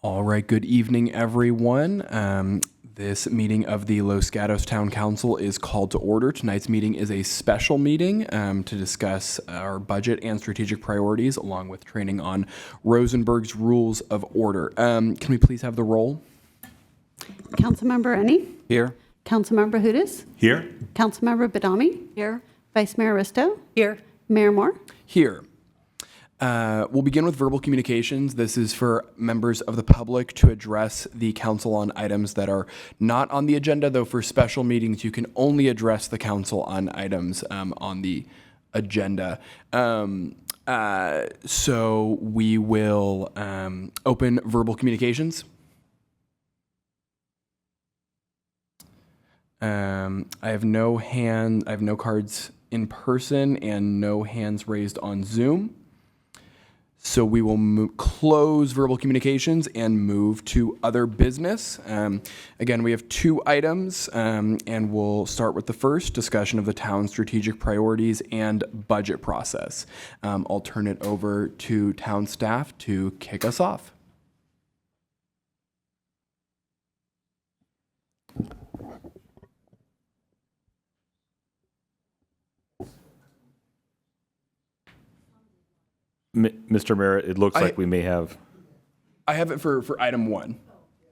All right, good evening, everyone. This meeting of the Los Gatos Town Council is called to order. Tonight's meeting is a special meeting to discuss our budget and strategic priorities, along with training on Rosenberg's Rules of Order. Can we please have the roll? Councilmember Ennie? Here. Councilmember Hudes? Here. Councilmember Badami? Here. Vice Mayor Risto? Here. Mayor Moore? Here. We'll begin with verbal communications. This is for members of the public to address the council on items that are not on the agenda, though for special meetings, you can only address the council on items on the agenda. So we will open verbal communications. I have no cards in person and no hands raised on Zoom. So we will close verbal communications and move to other business. Again, we have two items, and we'll start with the first, discussion of the town's strategic priorities and budget process. I'll turn it over to town staff to kick us off. Mr. Mayor, it looks like we may have. I have it for item one.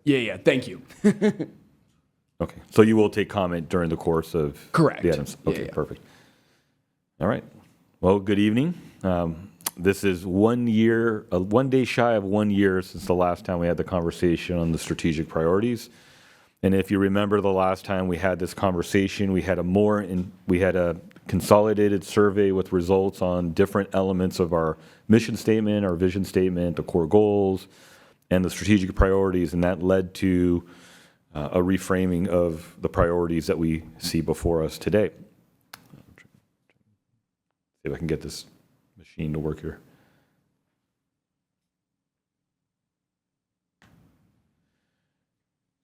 Yeah, thank you. Okay, so you will take comment during the course of Correct. the items. Okay, Yeah. Perfect. All right. Well, good evening. This is 1 year, 1 day shy of 1 year since the last time we had the conversation on the strategic priorities. And if you remember the last time we had this conversation, we had a consolidated survey with results on different elements of our mission statement, our vision statement, the core goals, and the strategic priorities, and that led to a reframing of the priorities that we see before us today. See if I can get this machine to work here.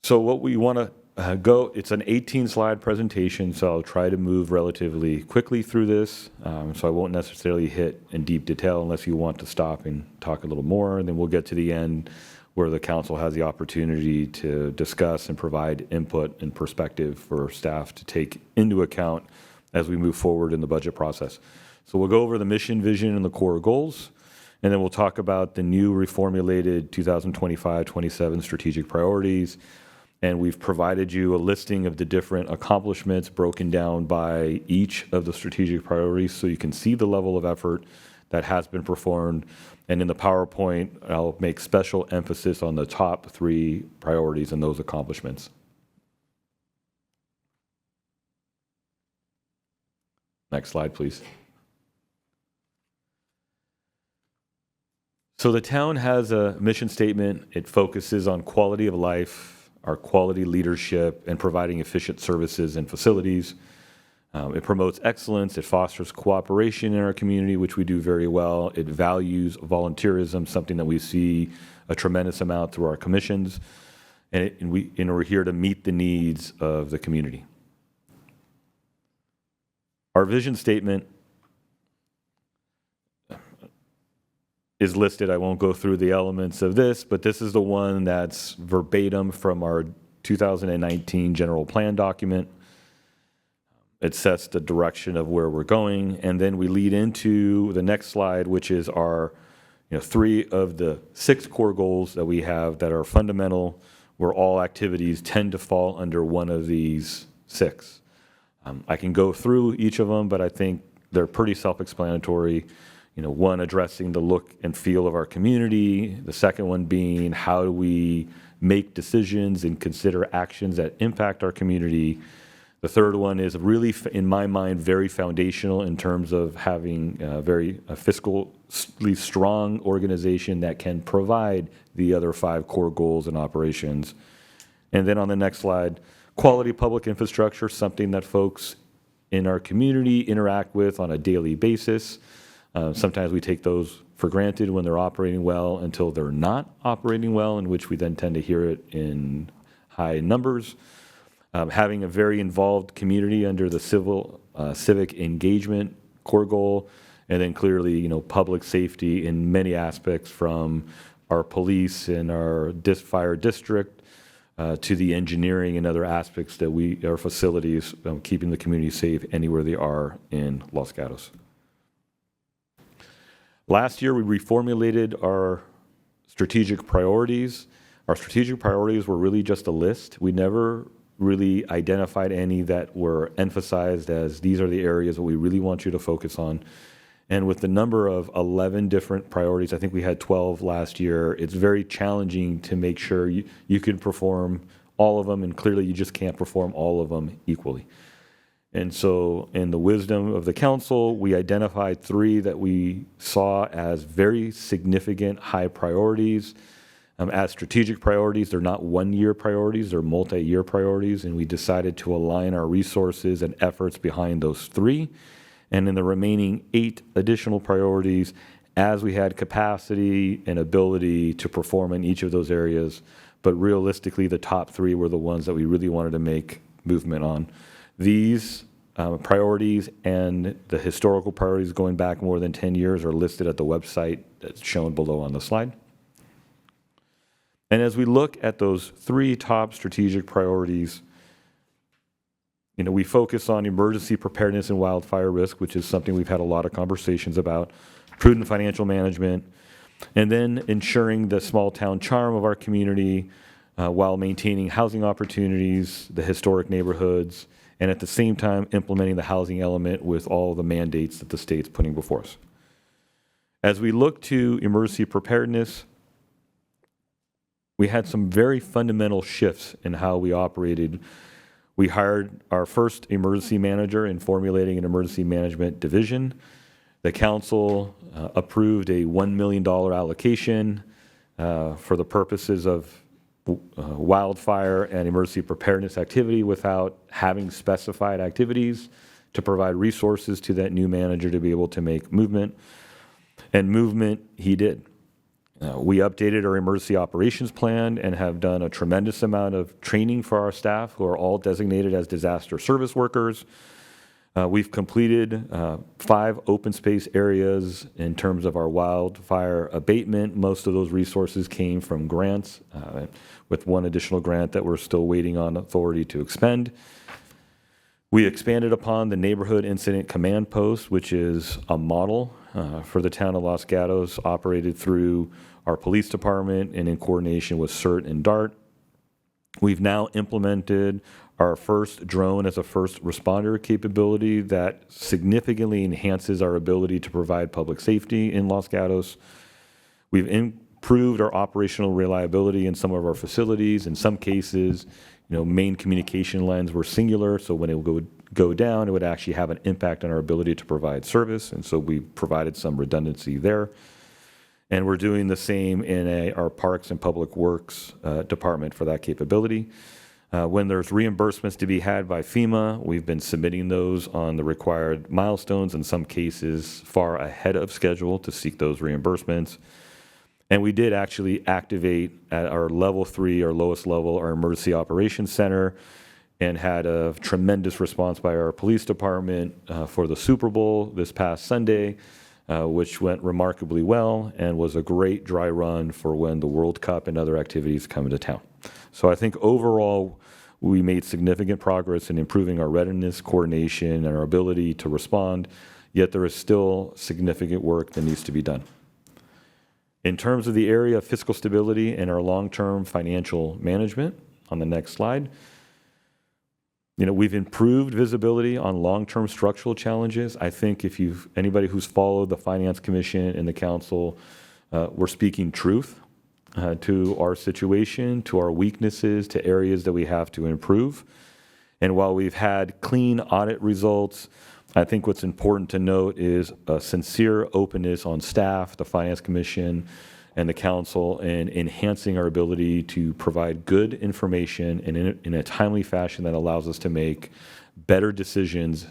So what we want to it's an 18-slide presentation, so I'll try to move relatively quickly through this. So I won't necessarily hit in deep detail unless you want to stop and talk a little more, and then we'll get to the end where the council has the opportunity to discuss and provide input and perspective for staff to take into account as we move forward in the budget process. So we'll go over the mission, vision, and the core goals, and then we'll talk about the new reformulated 2025-27 strategic priorities. And we've provided you a listing of the different accomplishments broken down by each of the strategic priorities so you can see the level of effort that has been performed. And in the PowerPoint, I'll make special emphasis on the top 3 priorities and those accomplishments. Next slide, please. So the town has a mission statement. It focuses on quality of life, our quality leadership, and providing efficient services and facilities. It promotes excellence. It fosters cooperation in our community, which we do very well. It values volunteerism, something that we see a tremendous amount through our commissions. And we're here to meet the needs of the community. Our vision statement is listed. I won't go through the elements of this, but this is the one that's verbatim from our 2019 general plan document. It sets the direction of where we're going, and then we lead into the next slide, which is our 3 of the 6 core goals that we have that are fundamental, where all activities tend to fall under one of these 6. I can go through each of them, but I think they're pretty self-explanatory. One addressing the look and feel of our community. The second one being how do we make decisions and consider actions that impact our community. The third one is really, in my mind, very foundational in terms of having a fiscally strong organization that can provide the other 5 core goals and operations. And then on the next slide, quality public infrastructure, something that folks in our community interact with on a daily basis. Sometimes we take those for granted when they're operating well until they're not operating well, in which we then tend to hear it in high numbers. Having a very involved community under the civic engagement core goal, and then clearly, public safety in many aspects, from our police and our fire district, to the engineering and other aspects that our facilities, keeping the community safe anywhere they are in Los Gatos. Last year, we reformulated our strategic priorities. Our strategic priorities were really just a list. We never really identified any that were emphasized as these are the areas that we really want you to focus on. And with the number of 11 different priorities, I think we had 12 last year, it's very challenging to make sure you can perform all of them, and clearly you just can't perform all of them equally. And so in the wisdom of the council, we identified 3 that we saw as very significant high priorities. As strategic priorities, they're not one-year priorities, they're multi-year priorities, and we decided to align our resources and efforts behind those 3. And in the remaining 8 additional priorities, as we had capacity and ability to perform in each of those areas, but realistically, the top 3 were the ones that we really wanted to make movement on. These priorities and the historical priorities going back more than 10 years are listed at the website that's shown below on the slide. And as we look at those 3 top strategic priorities, we focus on emergency preparedness and wildfire risk, which is something we've had a lot of conversations about, prudent financial management, and then ensuring the small town charm of our community while maintaining housing opportunities, the historic neighborhoods, and at the same time implementing the housing element with all the mandates that the state's putting before us. As we look to emergency preparedness, we had some very fundamental shifts in how we operated. We hired our first emergency manager in formulating an emergency management division. The council approved a $1 million allocation for the purposes of wildfire and emergency preparedness activity without having specified activities to provide resources to that new manager to be able to make movement. And movement he did. We updated our emergency operations plan and have done a tremendous amount of training for our staff who are all designated as disaster service workers. We've completed 5 open space areas in terms of our wildfire abatement. Most of those resources came from grants, with 1 additional grant that we're still waiting on authority to expend. We expanded upon the Neighborhood Incident Command Post, which is a model for the town of Los Gatos, operated through our police department and in coordination with CERT and DART. We've now implemented our first drone as a first responder capability that significantly enhances our ability to provide public safety in Los Gatos. We've improved our operational reliability in some of our facilities. In some cases, main communication lines were singular, so when it would go down, it would actually have an impact on our ability to provide service, and so we provided some redundancy there. And we're doing the same in our Parks and Public Works department for that capability. When there's reimbursements to be had by FEMA, we've been submitting those on the required milestones, in some cases far ahead of schedule, to seek those reimbursements. And we did actually activate at our level 3, our lowest level, our emergency operations center, and had a tremendous response by our police department for the Super Bowl this past Sunday, which went remarkably well and was a great dry run for when the World Cup and other activities come into town. So I think overall, we made significant progress in improving our readiness, coordination, and our ability to respond, yet there is still significant work that needs to be done. In terms of the area of fiscal stability and our long-term financial management, on the next slide, we've improved visibility on long-term structural challenges. I think if anybody who's followed the Finance Commission and the Council, we're speaking truth to our situation, to our weaknesses, to areas that we have to improve. And while we've had clean audit results, I think what's important to note is a sincere openness on staff, the Finance Commission, and the Council in enhancing our ability to provide good information in a timely fashion that allows us to make better decisions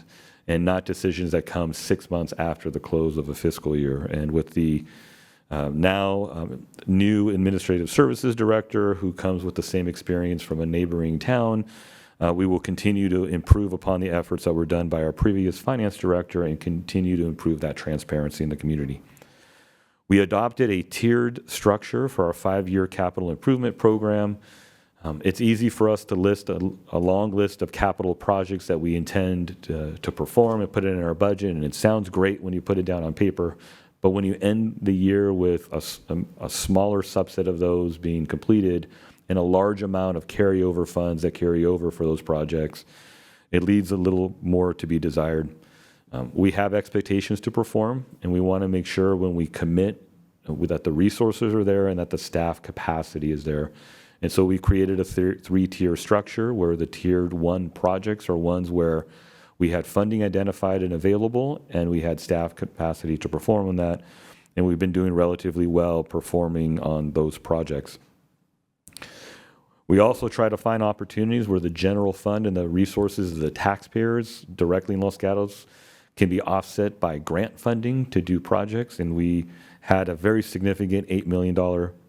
and not decisions that come 6 months after the close of a fiscal year. And with the now new Administrative Services Director who comes with the same experience from a neighboring town, we will continue to improve upon the efforts that were done by our previous Finance Director and continue to improve that transparency in the community. We adopted a tiered structure for our 5-year capital improvement program. It's easy for us to list a long list of capital projects that we intend to perform and put it in our budget, and it sounds great when you put it down on paper, but when you end the year with a smaller subset of those being completed and a large amount of carryover funds that carry over for those projects, it leaves a little more to be desired. We have expectations to perform, and we want to make sure when we commit that the resources are there and that the staff capacity is there. And so we created a 3-tier structure where the tiered 1 projects are ones where we had funding identified and available, and we had staff capacity to perform on that. And we've been doing relatively well performing on those projects. We also try to find opportunities where the general fund and the resources of the taxpayers directly in Los Gatos can be offset by grant funding to do projects. And we had a very significant $8 million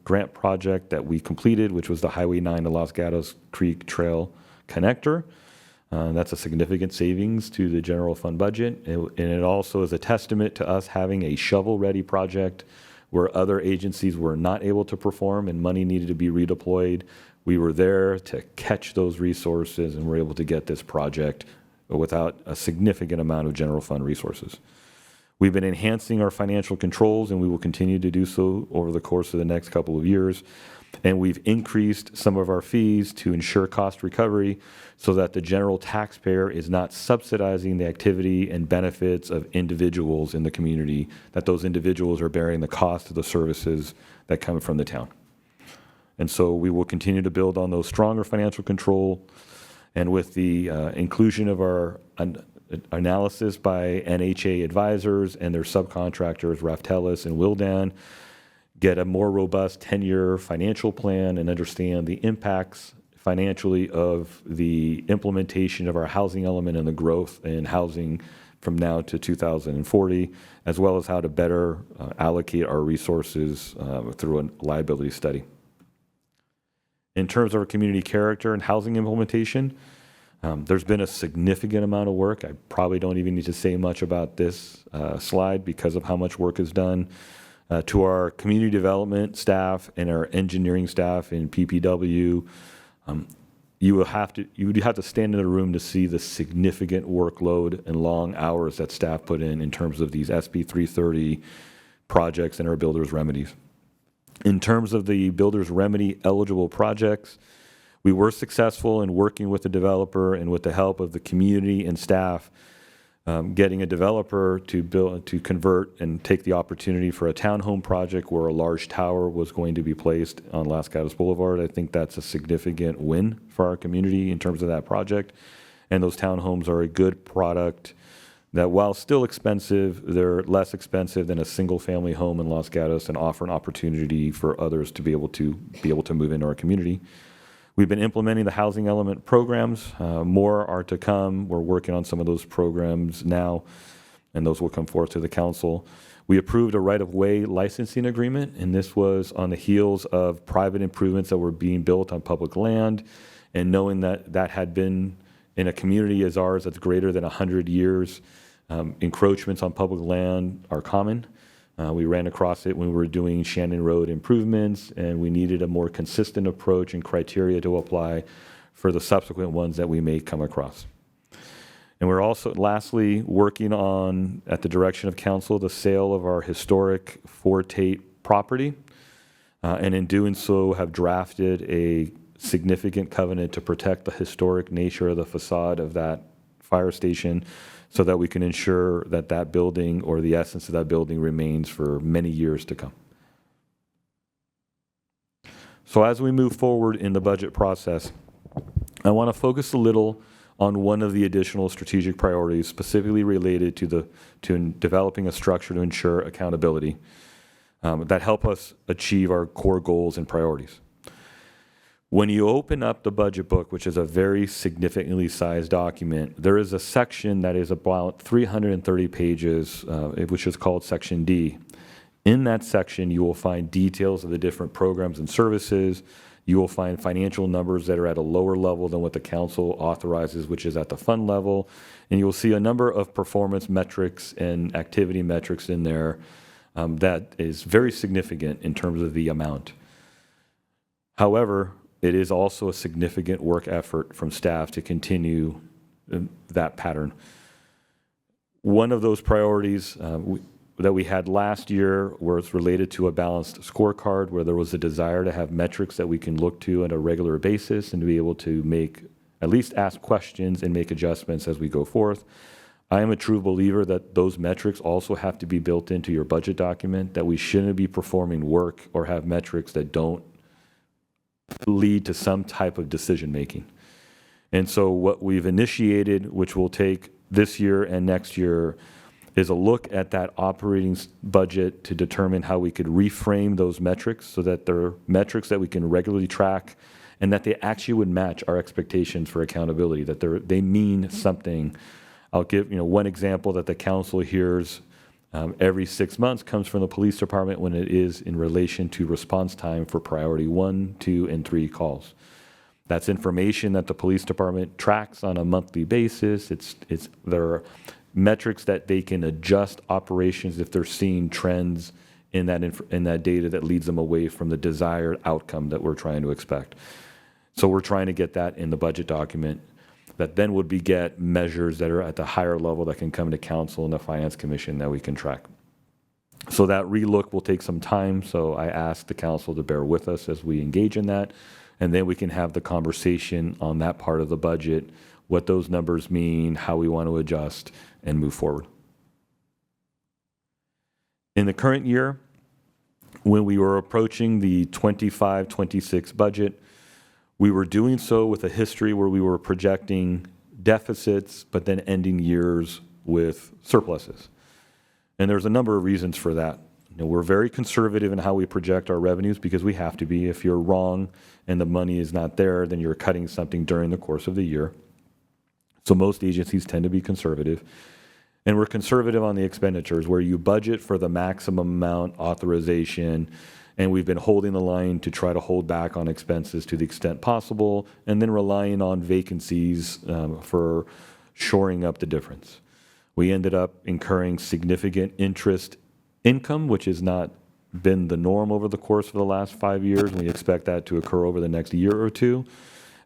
grant project that we completed, which was the Highway 9 to Los Gatos Creek Trail Connector. That's a significant savings to the general fund budget. And it also is a testament to us having a shovel-ready project where other agencies were not able to perform and money needed to be redeployed. We were there to catch those resources and were able to get this project without a significant amount of general fund resources. We've been enhancing our financial controls, and we will continue to do so over the course of the next couple of years. And we've increased some of our fees to ensure cost recovery so that the general taxpayer is not subsidizing the activity and benefits of individuals in the community, that those individuals are bearing the cost of the services that come from the town. And so we will continue to build on those stronger financial control. And with the inclusion of our analysis by NHA advisors and their subcontractors, Raftellus and Wildan, get a more robust 10-year financial plan and understand the impacts financially of the implementation of our housing element and the growth in housing from now to 2040, as well as how to better allocate our resources through a liability study. In terms of our community character and housing implementation, there's been a significant amount of work. I probably don't even need to say much about this slide because of how much work is done. To our community development staff and our engineering staff in PPW, you would have to stand in the room to see the significant workload and long hours that staff put in terms of these SB 330 projects and our builder's remedies. In terms of the builder's remedy eligible projects, we were successful in working with the developer and with the help of the community and staff, getting a developer to convert and take the opportunity for a townhome project where a large tower was going to be placed on Los Gatos Boulevard. I think that's a significant win for our community in terms of that project. And those townhomes are a good product that, while still expensive, they're less expensive than a single-family home in Los Gatos and offer an opportunity for others to be able to move into our community. We've been implementing the housing element programs. More are to come. We're working on some of those programs now, and those will come forth to the council. We approved a right-of-way licensing agreement, and this was on the heels of private improvements that were being built on public land, and knowing that that had been in a community as ours that's greater than 100 years, encroachments on public land are common. We ran across it when we were doing Shannon Road improvements, and we needed a more consistent approach and criteria to apply for the subsequent ones that we may come across. And we're also, lastly, working on, at the direction of council, the sale of our historic Fort Tate property, and in doing so have drafted a significant covenant to protect the historic nature of the facade of that fire station, so that we can ensure that that building, or the essence of that building, remains for many years to come. So as we move forward in the budget process, I want to focus a little on one of the additional strategic priorities specifically related to developing a structure to ensure accountability that help us achieve our core goals and priorities. When you open up the budget book, which is a very significantly sized document, there is a section that is about 330 pages, which is called Section D. In that section, you will find details of the different programs and services. You will find financial numbers that are at a lower level than what the council authorizes, which is at the fund level. And you will see a number of performance metrics and activity metrics in there that is very significant in terms of the amount. However, it is also a significant work effort from staff to continue that pattern. One of those priorities that we had last year was related to a balanced scorecard, where there was a desire to have metrics that we can look to on a regular basis and to be able to at least ask questions and make adjustments as we go forth. I am a true believer that those metrics also have to be built into your budget document, that we shouldn't be performing work or have metrics that don't lead to some type of decision making. And so what we've initiated, which will take this year and next year, is a look at that operating budget to determine how we could reframe those metrics so that they're metrics that we can regularly track and that they actually would match our expectations for accountability, that they mean something. I'll give one example that the council hears every 6 months comes from the police department when it is in relation to response time for priority 1, 2, and 3 calls. That's information that the police department tracks on a monthly basis. There are metrics that they can adjust operations if they're seeing trends in that data that leads them away from the desired outcome that we're trying to expect. So we're trying to get that in the budget document that then would beget measures that are at the higher level that can come to council and the finance commission that we can track. So that relook will take some time. So I ask the council to bear with us as we engage in that. And then we can have the conversation on that part of the budget, what those numbers mean, how we want to adjust and move forward. In the current year, when we were approaching the 25-26 budget, we were doing so with a history where we were projecting deficits, but then ending years with surpluses. And there's a number of reasons for that. We're very conservative in how we project our revenues because we have to be. If you're wrong and the money is not there, then you're cutting something during the course of the year. So most agencies tend to be conservative. And we're conservative on the expenditures, where you budget for the maximum amount authorization, and we've been holding the line to try to hold back on expenses to the extent possible, and then relying on vacancies for shoring up the difference. We ended up incurring significant interest income, which has not been the norm over the course of the last 5 years. We expect that to occur over the next year or two,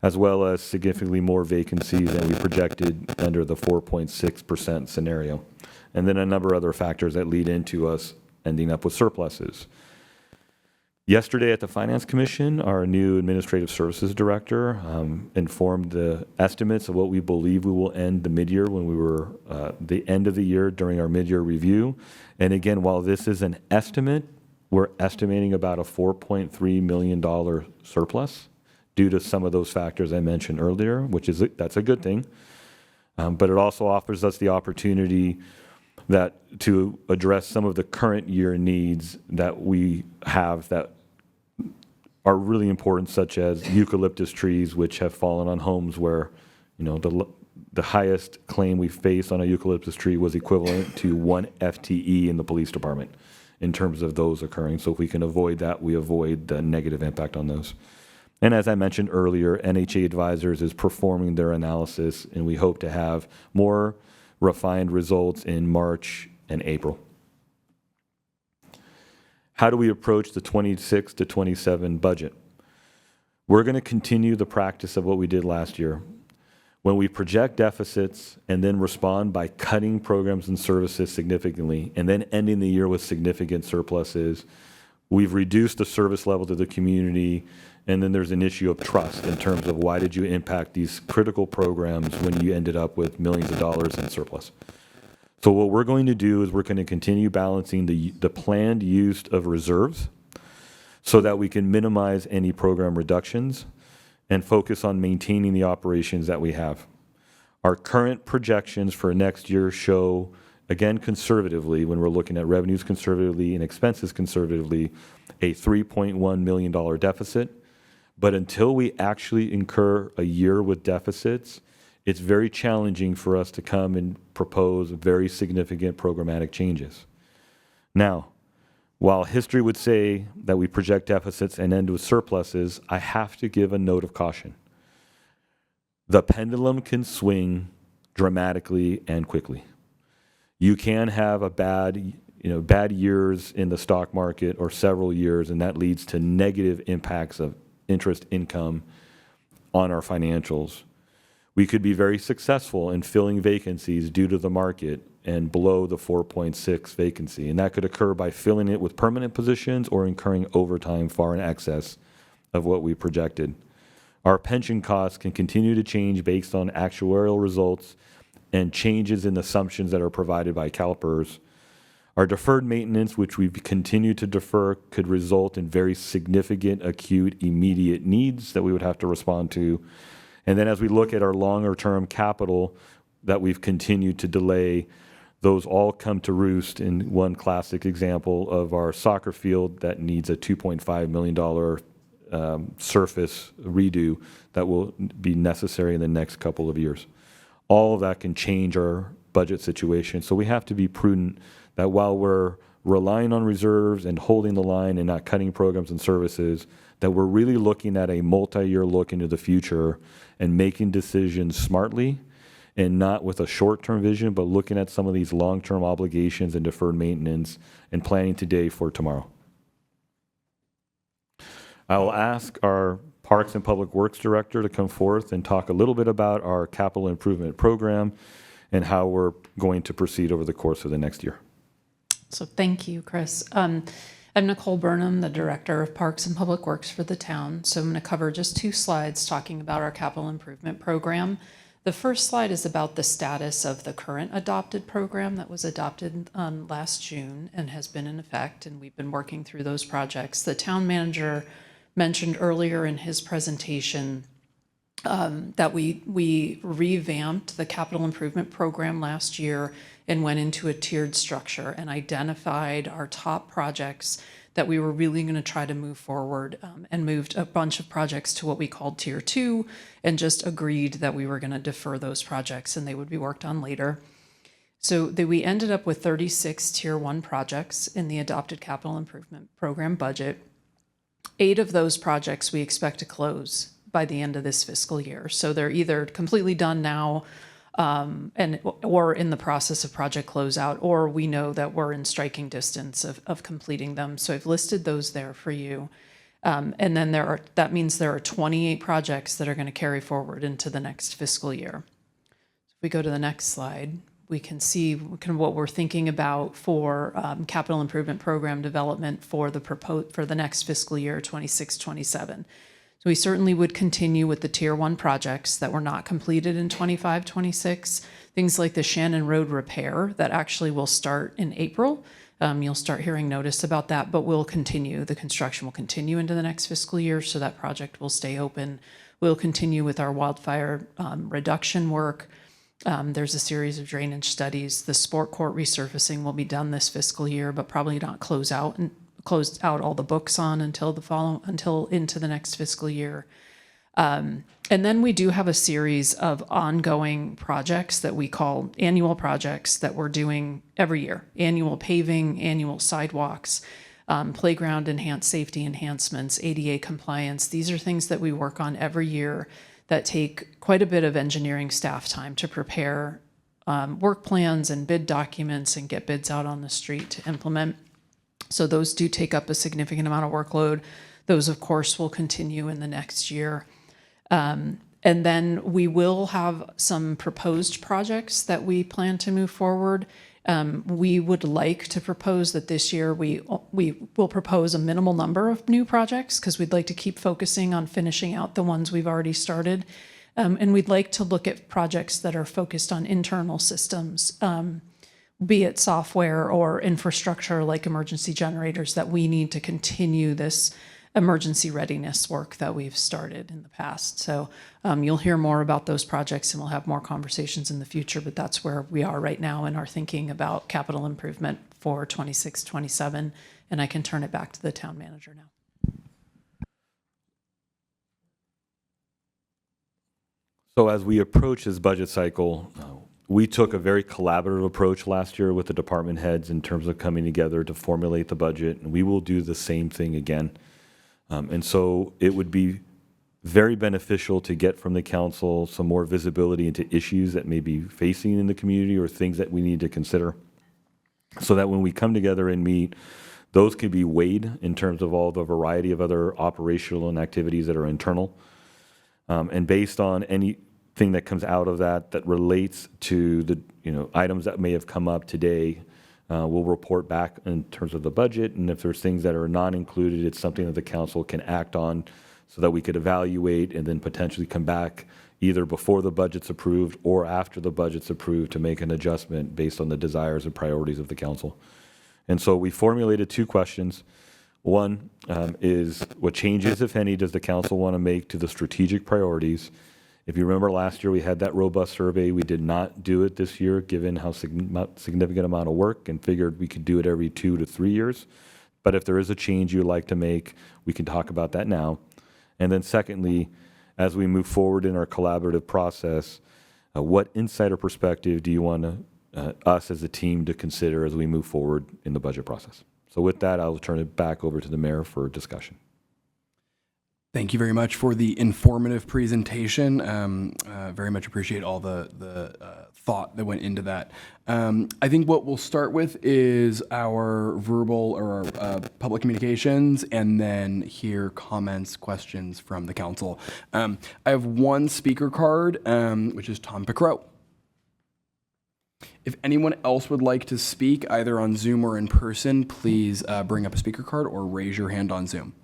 as well as significantly more vacancies than we projected under the 4.6% scenario. And then a number of other factors that lead into us ending up with surpluses. Yesterday at the Finance Commission, our new Administrative Services Director informed the estimates of what we believe we will end the mid-year when we were the end of the year during our mid-year review. And again, while this is an estimate, we're estimating about a $4.3 million surplus due to some of those factors I mentioned earlier, that's a good thing. But it also offers us the opportunity to address some of the current year needs that we have that are really important, such as eucalyptus trees, which have fallen on homes where, the highest claim we faced on a eucalyptus tree was equivalent to 1 FTE in the police department in terms of those occurring. So if we can avoid that, we avoid the negative impact on those. And as I mentioned earlier, NHA Advisors is performing their analysis, and we hope to have more refined results in March and April. How do we approach the 26 to 27 budget? We're going to continue the practice of what we did last year. When we project deficits and then respond by cutting programs and services significantly and then ending the year with significant surpluses, we've reduced the service level to the community, and then there's an issue of trust in terms of why did you impact these critical programs when you ended up with millions of dollars in surplus. So what we're going to do is we're going to continue balancing the planned use of reserves so that we can minimize any program reductions and focus on maintaining the operations that we have. Our current projections for next year show, again conservatively, when we're looking at revenues conservatively and expenses conservatively, a $3.1 million deficit. But until we actually incur a year with deficits, it's very challenging for us to come and propose very significant programmatic changes. Now, while history would say that we project deficits and end with surpluses, I have to give a note of caution. The pendulum can swing dramatically and quickly. You can have a bad bad years in the stock market or several years, and that leads to negative impacts of interest income on our financials. We could be very successful in filling vacancies due to the market and below the 4.6 vacancy, and that could occur by filling it with permanent positions or incurring overtime far in excess of what we projected. Our pension costs can continue to change based on actuarial results and changes in assumptions that are provided by CalPERS. Our deferred maintenance, which we've continued to defer, could result in very significant acute immediate needs that we would have to respond to. And then as we look at our longer term capital that we've continued to delay, those all come to roost in one classic example of our soccer field that needs a $2.5 million surface redo that will be necessary in the next couple of years. All of that can change our budget situation. So we have to be prudent that while we're relying on reserves and holding the line and not cutting programs and services, that we're really looking at a multi-year look into the future and making decisions smartly and not with a short-term vision, but looking at some of these long-term obligations and deferred maintenance and planning today for tomorrow. I will ask our Parks and Public Works Director to come forth and talk a little bit about our capital improvement program and how we're going to proceed over the course of the next year. So thank you, Chris. I'm Nicole Burnham, the Director of Parks and Public Works for the town. So I'm going to cover just 2 slides talking about our capital improvement program. The first slide is about the status of the current adopted program that was adopted last June and has been in effect, and we've been working through those projects. The town manager mentioned earlier in his presentation that we revamped the capital improvement program last year and went into a tiered structure and identified our top projects that we were really going to try to move forward, and moved a bunch of projects to what we called Tier 2 and just agreed that we were going to defer those projects and they would be worked on later. So we ended up with 36 Tier 1 projects in the adopted capital improvement program budget. 8 of those projects we expect to close by the end of this fiscal year. So they're either completely done now, or in the process of project closeout, or we know that we're in striking distance of completing them. So I've listed those there for you. And then that means there are 28 projects that are going to carry forward into the next fiscal year. If we go to the next slide, we can see kind of what we're thinking about for capital improvement program development for the next fiscal year, 26-27. So we certainly would continue with the Tier 1 projects that were not completed in 25-26, things like the Shannon Road repair that actually will start in April. You'll start hearing notice about that, but we'll continue. The construction will continue into the next fiscal year, so that project will stay open. We'll continue with our wildfire reduction work. There's a series of drainage studies. The sport court resurfacing will be done this fiscal year, but probably not closed out all the books on until into the next fiscal year. And then we do have a series of ongoing projects that we call annual projects that we're doing every year. Annual paving, annual sidewalks, playground enhanced safety enhancements, ADA compliance. These are things that we work on every year that take quite a bit of engineering staff time to prepare work plans and bid documents and get bids out on the street to implement. So those do take up a significant amount of workload. Those, of course, will continue in the next year. And then we will have some proposed projects that we plan to move forward. We would like to propose that this year we will propose a minimal number of new projects because we'd like to keep focusing on finishing out the ones we've already started. And we'd like to look at projects that are focused on internal systems, be it software or infrastructure like emergency generators, that we need to continue this emergency readiness work that we've started in the past. So you'll hear more about those projects and we'll have more conversations in the future, but that's where we are right now in our thinking about capital improvement for 26-27. And I can turn it back to the town manager now. So as we approach this budget cycle, we took a very collaborative approach last year with the department heads in terms of coming together to formulate the budget, and we will do the same thing again. And so it would be very beneficial to get from the council some more visibility into issues that may be facing in the community or things that we need to consider. so that when we come together and meet, those could be weighed in terms of all the variety of other operational and activities that are internal. And based on anything that comes out of that relates to the items that may have come up today, we'll report back in terms of the budget. And if there's things that are not included, it's something that the council can act on so that we could evaluate and then potentially come back either before the budget's approved or after the budget's approved to make an adjustment based on the desires and priorities of the council. And so we formulated 2 questions. One is, what changes, if any, does the council want to make to the strategic priorities? If you remember last year, we had that robust survey. We did not do it this year, given how significant amount of work, and figured we could do it every 2 to 3 years. But if there is a change you'd like to make, we can talk about that now. And then secondly, as we move forward in our collaborative process, what insider perspective do you want us as a team to consider as we move forward in the budget process? So with that, I'll turn it back over to the mayor for discussion. Thank you very much for the informative presentation. Very much appreciate all the thought that went into that. I think what we'll start with is our verbal or our public communications, and then hear comments, questions from the council. I have one speaker card, which is Tom Picrow. If anyone else would like to speak, either on Zoom or in person, please bring up a speaker card or raise your hand on Zoom.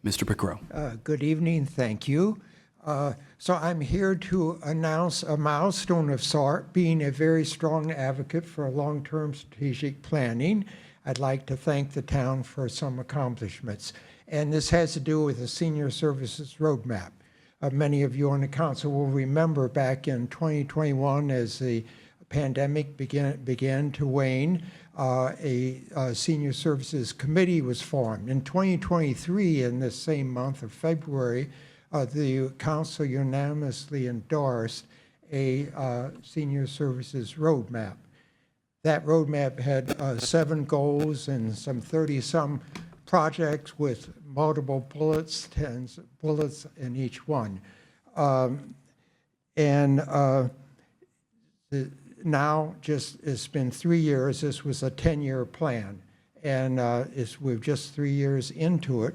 Mr. Picrow. Good evening, thank you. So I'm here to announce a milestone of sort, being a very strong advocate for long-term strategic planning. I'd like to thank the town for some accomplishments. And this has to do with the Senior Services Roadmap. Many of you on the council will remember back in 2021, as the pandemic began to wane, a Senior Services Committee was formed. In 2023, in this same month of February, the council unanimously endorsed a Senior Services Roadmap. That roadmap had 7 goals and some 30-some projects with multiple bullets, 10 bullets in each one. Now, it's been 3 years. This was a 10-year plan, and we're just 3 years into it.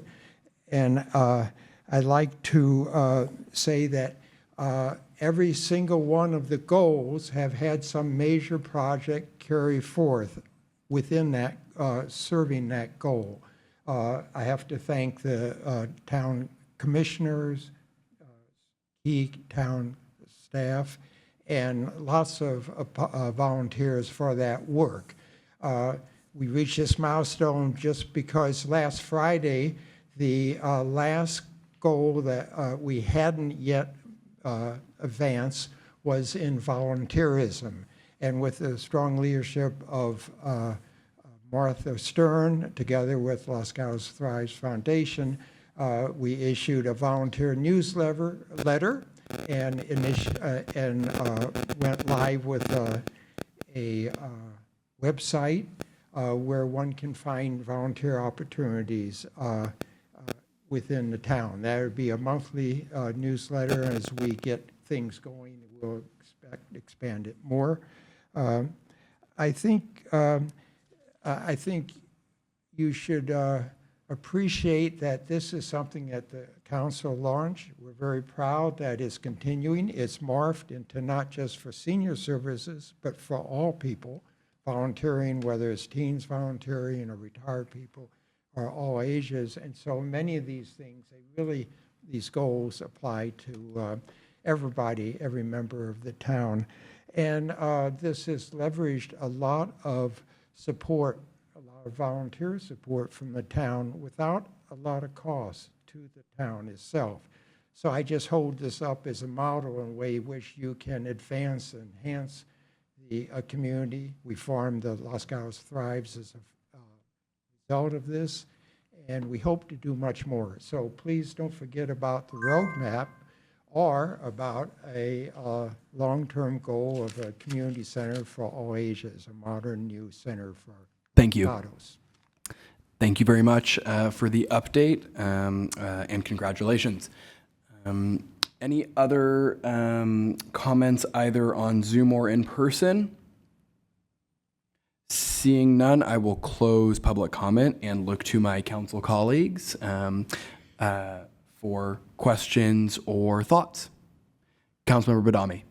And I'd like to say that every single one of the goals have had some major project carry forth within that, serving that goal. I have to thank the town commissioners, key town staff, and lots of volunteers for that work. We reached this milestone just because last Friday, the last goal that we hadn't yet advanced was in volunteerism. And with the strong leadership of Martha Stern, together with Los Gatos Thrives Foundation, we issued a volunteer newsletter and went live with a website where one can find volunteer opportunities within the town. That would be a monthly newsletter. As we get things going, we'll expand it more. I think you should appreciate that this is something that the council launched. We're very proud that it's continuing. It's morphed into not just for senior services, but for all people volunteering, whether it's teens volunteering or retired people or all ages. And so many of these things, these goals apply to everybody, every member of the town. And this has leveraged a lot of support, a lot of volunteer support from the town without a lot of cost to the town itself. So I just hold this up as a model in a way in which you can advance and enhance the community. We formed the Los Gatos Thrives as a result of this, and we hope to do much more. So please don't forget about the roadmap or about a long-term goal of a community center for all ages, a modern new center for Thank you. Gatos. Thank you very much for the update, and congratulations. Any other comments either on Zoom or in person? Seeing none, I will close public comment and look to my council colleagues for questions or thoughts. Councilmember Badami.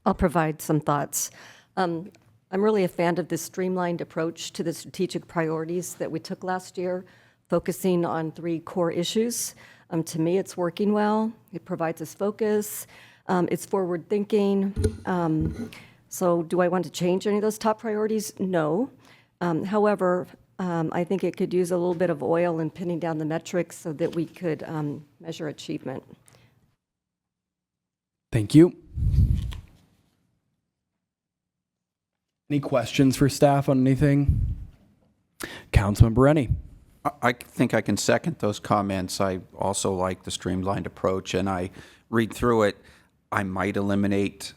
I'll provide some thoughts. I'm really a fan of this streamlined approach to the strategic priorities that we took last year, focusing on 3 core issues. To me, it's working well. It provides us focus. It's forward-thinking. So do I want to change any of those top priorities? No. However, I think it could use a little bit of oil in pinning down the metrics so that we could measure achievement. Thank you. Any questions for staff on anything? Councilmember Rennie. I think I can second those comments. I also like the streamlined approach, and I read through it. I might eliminate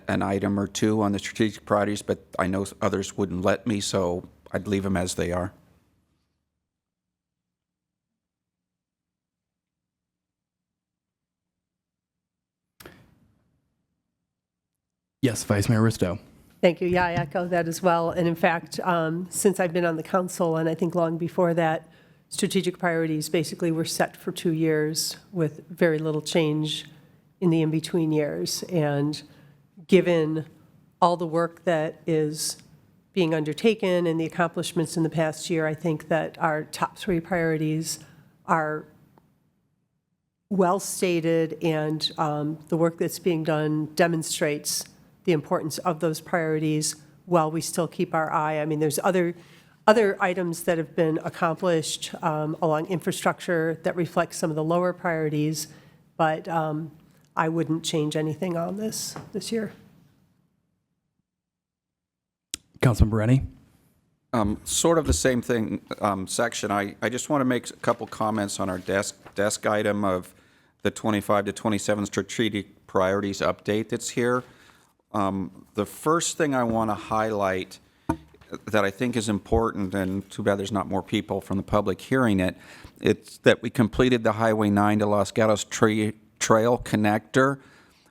an item or 2 on the strategic priorities, but I know others wouldn't let me, so I'd leave them as they are. Yes, Vice Mayor Risto. Thank you. Yeah, I echo that as well. And in fact, since I've been on the council, and I think long before that, strategic priorities basically were set for 2 years with very little change in the in-between years. And given all the work that is being undertaken and the accomplishments in the past year, I think that our top 3 priorities are well stated, and the work that's being done demonstrates the importance of those priorities while we still keep our eye. I mean, there's other items that have been accomplished along infrastructure that reflect some of the lower priorities, but I wouldn't change anything on this year. Councilmember Rennie. Sort of the same thing section. I just want to make a couple comments on our desk item of the 25 to 27 strategic priorities update that's here. The first thing I want to highlight that I think is important, and too bad there's not more people from the public hearing it, it's that we completed the Highway 9 to Los Gatos Trail connector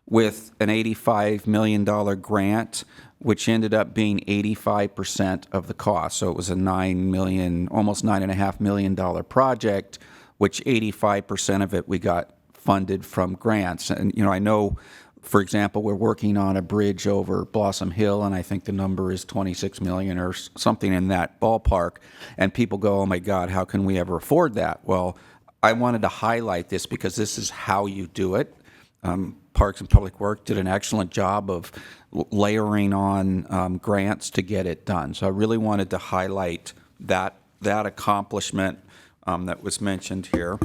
with an $85 million grant, which ended up being 85% of the cost. So it was a almost $9.5 million project, which 85% of it we got funded from grants. And, you know, I know, for example, we're working on a bridge over Blossom Hill, and I think the number is 26 million or something in that ballpark. And people go, oh my God, how can we ever afford that? Well, I wanted to highlight this because this is how you do it. Parks and Public Works did an excellent job of layering on grants to get it done. So I really wanted to highlight that accomplishment that was mentioned here.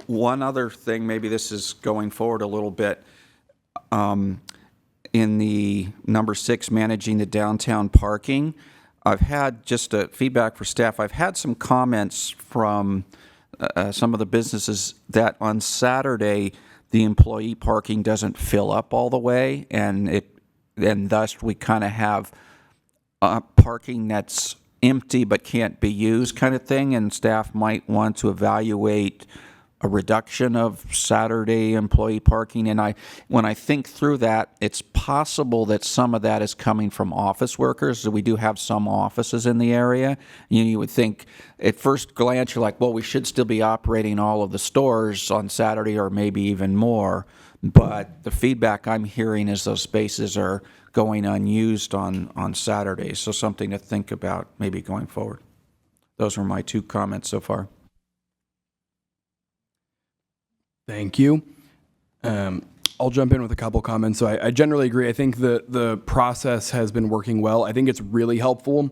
One other thing, maybe this is going forward a little bit, in the number 6, managing the downtown parking, I've had just a feedback for staff. I've had some comments from some of the businesses that on Saturday the employee parking doesn't fill up all the way, and thus we kind of have parking that's empty but can't be used kind of thing, and staff might want to evaluate a reduction of Saturday employee parking. And when I think through that, it's possible that some of that is coming from office workers. So we do have some offices in the area. You would think at first glance, you're like, well, we should still be operating all of the stores on Saturday or maybe even more. But the feedback I'm hearing is those spaces are going unused on Saturdays. So something to think about maybe going forward. Those were my 2 comments so far. Thank you. I'll jump in with a couple comments. So I generally agree. I think the process has been working well. I think it's really helpful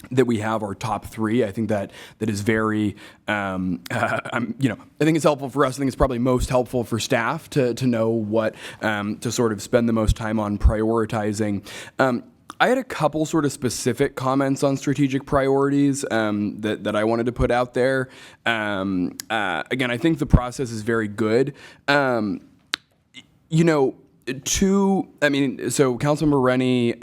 that we have our top 3. I think that is very, I think it's helpful for us. I think it's probably most helpful for staff to know what to sort of spend the most time on prioritizing. I had a couple sort of specific comments on strategic priorities that I wanted to put out there. Again, I think the process is very good. So Councilmember Rennie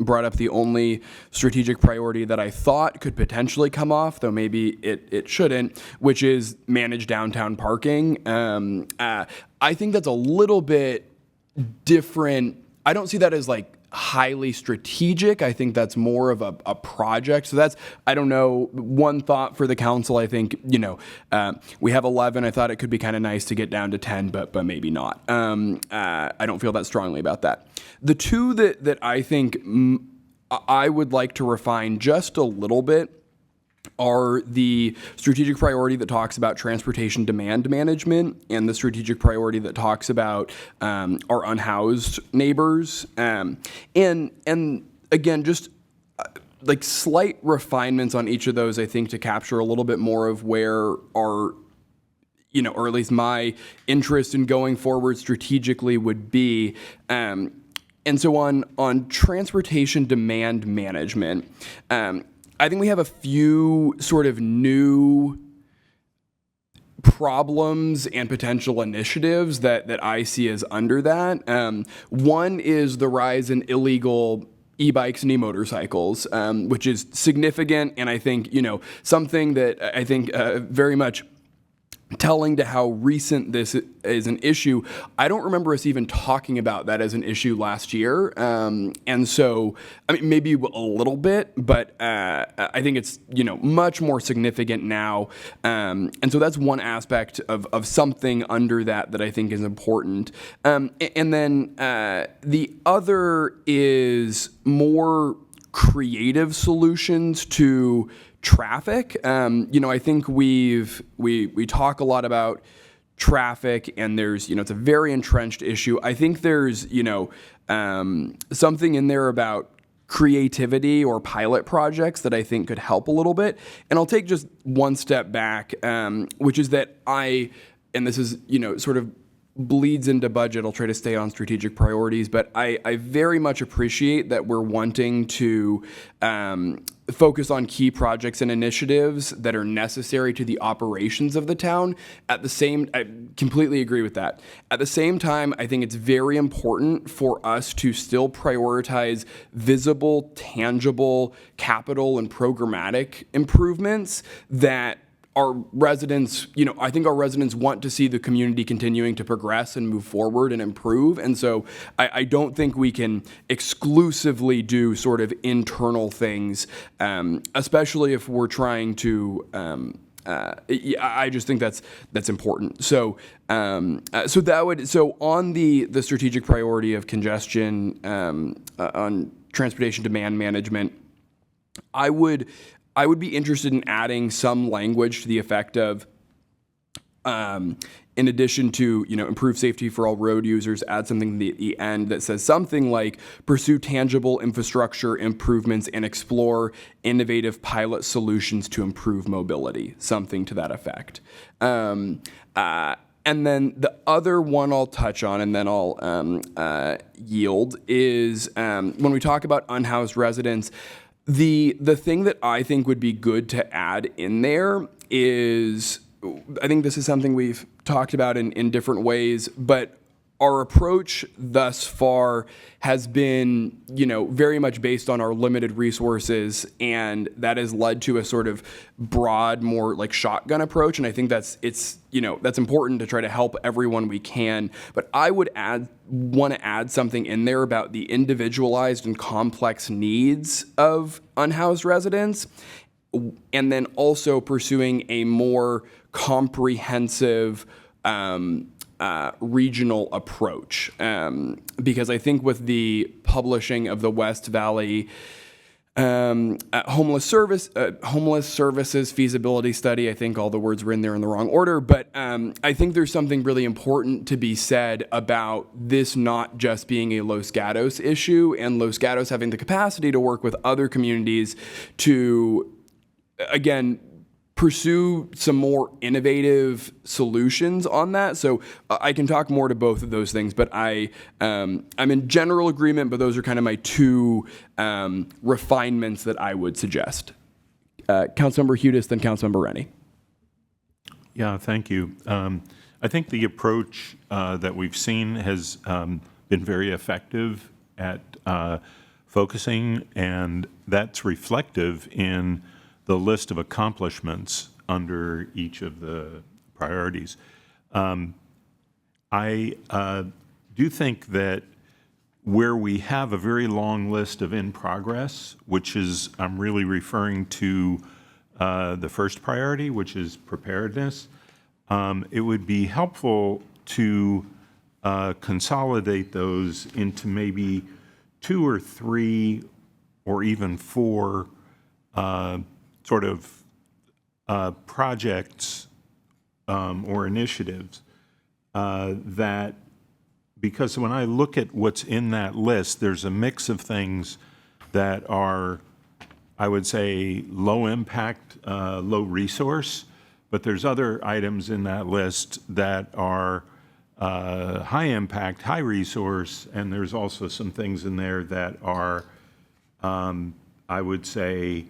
brought up the only strategic priority that I thought could potentially come off, though maybe it shouldn't, which is manage downtown parking. I think that's a little bit different. I don't see that as like highly strategic. I think that's more of a project. So that's, I don't know, one thought for the council. I think, we have 11. I thought it could be kind of nice to get down to 10, but maybe not. I don't feel that strongly about that. The two that I think I would like to refine just a little bit are the strategic priority that talks about transportation demand management and the strategic priority that talks about our unhoused neighbors. And again, just like slight refinements on each of those, I think, to capture a little bit more of where our, or at least my interest in going forward strategically would be. And so on transportation demand management, I think we have a few sort of new problems and potential initiatives that I see as under that. One is the rise in illegal e-bikes and e-motorcycles, which is significant, and I think, something that I think very much telling to how recent this is an issue. I don't remember us even talking about that as an issue last year. And so, I mean, maybe a little bit, but I think it's, much more significant now. And so that's one aspect of something under that I think is important. And then the other is more creative solutions to traffic. I think we talk a lot about traffic, and there's, it's a very entrenched issue. I think there's, something in there about creativity or pilot projects that I think could help a little bit. And I'll take just one step back, which is that and this is, sort of bleeds into budget. I'll try to stay on strategic priorities, but I very much appreciate that we're wanting to focus on key projects and initiatives that are necessary to the operations of the town. I completely agree with that. At the same time, I think it's very important for us to still prioritize visible, tangible, capital and programmatic improvements that our residents, I think our residents want to see the community continuing to progress and move forward and improve. And so I don't think we can exclusively do sort of internal things, especially if we're trying to, I just think that's important. So, so on the strategic priority of congestion, on transportation demand management, I would be interested in adding some language to the effect of, in addition to, improve safety for all road users, add something at the end that says something like pursue tangible infrastructure improvements and explore innovative pilot solutions to improve mobility, something to that effect. And then the other one I'll touch on, and then I'll yield, is when we talk about unhoused residents, the thing that I think would be good to add in there is, I think this is something we've talked about in different ways, but our approach thus far has been, very much based on our limited resources, and that has led to a sort of broad, more like shotgun approach. And I think that's important to try to help everyone we can. But I would want to add something in there about the individualized and complex needs of unhoused residents, and then also pursuing a more comprehensive regional approach, because I think with the publishing of the West Valley homeless services feasibility study, I think all the words were in there in the wrong order, but I think there's something really important to be said about this not just being a Los Gatos issue, and Los Gatos having the capacity to work with other communities to, again, pursue some more innovative solutions on that. So I can talk more to both of those things, but I'm in general agreement, but those are kind of my two refinements that I would suggest. Councilmember Hudes, then Councilmember Rennie. Yeah, thank you. I think the approach that we've seen has been very effective at focusing, and that's reflective in the list of accomplishments under each of the priorities. I do think that where we have a very long list of in progress, which is, I'm really referring to the first priority, which is preparedness, it would be helpful to consolidate those into maybe 2 or 3 or even 4 sort of projects or initiatives that, because when I look at what's in that list, there's a mix of things that are, I would say, low impact, low resource, but there's other items in that list that are high impact, high resource, and there's also some things in there that are, I would say,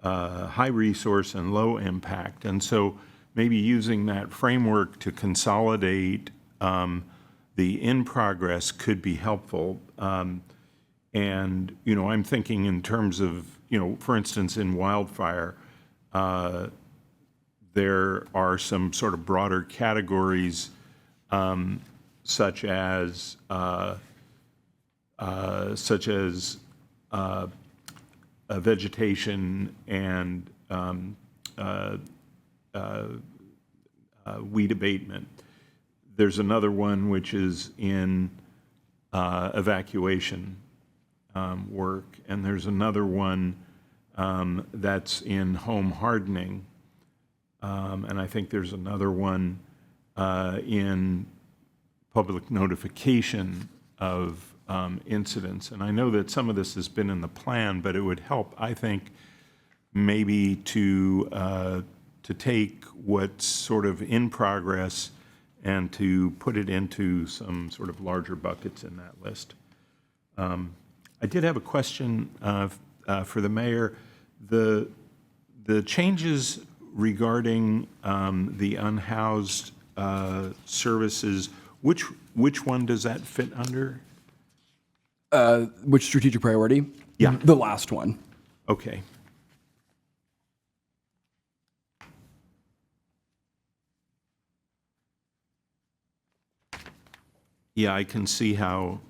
high resource and low impact. And so maybe using that framework to consolidate the in progress could be helpful. And, you know, I'm thinking in terms of, you know, for instance, in wildfire, there are some sort of broader categories such as vegetation and weed abatement. There's another one which is in evacuation work, and there's another one that's in home hardening, and I think there's another one in public notification of incidents. And I know that some of this has been in the plan, but it would help, I think, maybe to take what's sort of in progress and to put it into some sort of larger buckets in that list. I did have a question for the mayor. The changes regarding the unhoused services, which one does that fit under? Which strategic priority? Yeah. The last one. Okay. Yeah, I can see how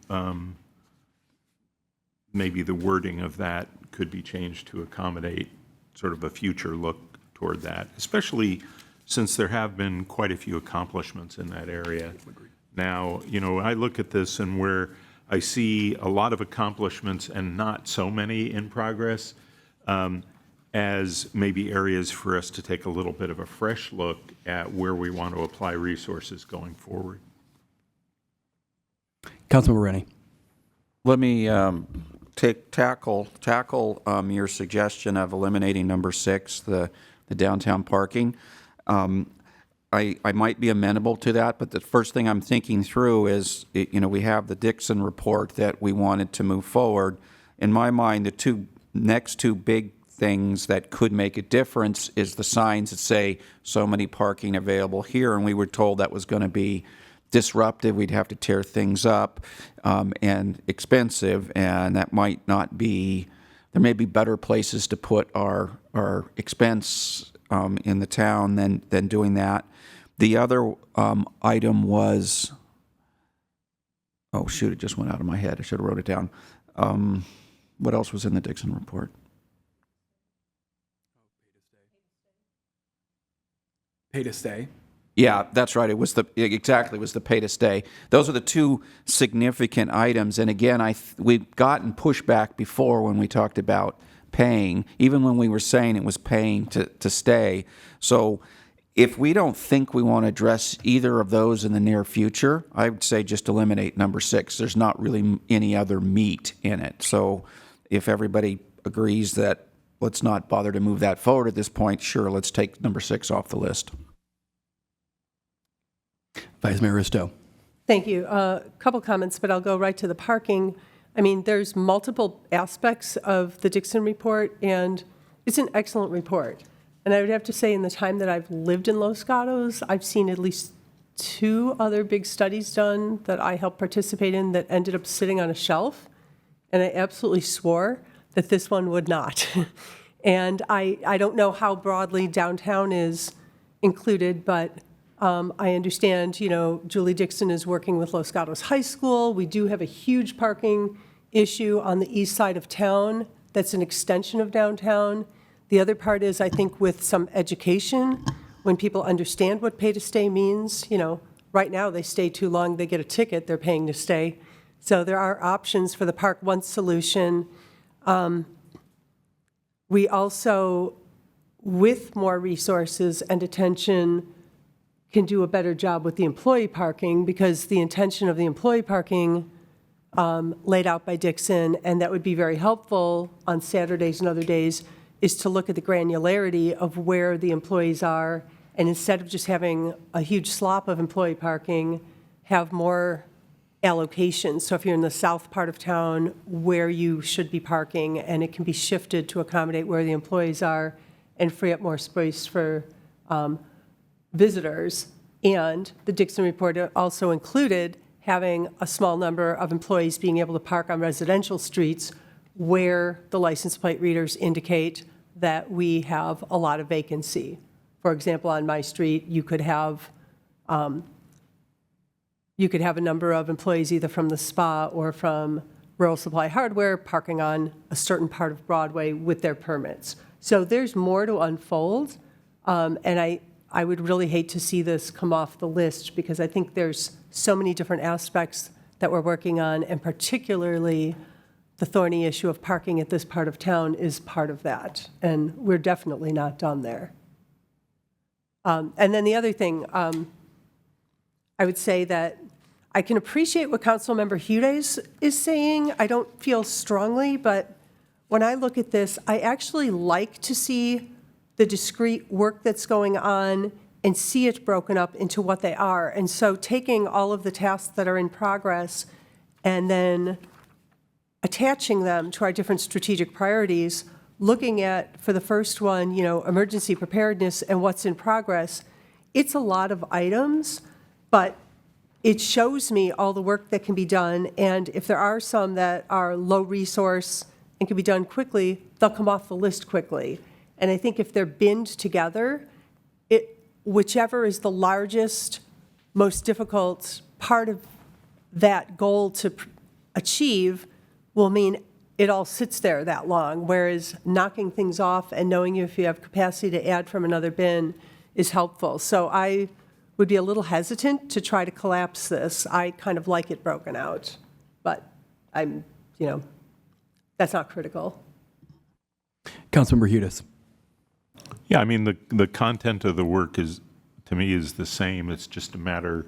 maybe the wording of that could be changed to accommodate sort of a future look toward that, especially since there have been quite a few accomplishments in that area. Now, you know, I look at this and where I see a lot of accomplishments and not so many in progress, as maybe areas for us to take a little bit of a fresh look at where we want to apply resources going forward. Councilmember Rennie. Let me tackle your suggestion of eliminating number 6, the downtown parking. I might be amenable to that, but the first thing I'm thinking through is, you know, we have the Dixon report that we wanted to move forward. In my mind, the next two big things that could make a difference is the signs that say so many parking available here, and we were told that was going to be disruptive. We'd have to tear things up and expensive, and that might not be. There may be better places to put our expense in the town than doing that. The other item was, oh shoot, it just went out of my head. I should have wrote it down. What else was in the Dixon report? Pay to stay. Yeah, that's right. It was the pay to stay. Those are the two significant items. And again, we've gotten pushback before when we talked about paying, even when we were saying it was paying to stay. So if we don't think we want to address either of those in the near future, I would say just eliminate number 6. There's not really any other meat in it. So if everybody agrees that let's not bother to move that forward at this point, sure, let's take number 6 off the list. Vice Mayor Risto. Thank you. A couple comments, but I'll go right to the parking. I mean, there's multiple aspects of the Dixon report, and it's an excellent report. And I would have to say, in the time that I've lived in Los Gatos, I've seen at least 2 other big studies done that I helped participate in that ended up sitting on a shelf, and I absolutely swore that this one would not. And I don't know how broadly downtown is included, but I understand, Julie Dixon is working with Los Gatos High School. We do have a huge parking issue on the east side of town that's an extension of downtown. The other part is, I think, with some education, when people understand what pay to stay means, right now they stay too long, they get a ticket, they're paying to stay. So there are options for the Park Once solution. We also, with more resources and attention, can do a better job with the employee parking, because the intention of the employee parking laid out by Dixon, and that would be very helpful on Saturdays and other days, is to look at the granularity of where the employees are, and instead of just having a huge slop of employee parking, have more allocations. So if you're in the south part of town, where you should be parking, and it can be shifted to accommodate where the employees are and free up more space for visitors. And the Dixon report also included having a small number of employees being able to park on residential streets where the license plate readers indicate that we have a lot of vacancy. For example, on my street, you could have a number of employees either from the spa or from Rural Supply Hardware parking on a certain part of Broadway with their permits. So there's more to unfold, and I would really hate to see this come off the list, because I think there's so many different aspects that we're working on, and particularly the thorny issue of parking at this part of town is part of that, and we're definitely not done there. And then the other thing, I would say that I can appreciate what Councilmember Hudes is saying. I don't feel strongly, but when I look at this, I actually like to see the discrete work that's going on and see it broken up into what they are. And so taking all of the tasks that are in progress and then attaching them to our different strategic priorities, looking at, for the first one, emergency preparedness and what's in progress, it's a lot of items, but it shows me all the work that can be done. And if there are some that are low resource and can be done quickly, they'll come off the list quickly. And I think if they're binned together, whichever is the largest, most difficult part of that goal to achieve will mean it all sits there that long, whereas knocking things off and knowing if you have capacity to add from another bin is helpful. So I would be a little hesitant to try to collapse this. I kind of like it broken out, but that's not critical. Councilmember Hudes. Yeah, I mean, the content of the work is, to me, is the same. It's just a matter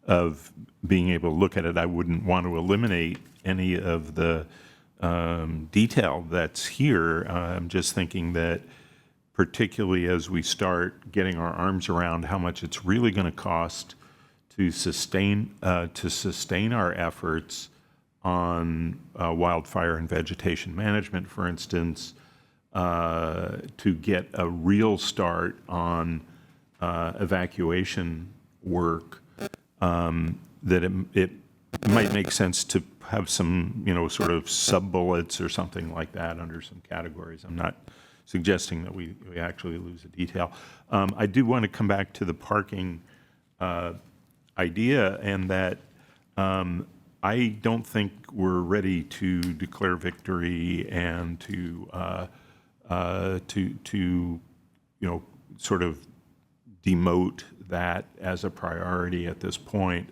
of being able to look at it. I wouldn't want to eliminate any of the detail that's here. I'm just thinking that particularly as we start getting our arms around how much it's really going to cost to sustain our efforts on wildfire and vegetation management, for instance, to get a real start on evacuation work, that it might make sense to have some, sort of sub-bullets or something like that under some categories. I'm not suggesting that we actually lose the detail. I do want to come back to the parking idea, and that I don't think we're ready to declare victory and to sort of demote that as a priority at this point.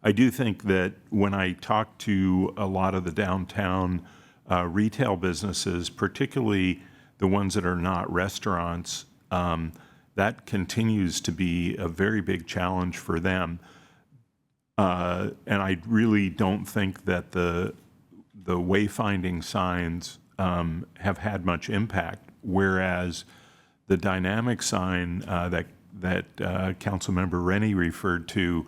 I do think that when I talk to a lot of the downtown retail businesses, particularly the ones that are not restaurants, that continues to be a very big challenge for them. And I really don't think that the wayfinding signs have had much impact, whereas the dynamic sign that Councilmember Rennie referred to,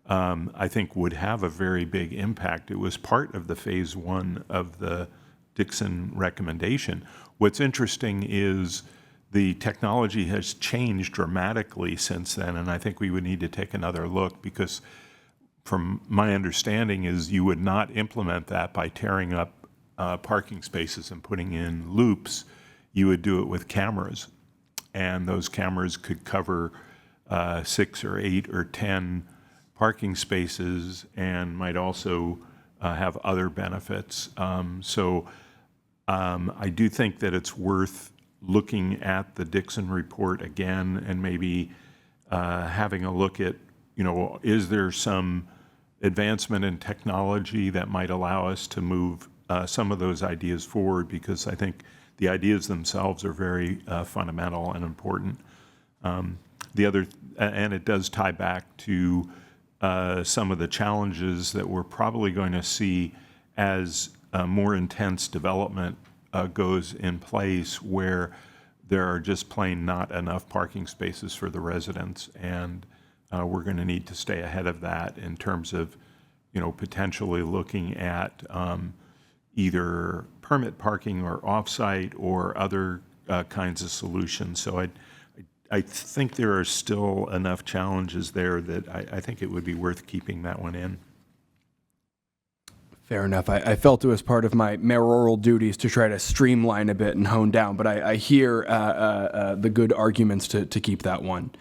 I think would have a very big impact. It was part of the phase one of the Dixon recommendation. What's interesting is the technology has changed dramatically since then, and I think we would need to take another look, because from my understanding is you would not implement that by tearing up parking spaces and putting in loops. You would do it with cameras, and those cameras could cover 6 or 8 or 10 parking spaces and might also have other benefits. I do think that it's worth looking at the Dixon report again and maybe having a look at, is there some advancement in technology that might allow us to move some of those ideas forward, because I think the ideas themselves are very fundamental and important. The other, and it does tie back to some of the challenges that we're probably going to see as more intense development goes in place, where there are just plain not enough parking spaces for the residents, and we're going to need to stay ahead of that in terms of, potentially looking at either permit parking or off-site or other kinds of solutions. So I think there are still enough challenges there that I think it would be worth keeping that one in. Fair enough. I felt it was part of my mayoral duties to try to streamline a bit and hone down, but I hear the good arguments to keep that one.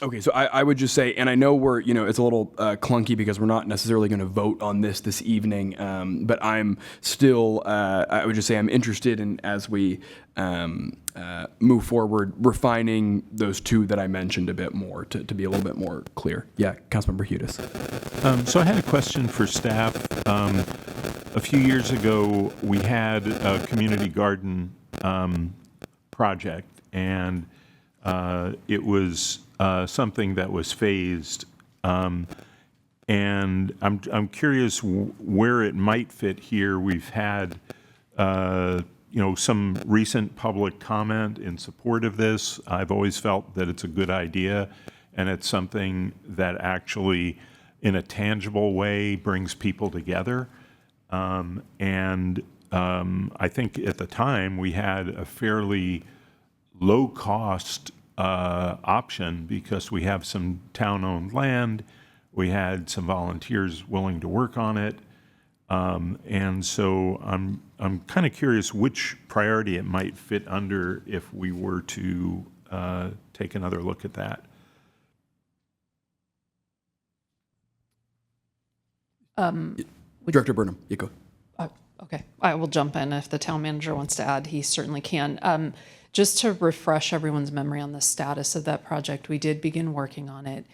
Okay, so I would just say, and I know we're, it's a little clunky because we're not necessarily going to vote on this evening, but I'm still, I would just say I'm interested in, as we move forward, refining those two that I mentioned a bit more to be a little bit more clear. Yeah, Councilmember Hudes. So I had a question for staff. A few years ago, we had a community garden project, and it was something that was phased. And I'm curious where it might fit here. We've had some recent public comment in support of this. I've always felt that it's a good idea, and it's something that actually, in a tangible way, brings people together. I think at the time we had a fairly low-cost option because we have some town-owned land, we had some volunteers willing to work on it, and so I'm kind of curious which priority it might fit under if we were to take another look at that. Director Burnham, you go. Okay, I will jump in. If the town manager wants to add, he certainly can. Just to refresh everyone's memory on the status of that project, we did begin working on it.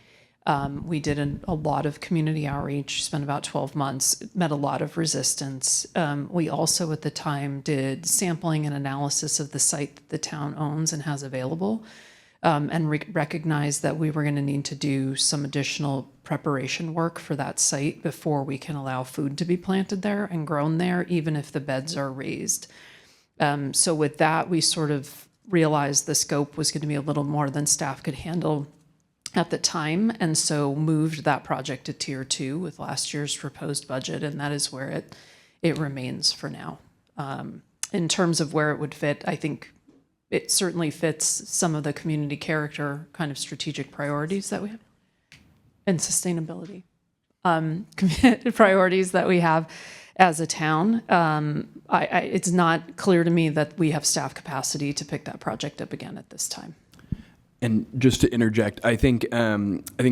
We did a lot of community outreach, spent about 12 months, met a lot of resistance. We also at the time did sampling and analysis of the site that the town owns and has available, and recognized that we were going to need to do some additional preparation work for that site before we can allow food to be planted there and grown there, even if the beds are raised. So with that, we sort of realized the scope was going to be a little more than staff could handle at the time, and so moved that project to Tier 2 with last year's proposed budget, and that is where it remains for now. In terms of where it would fit, I think it certainly fits some of the community character kind of strategic priorities that we have, and sustainability priorities that we have as a town. It's not clear to me that we have staff capacity to pick that project up again at this time. And just to interject, I think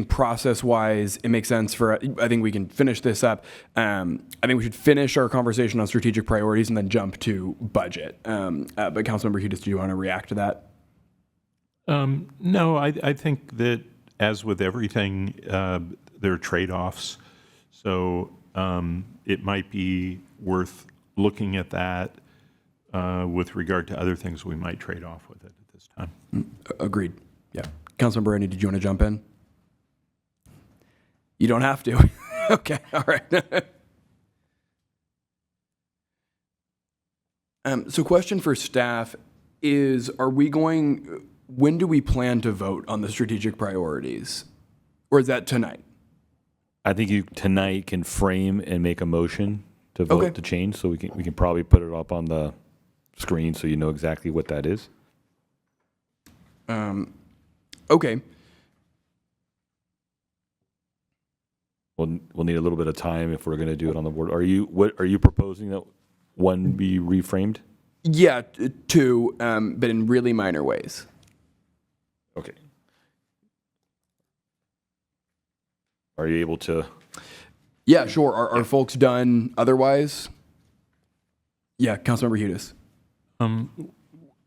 process-wise, it makes sense for. I think we can finish this up. I think we should finish our conversation on strategic priorities and then jump to budget. But Councilmember Hudes, do you want to react to that? No, I think that as with everything, there are trade-offs. So it might be worth looking at that with regard to other things we might trade off with it at this time. Agreed. Yeah. Councilmember Brady, did you want to jump in? You don't have to. Okay. All right. So question for staff is, when do we plan to vote on the strategic priorities? Or is that tonight? I think you tonight can frame and make a motion to vote Okay. to change, so we can probably put it up on the screen so you know exactly what that is. Okay. We'll need a little bit of time if we're going to do it on the board. Are you proposing that one be reframed? Yeah, two, but in really minor ways. Okay. Are you able to? Yeah, sure. Are folks done otherwise? Yeah, Councilmember Hudis.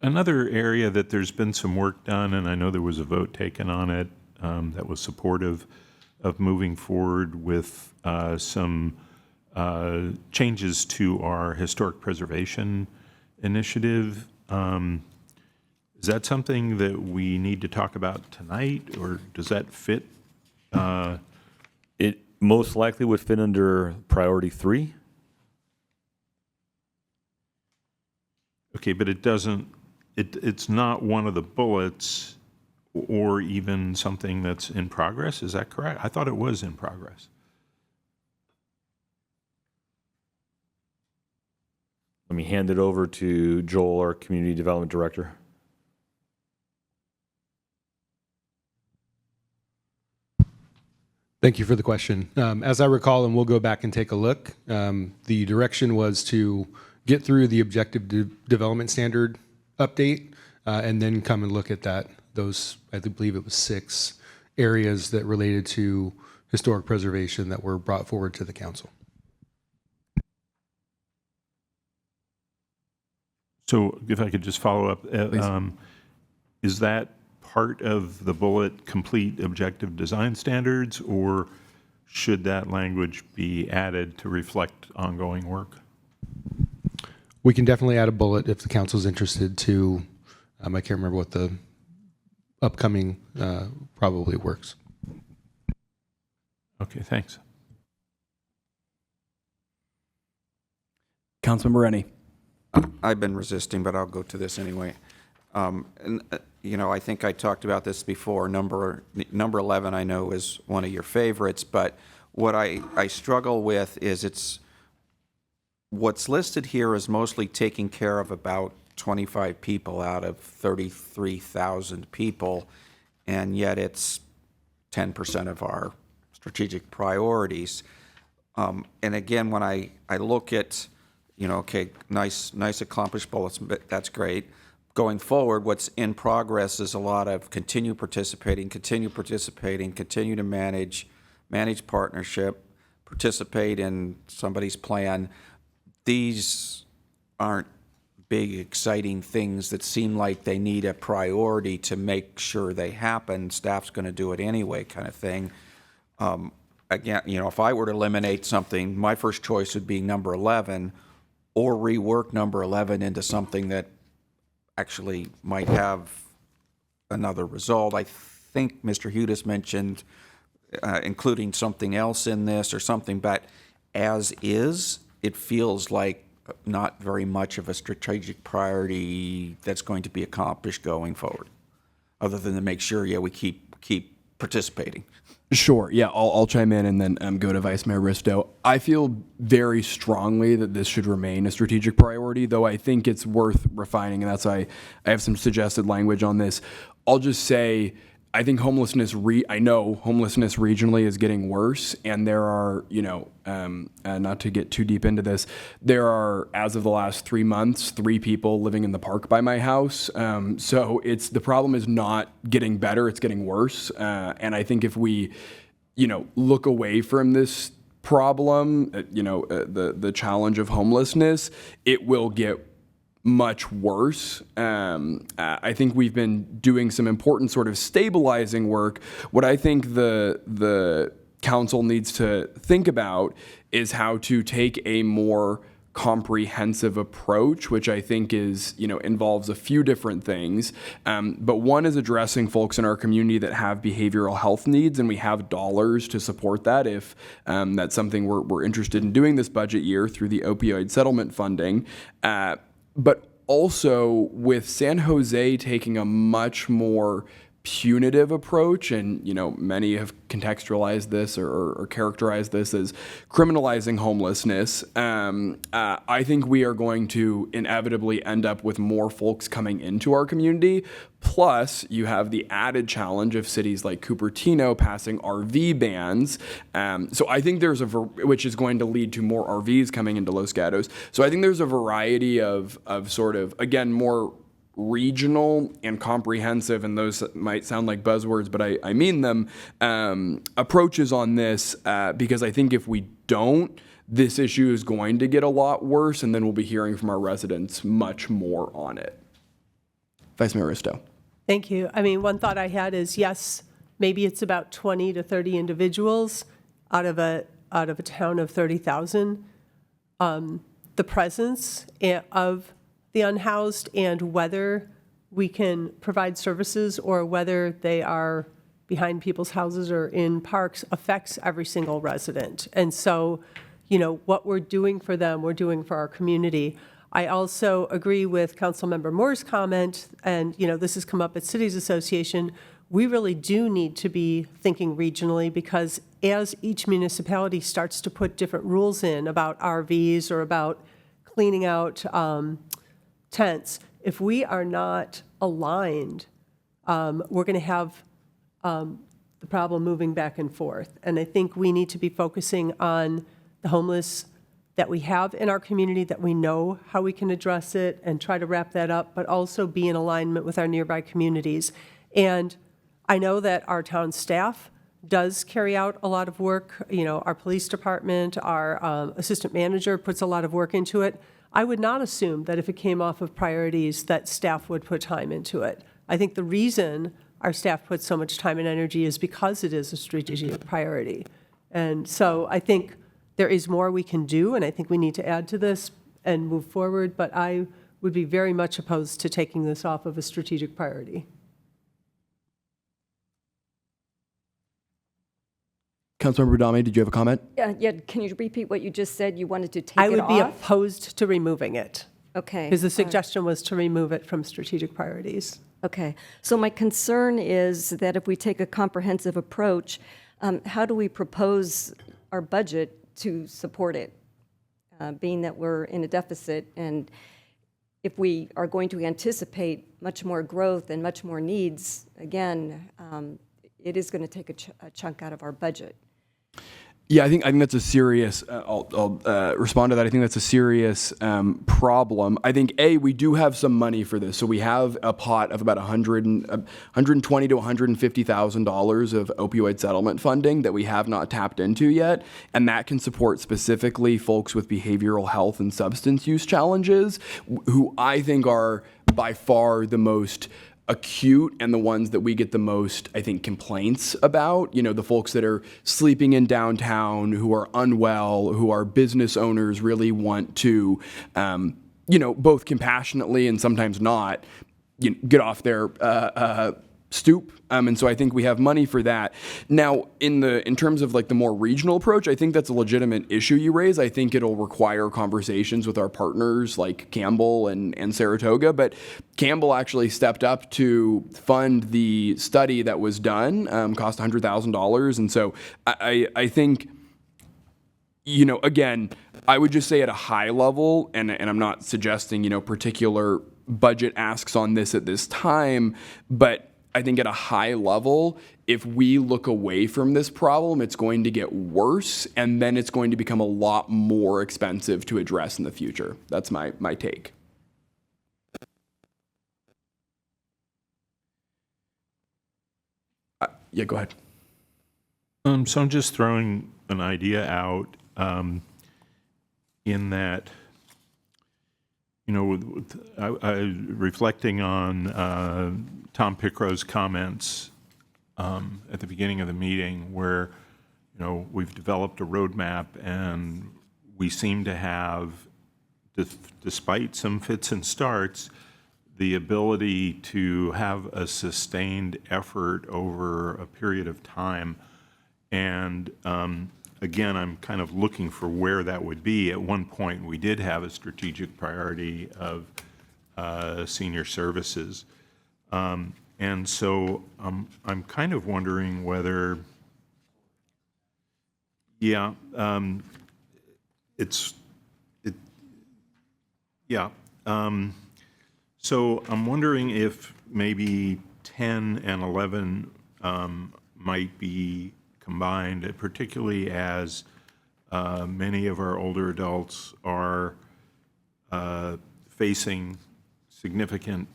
Another area that there's been some work done, and I know there was a vote taken on it that was supportive of moving forward with some changes to our historic preservation initiative. Is that something that we need to talk about tonight, or does that fit? It most likely would fit under priority 3. Okay, but it doesn't, it's not one of the bullets or even something that's in progress, is that correct? I thought it was in progress. Let me hand it over to Joel, our Community Development Director. Thank you for the question. As I recall, and we'll go back and take a look, the direction was to get through the objective development standard update and then come and look at those, I believe it was 6 areas that related to historic preservation that were brought forward to the council. So if I could just follow up, is that part of the bullet complete objective design standards, or should that language be added to reflect ongoing work? We can definitely add a bullet if the council's interested to, I can't remember what the upcoming probably works. Okay, thanks. Councilmember Rennie. I've been resisting, but I'll go to this anyway. I think I talked about this before. Number 11, I know, is one of your favorites, but what I struggle with is what's listed here is mostly taking care of about 25 people out of 33,000 people, and yet it's 10% of our strategic priorities. And again, when I look at, okay, nice accomplished bullets, but that's great. Going forward, what's in progress is a lot of continue participating, continue to manage partnership, participate in somebody's plan. These aren't big, exciting things that seem like they need a priority to make sure they happen. Staff's going to do it anyway, kind of thing. Again, if I were to eliminate something, my first choice would be number 11, or rework number 11 into something that actually might have another result. I think Mr. Hudis mentioned including something else in this or something, but as is, it feels like not very much of a strategic priority that's going to be accomplished going forward, other than to make sure, we keep participating. Sure. Yeah, I'll chime in and then go to Vice Mayor Risto. I feel very strongly that this should remain a strategic priority, though I think it's worth refining, and that's why I have some suggested language on this. I'll just say I think homelessness regionally is getting worse, and there are, not to get too deep into this, there are, as of the last 3 months, 3 people living in the park by my house. So the problem is not getting better, it's getting worse. And I think if we, look away from this problem, the challenge of homelessness, it will get much worse. I think we've been doing some important sort of stabilizing work. What I think the council needs to think about is how to take a more comprehensive approach, which I think is, involves a few different things. But one is addressing folks in our community that have behavioral health needs, and we have dollars to support that if that's something we're interested in doing this budget year through the opioid settlement funding. But also with San Jose taking a much more punitive approach, and many have contextualized this or characterized this as criminalizing homelessness. I think we are going to inevitably end up with more folks coming into our community. Plus, you have the added challenge of cities like Cupertino passing RV bans. So I think there's which is going to lead to more RVs coming into Los Gatos. So I think there's a variety of sort of, again, more regional and comprehensive, and those might sound like buzzwords, but I mean them, approaches on this, because I think if we don't, this issue is going to get a lot worse, and then we'll be hearing from our residents much more on it. Vice Mayor Risto. Thank you. I mean, one thought I had is, yes, maybe it's about 20 to 30 individuals out of a town of 30,000. The presence of the unhoused and whether we can provide services or whether they are behind people's houses or in parks affects every single resident. And so, what we're doing for them, we're doing for our community. I also agree with Councilmember Moore's comment, and, this has come up at Cities Association. We really do need to be thinking regionally, because as each municipality starts to put different rules in about RVs or about cleaning out tents, if we are not aligned, we're going to have the problem moving back and forth. And I think we need to be focusing on the homeless that we have in our community, that we know how we can address it and try to wrap that up, but also be in alignment with our nearby communities. And I know that our town staff does carry out a lot of work. Our police department, our assistant manager puts a lot of work into it. I would not assume that if it came off of priorities that staff would put time into it. I think the reason our staff puts so much time and energy is because it is a strategic priority. And so I think there is more we can do, and I think we need to add to this and move forward, but I would be very much opposed to taking this off of a strategic priority. Councilmember Badami, did you have a comment? Yeah, can you repeat what you just said? You wanted to take it off? I would be opposed to removing it, Okay. because the suggestion was to remove it from strategic priorities. Okay. So my concern is that if we take a comprehensive approach, how do we propose our budget to support it, being that we're in a deficit? And if we are going to anticipate much more growth and much more needs, again, it is going to take a chunk out of our budget. Yeah, I think that's a serious. I'll respond to that. I think that's a serious problem. I think we do have some money for this, so we have a pot of about $120,000 to $150,000 of opioid settlement funding that we have not tapped into yet, and that can support specifically folks with behavioral health and substance use challenges, who I think are by far the most acute and the ones that we get the most, I think, complaints about. The folks that are sleeping in downtown, who are unwell, who are business owners, really want to, both compassionately and sometimes not, get off their stoop. And so I think we have money for that. Now, in terms of like the more regional approach, I think that's a legitimate issue you raise. I think it'll require conversations with our partners like Campbell and Saratoga, but Campbell actually stepped up to fund the study that was done, cost $100,000. And so I think, again, I would just say at a high level, and I'm not suggesting, particular budget asks on this at this time, but I think at a high level, if we look away from this problem, it's going to get worse, and then it's going to become a lot more expensive to address in the future. That's my take. Yeah, go ahead. So I'm just throwing an idea out in that, reflecting on Tom Pickrow's comments at the beginning of the meeting, where we've developed a roadmap and we seem to have, despite some fits and starts, the ability to have a sustained effort over a period of time. And again, I'm kind of looking for where that would be. At one point, we did have a strategic priority of senior services. And so I'm kind of wondering whether, so I'm wondering if maybe 10 and 11 might be combined, particularly as many of our older adults are facing significant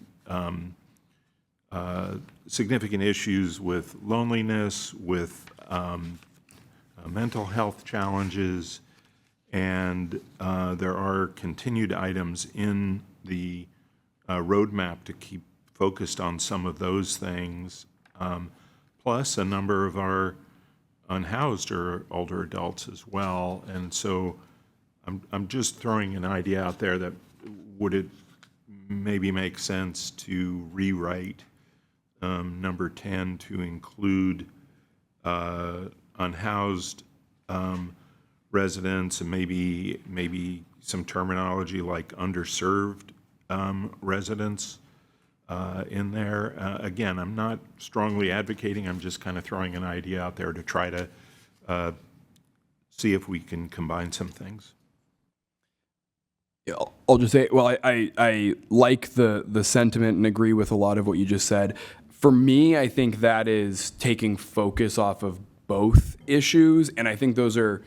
significant issues with loneliness, with mental health challenges, and there are continued items in the roadmap to keep focused on some of those things, plus a number of our unhoused or older adults as well. And so I'm just throwing an idea out there that would it maybe make sense to rewrite number 10 to include unhoused residents and maybe some terminology like underserved residents in there. Again, I'm not strongly advocating, I'm just kind of throwing an idea out there to try to see if we can combine some things. Yeah, I'll just say, well, I like the sentiment and agree with a lot of what you just said. For me, I think that is taking focus off of both issues, and I think those are,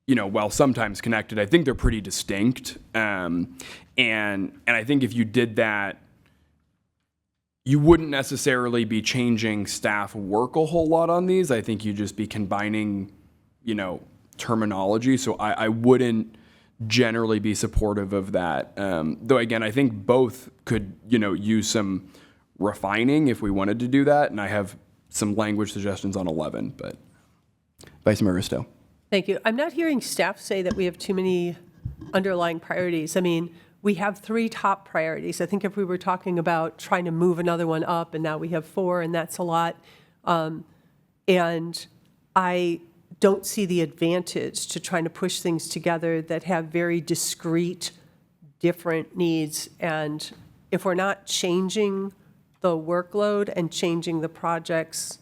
while sometimes connected, I think they're pretty distinct. And I think if you did that, you wouldn't necessarily be changing staff work a whole lot on these. I think you'd just be combining, terminology. So I wouldn't generally be supportive of that. Though again, I think both could, use some refining if we wanted to do that. And I have some language suggestions on 11, but Vice Mayor Risto. Thank you. I'm not hearing staff say that we have too many underlying priorities. I mean, we have 3 top priorities. I think if we were talking about trying to move another one up, and now we have 4, and that's a lot. And I don't see the advantage to trying to push things together that have very discrete, different needs. And if we're not changing the workload and changing the projects,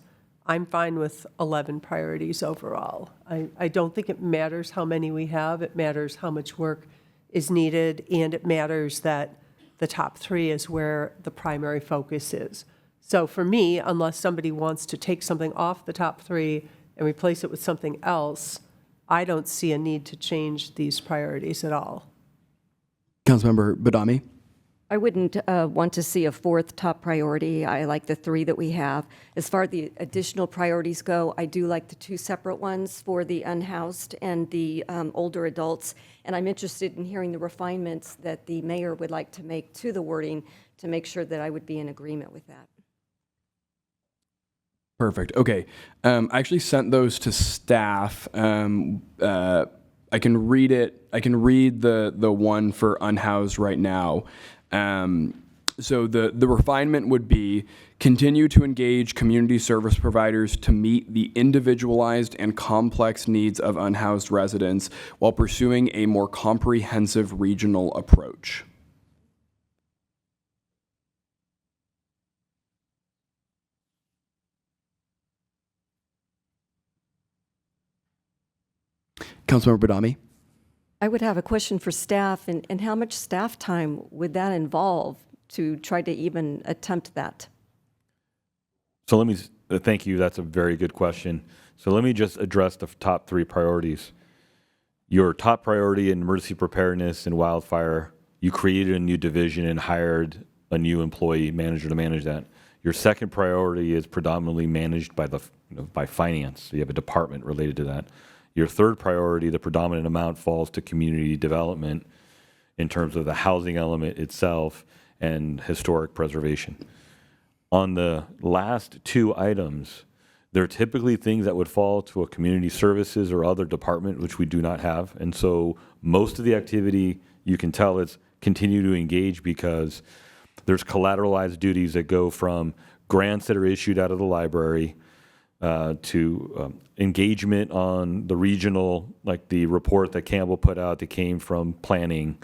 I'm fine with 11 priorities overall. I don't think it matters how many we have. It matters how much work is needed, and it matters that the top 3 is where the primary focus is. So for me, unless somebody wants to take something off the top 3 and replace it with something else, I don't see a need to change these priorities at all. Councilmember Badami. I wouldn't want to see a 4th top priority. I like the 3 that we have. As far as the additional priorities go, I do like the 2 separate ones for the unhoused and the older adults. And I'm interested in hearing the refinements that the mayor would like to make to the wording to make sure that I would be in agreement with that. Perfect. Okay. I actually sent those to staff. I can read it. I can read the one for unhoused right now. So the refinement would be continue to engage community service providers to meet the individualized and complex needs of unhoused residents while pursuing a more comprehensive regional approach. Councilmember Badami. I would have a question for staff, and how much staff time would that involve to try to even attempt that? So let me, thank you, that's a very good question. So let me just address the top 3 priorities. Your top priority in emergency preparedness and wildfire, you created a new division and hired a new employee manager to manage that. Your second priority is predominantly managed by by finance. So you have a department related to that. Your third priority, the predominant amount, falls to community development in terms of the housing element itself and historic preservation. On the last 2 items, they're typically things that would fall to a community services or other department, which we do not have. And so most of the activity, you can tell it's continue to engage because there's collateralized duties that go from grants that are issued out of the library to engagement on the regional, like the report that Campbell put out that came from planning,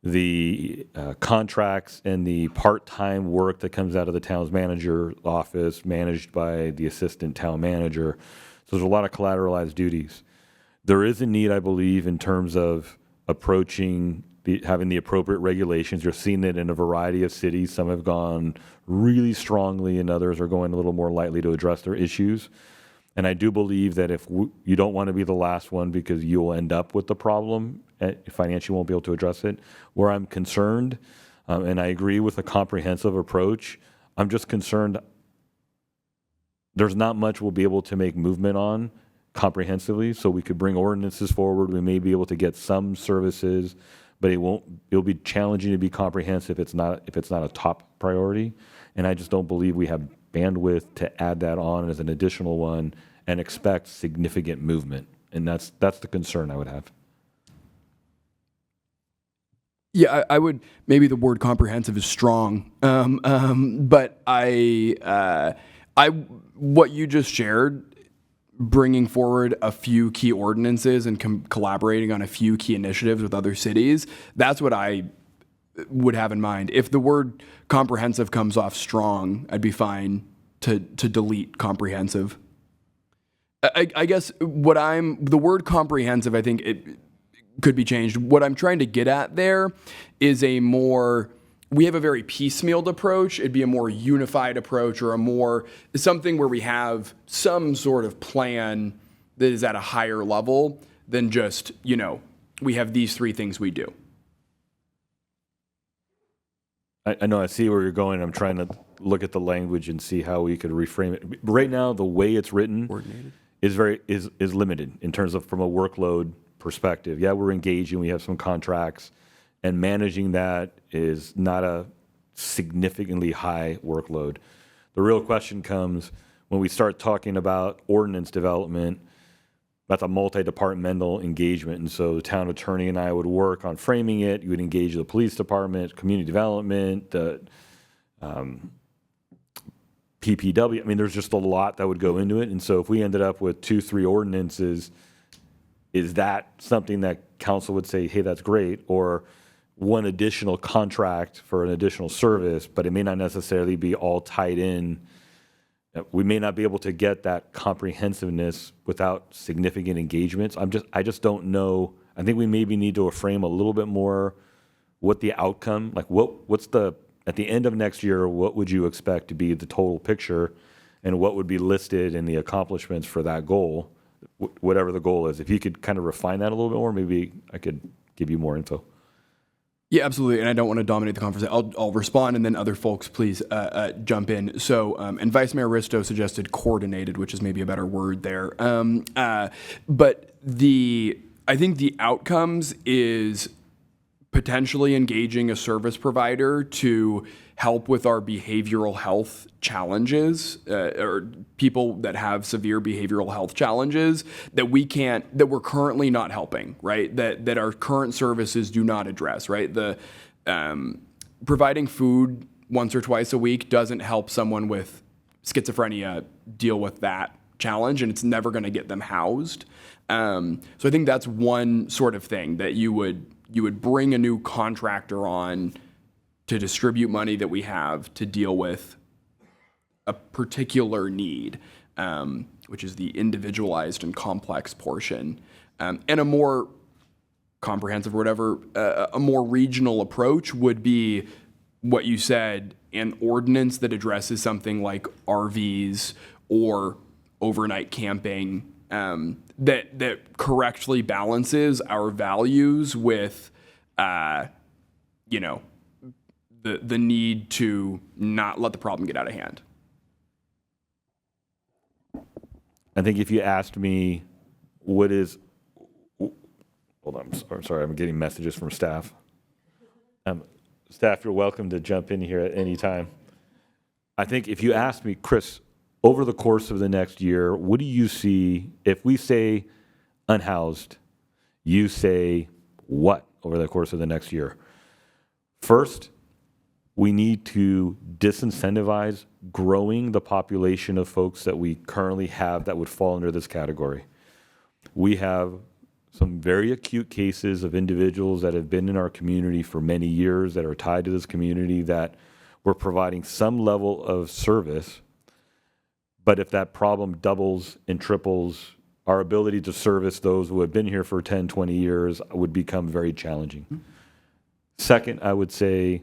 the contracts and the part-time work that comes out of the town's manager office managed by the assistant town manager. So there's a lot of collateralized duties. There is a need, I believe, in terms of approaching having the appropriate regulations. You're seeing it in a variety of cities. Some have gone really strongly and others are going a little more lightly to address their issues. And I do believe that if you don't want to be the last one because you'll end up with the problem, financially won't be able to address it. Where I'm concerned And I agree with a comprehensive approach. I'm just concerned there's not much we'll be able to make movement on comprehensively. So we could bring ordinances forward. We may be able to get some services, but it'll be challenging to be comprehensive if it's not a top priority. And I just don't believe we have bandwidth to add that on as an additional one and expect significant movement. And that's the concern I would have. Yeah, I would, maybe the word comprehensive is strong, but what you just shared, bringing forward a few key ordinances and collaborating on a few key initiatives with other cities, that's what I would have in mind. If the word comprehensive comes off strong, I'd be fine to delete comprehensive. I guess the word comprehensive, I think it could be changed. What I'm trying to get at there is we have a very piecemealed approach. It'd be a more unified approach, or something where we have some sort of plan that is at a higher level than just, we have these 3 things we do. I know I see where you're going. I'm trying to look at the language and see how we could reframe it. Right now, the way it's written is limited in terms of from a workload perspective. Yeah, we're engaging, we have some contracts, and managing that is not a significantly high workload. The real question comes when we start talking about ordinance development. That's a multi-departmental engagement, and so the town attorney and I would work on framing it. You would engage the police department, community development, PPW. I mean, there's just a lot that would go into it, and so if we ended up with 2-3 ordinances, is that something that council would say, hey, that's great, or one additional contract for an additional service, but it may not necessarily be all tied in. We may not be able to get that comprehensiveness without significant engagements. I just don't know. I think we maybe need to frame a little bit more what the outcome, like at the end of next year, what would you expect to be the total picture, and what would be listed in the accomplishments for that goal, whatever the goal is. If you could kind of refine that a little bit more, maybe I could give you more info. Yeah, absolutely. And I don't want to dominate the conversation. I'll respond, and then other folks, please jump in. So, and Vice Mayor Risto suggested coordinated, which is maybe a better word there. But I think the outcomes is potentially engaging a service provider to help with our behavioral health challenges, or people that have severe behavioral health challenges that we're currently not helping, right? That our current services do not address, right? The providing food once or twice a week doesn't help someone with schizophrenia deal with that challenge, and it's never going to get them housed. So I think that's one sort of thing that you would bring a new contractor on to distribute money that we have to deal with a particular need, which is the individualized and complex portion, and a more comprehensive or whatever, a more regional approach would be what you said, an ordinance that addresses something like RVs or overnight camping, that correctly balances our values with, the need to not let the problem get out of hand. I think if you asked me hold on, I'm sorry, I'm getting messages from staff. Staff, you're welcome to jump in here at any time. I think if you asked me, Chris, over the course of the next year, what do you see, if we say unhoused, you say what over the course of the next year? First, we need to disincentivize growing the population of folks that we currently have that would fall under this category. We have some very acute cases of individuals that have been in our community for many years that are tied to this community that we're providing some level of service, but if that problem doubles and triples, our ability to service those who have been here for 10, 20 years would become very challenging. Second, I would say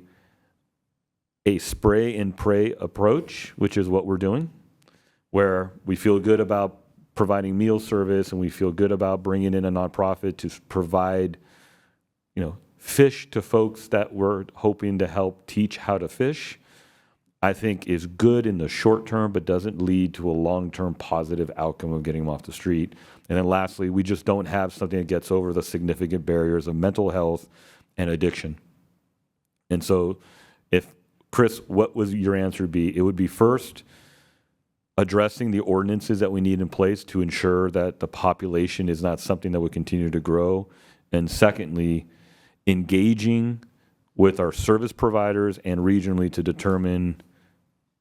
a spray and pray approach, which is what we're doing, where we feel good about providing meal service and we feel good about bringing in a nonprofit to provide, fish to folks that we're hoping to help teach how to fish, I think is good in the short term, but doesn't lead to a long-term positive outcome of getting them off the street. And then lastly, we just don't have something that gets over the significant barriers of mental health and addiction. And so if, Chris, what would your answer be? It would be first, addressing the ordinances that we need in place to ensure that the population is not something that would continue to grow. And secondly, engaging with our service providers and regionally to determine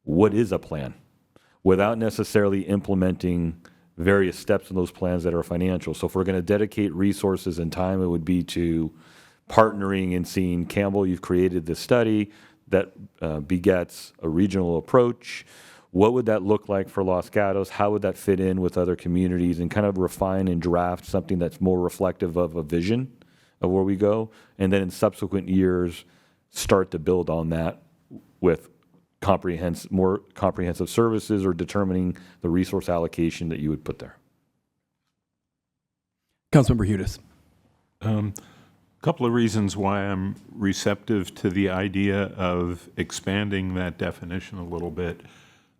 what is a plan without necessarily implementing various steps in those plans that are financial. So if we're going to dedicate resources and time, it would be to partnering and seeing, Campbell, you've created this study that begets a regional approach. What would that look like for Los Gatos? How would that fit in with other communities, and kind of refine and draft something that's more reflective of a vision of where we go? And then in subsequent years, start to build on that with more comprehensive services, or determining the resource allocation that you would put there. Councilmember Hudes. A couple of reasons why I'm receptive to the idea of expanding that definition a little bit.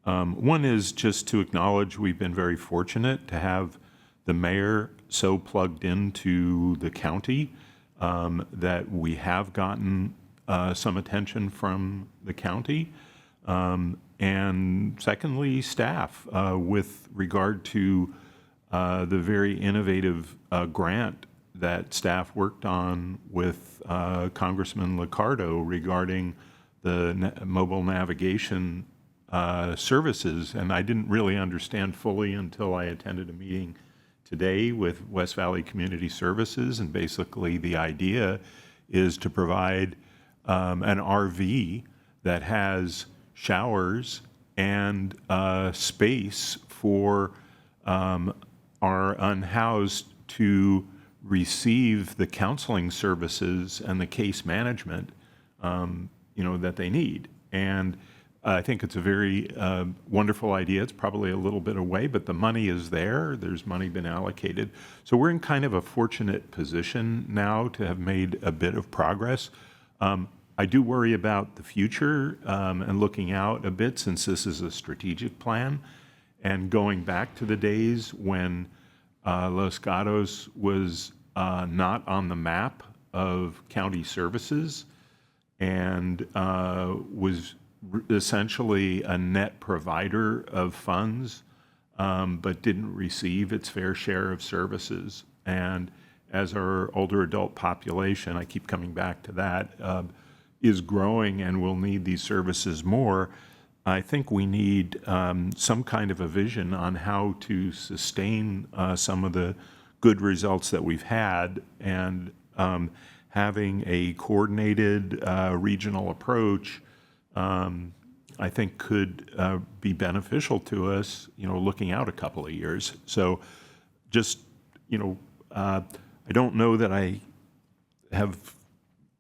One is just to acknowledge we've been very fortunate to have the mayor so plugged into the county that we have gotten some attention from the county. And secondly, staff, with regard to the very innovative grant that staff worked on with Congressman Liccardo regarding the mobile navigation services. And I didn't really understand fully until I attended a meeting today with West Valley Community Services. And basically the idea is to provide an RV that has showers and space for our unhoused to receive the counseling services and the case management, that they need. And I think it's a very wonderful idea. It's probably a little bit away, but the money is there. There's money been allocated. So we're in kind of a fortunate position now to have made a bit of progress. I do worry about the future and looking out a bit, since this is a strategic plan, and going back to the days when Los Gatos was not on the map of county services and was essentially a net provider of funds, but didn't receive its fair share of services. And as our older adult population, I keep coming back to that, is growing and will need these services more, I think we need some kind of a vision on how to sustain some of the good results that we've had, and having a coordinated regional approach, I think could be beneficial to us, looking out a couple of years. So just, I don't know that I have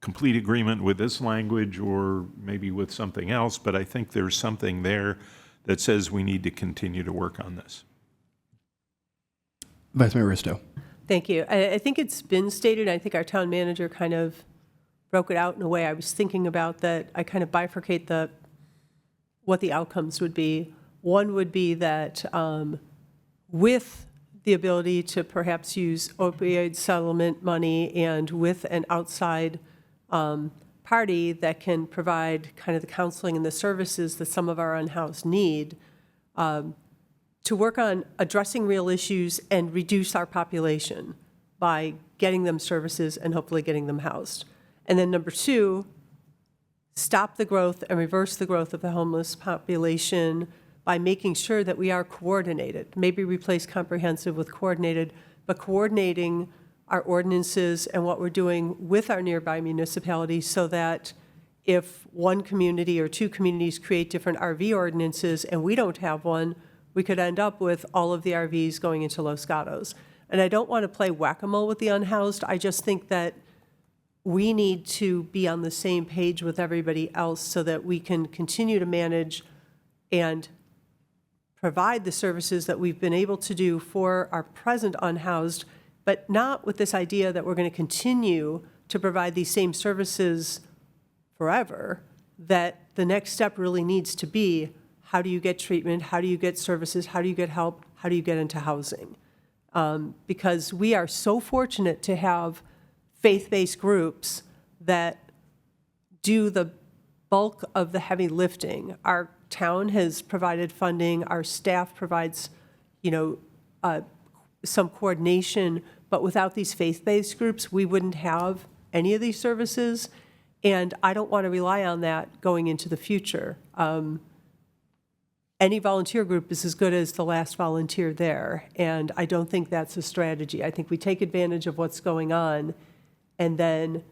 complete agreement with this language or maybe with something else, but I think there's something there that says we need to continue to work on this. Vice Mayor Risto. Thank you. I think it's been stated, I think our town manager kind of broke it out in a way I was thinking about, that I kind of bifurcate what the outcomes would be. One would be that with the ability to perhaps use opioid settlement money, and with an outside party that can provide kind of the counseling and the services that some of our unhoused need, to work on addressing real issues and reduce our population by getting them services and hopefully getting them housed. And then number two, stop the growth and reverse the growth of the homeless population by making sure that we are coordinated. Maybe replace comprehensive with coordinated, but coordinating our ordinances and what we're doing with our nearby municipalities, so that if one community or two communities create different RV ordinances and we don't have one, we could end up with all of the RVs going into Los Gatos. And I don't want to play whack-a-mole with the unhoused. I just think that we need to be on the same page with everybody else so that we can continue to manage and provide the services that we've been able to do for our present unhoused, but not with this idea that we're going to continue to provide these same services forever, that the next step really needs to be, how do you get treatment? How do you get services? How do you get help? How do you get into housing? Because we are so fortunate to have faith-based groups that do the bulk of the heavy lifting. Our town has provided funding, our staff provides, some coordination, but without these faith-based groups, we wouldn't have any of these services, and I don't want to rely on that going into the future. Any volunteer group is as good as the last volunteer there, and I don't think that's a strategy. I think we take advantage of what's going on and then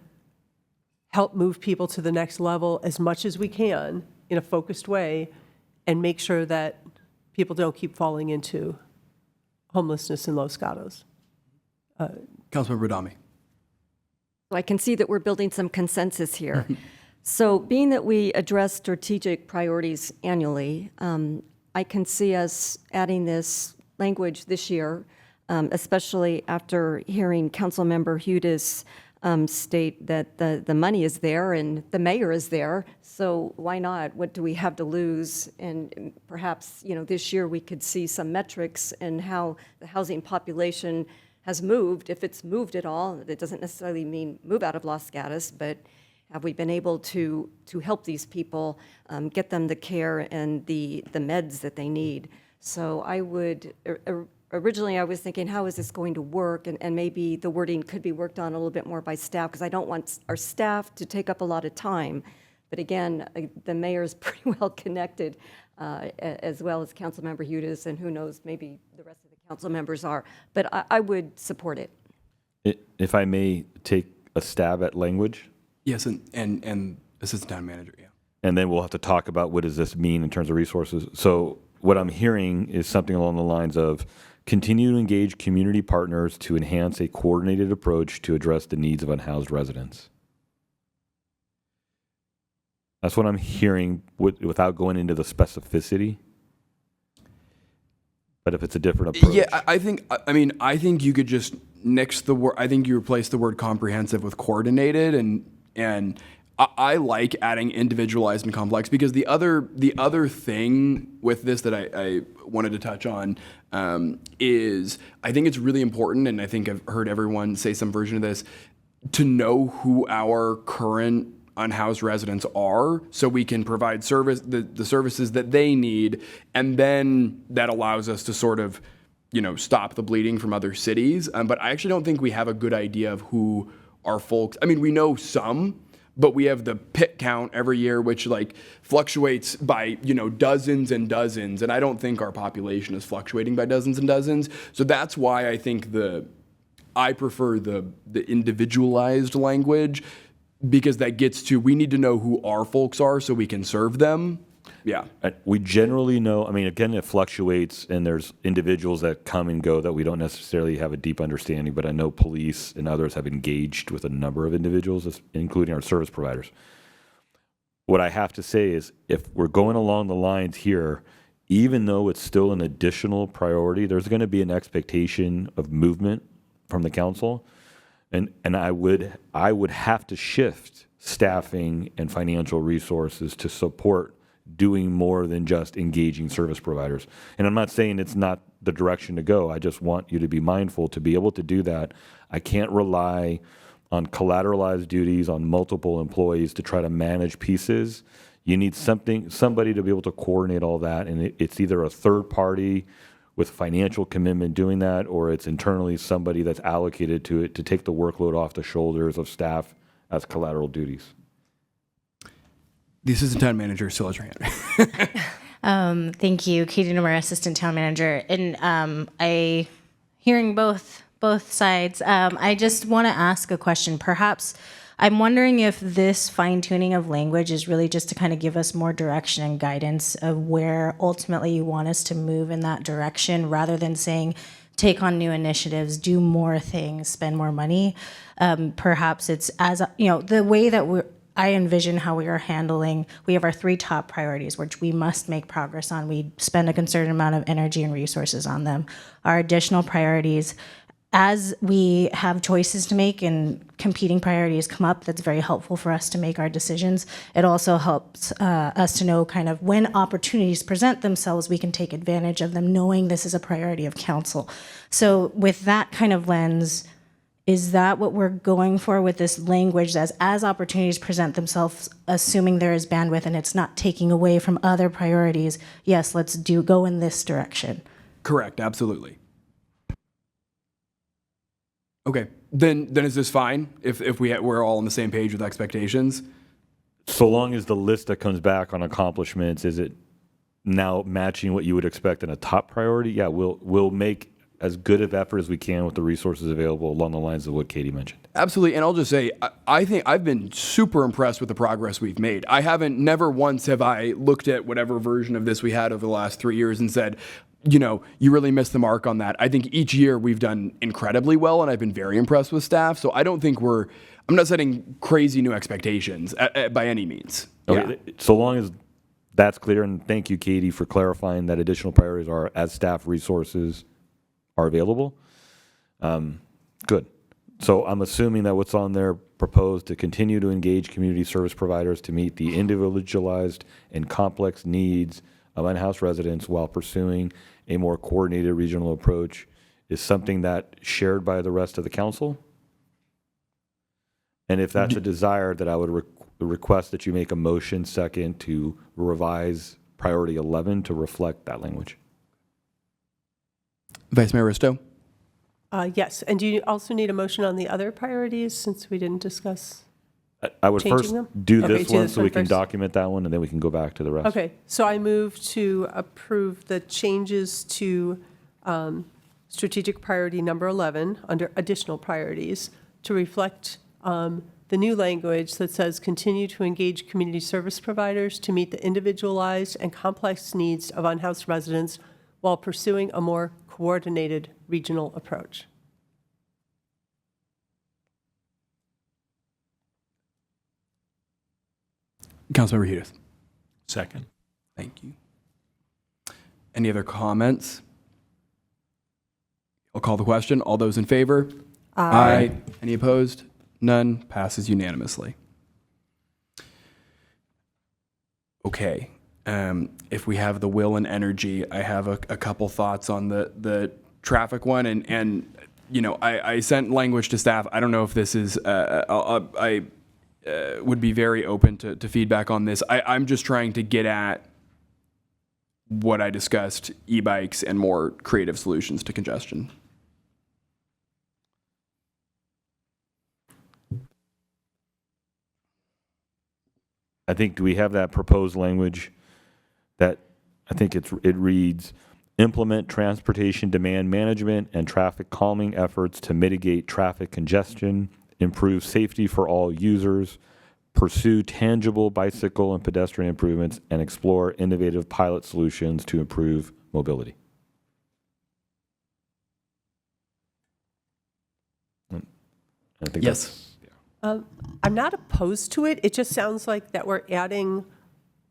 help move people to the next level as much as we can in a focused way and make sure that people don't keep falling into homelessness in Los Gatos. Councilmember Adami. So I can see that we're building some consensus here. So being that we address strategic priorities annually, I can see us adding this language this year, especially after hearing Councilmember Hudes state that the money is there and the mayor is there. So why not? What do we have to lose? And perhaps, this year we could see some metrics and how the housing population has moved, if it's moved at all. It doesn't necessarily mean move out of Los Gatos, but have we been able to help these people, get them the care and the meds that they need? So I would, originally I was thinking, how is this going to work? And maybe the wording could be worked on a little bit more by staff, because I don't want our staff to take up a lot of time. But again, the mayor's pretty well connected, as well as Councilmember Hudes, and who knows, maybe the rest of the council members are. But I would support it. If I may take a stab at language? Yes, and assistant town manager, yeah. And then we'll have to talk about what does this mean in terms of resources. So what I'm hearing is something along the lines of continue to engage community partners to enhance a coordinated approach to address the needs of unhoused residents. That's what I'm hearing without going into the specificity. But if it's a different approach. Yeah, I think you could just nix the word. I think you replace the word comprehensive with coordinated, and I like adding individualized and complex, because the other thing with this that I wanted to touch on is I think it's really important, and I think I've heard everyone say some version of this, to know who our current unhoused residents are, so we can provide the services that they need, and then that allows us to sort of, stop the bleeding from other cities. But I actually don't think we have a good idea of who our folks. I mean, we know some, but we have the PIT count every year, which fluctuates by dozens and dozens, and I don't think our population is fluctuating by dozens and dozens. So that's why I think I prefer the individualized language, because that gets to, we need to know who our folks are so we can serve them. Yeah. We generally know, again, it fluctuates, and there's individuals that come and go that we don't necessarily have a deep understanding, but I know police and others have engaged with a number of individuals, including our service providers. What I have to say is, if we're going along the lines here, even though it's still an additional priority, there's going to be an expectation of movement from the council. And I would have to shift staffing and financial resources to support doing more than just engaging service providers. And I'm not saying it's not the direction to go. I just want you to be mindful to be able to do that. I can't rely on collateralized duties on multiple employees to try to manage pieces. You need somebody to be able to coordinate all that, and it's either a third party with financial commitment doing that, or it's internally somebody that's allocated to it to take the workload off the shoulders of staff as collateral duties. The assistant town manager still has her hand. Thank you, Katie Nomura, assistant town manager. And hearing both sides, I just want to ask a question. Perhaps I'm wondering if this fine tuning of language is really just to kind of give us more direction and guidance of where ultimately you want us to move in that direction, rather than saying, take on new initiatives, do more things, spend more money. Perhaps it's the way that I envision how we are handling, we have our 3 top priorities, which we must make progress on. We spend a concerted amount of energy and resources on them. Our additional priorities, as we have choices to make and competing priorities come up, that's very helpful for us to make our decisions. It also helps us to know kind of when opportunities present themselves, we can take advantage of them, knowing this is a priority of council. So with that kind of lens, is that what we're going for with this language, as opportunities present themselves, assuming there is bandwidth and it's not taking away from other priorities, yes, let's go in this direction? Correct, absolutely. Okay, then is this fine if we're all on the same page with expectations? So long as the list that comes back on accomplishments, is it now matching what you would expect in a top priority? Yeah, we'll make as good of effort as we can with the resources available along the lines of what Katie mentioned. Absolutely, and I'll just say, I think I've been super impressed with the progress we've made. Never once have I looked at whatever version of this we had over the last 3 years and said, you know, you really missed the mark on that. I think each year we've done incredibly well, and I've been very impressed with staff. So I don't think I'm not setting crazy new expectations by any means. Okay, so long as that's clear, and thank you, Katie, for clarifying that additional priorities are as staff resources are available. Good. So I'm assuming that what's on there proposed to continue to engage community service providers to meet the individualized and complex needs of unhoused residents while pursuing a more coordinated regional approach is something that shared by the rest of the council. And if that's a desire, that I would request that you make a motion second to revise priority 11 to reflect that language. Vice Mayor Risto? Yes, and do you also need a motion on the other priorities, since we didn't discuss? I would Changing first them? do Okay, this do one this so one we can first. document that one, and then we can go back to the rest. Okay, so I move to approve the changes to strategic priority number 11 under additional priorities to reflect the new language that says continue to engage community service providers to meet the individualized and complex needs of unhoused residents while pursuing a more coordinated regional approach. Councilmember Hudis. Second. Thank you. Any other comments? I'll call the question. All those in favor? Aye. Any opposed? None. Passes unanimously. Okay. If we have the will and energy, I have a couple thoughts on the traffic one. And you know, I sent language to staff. I don't know if this is, I would be very open to feedback on this. I'm just trying to get at what I discussed, e-bikes and more creative solutions to congestion. I think, do we have that proposed language that I think it reads, implement transportation demand management and traffic calming efforts to mitigate traffic congestion, improve safety for all users, pursue tangible bicycle and pedestrian improvements, and explore innovative pilot solutions to improve mobility. I think Yes. I'm not opposed to it. It just sounds like that we're adding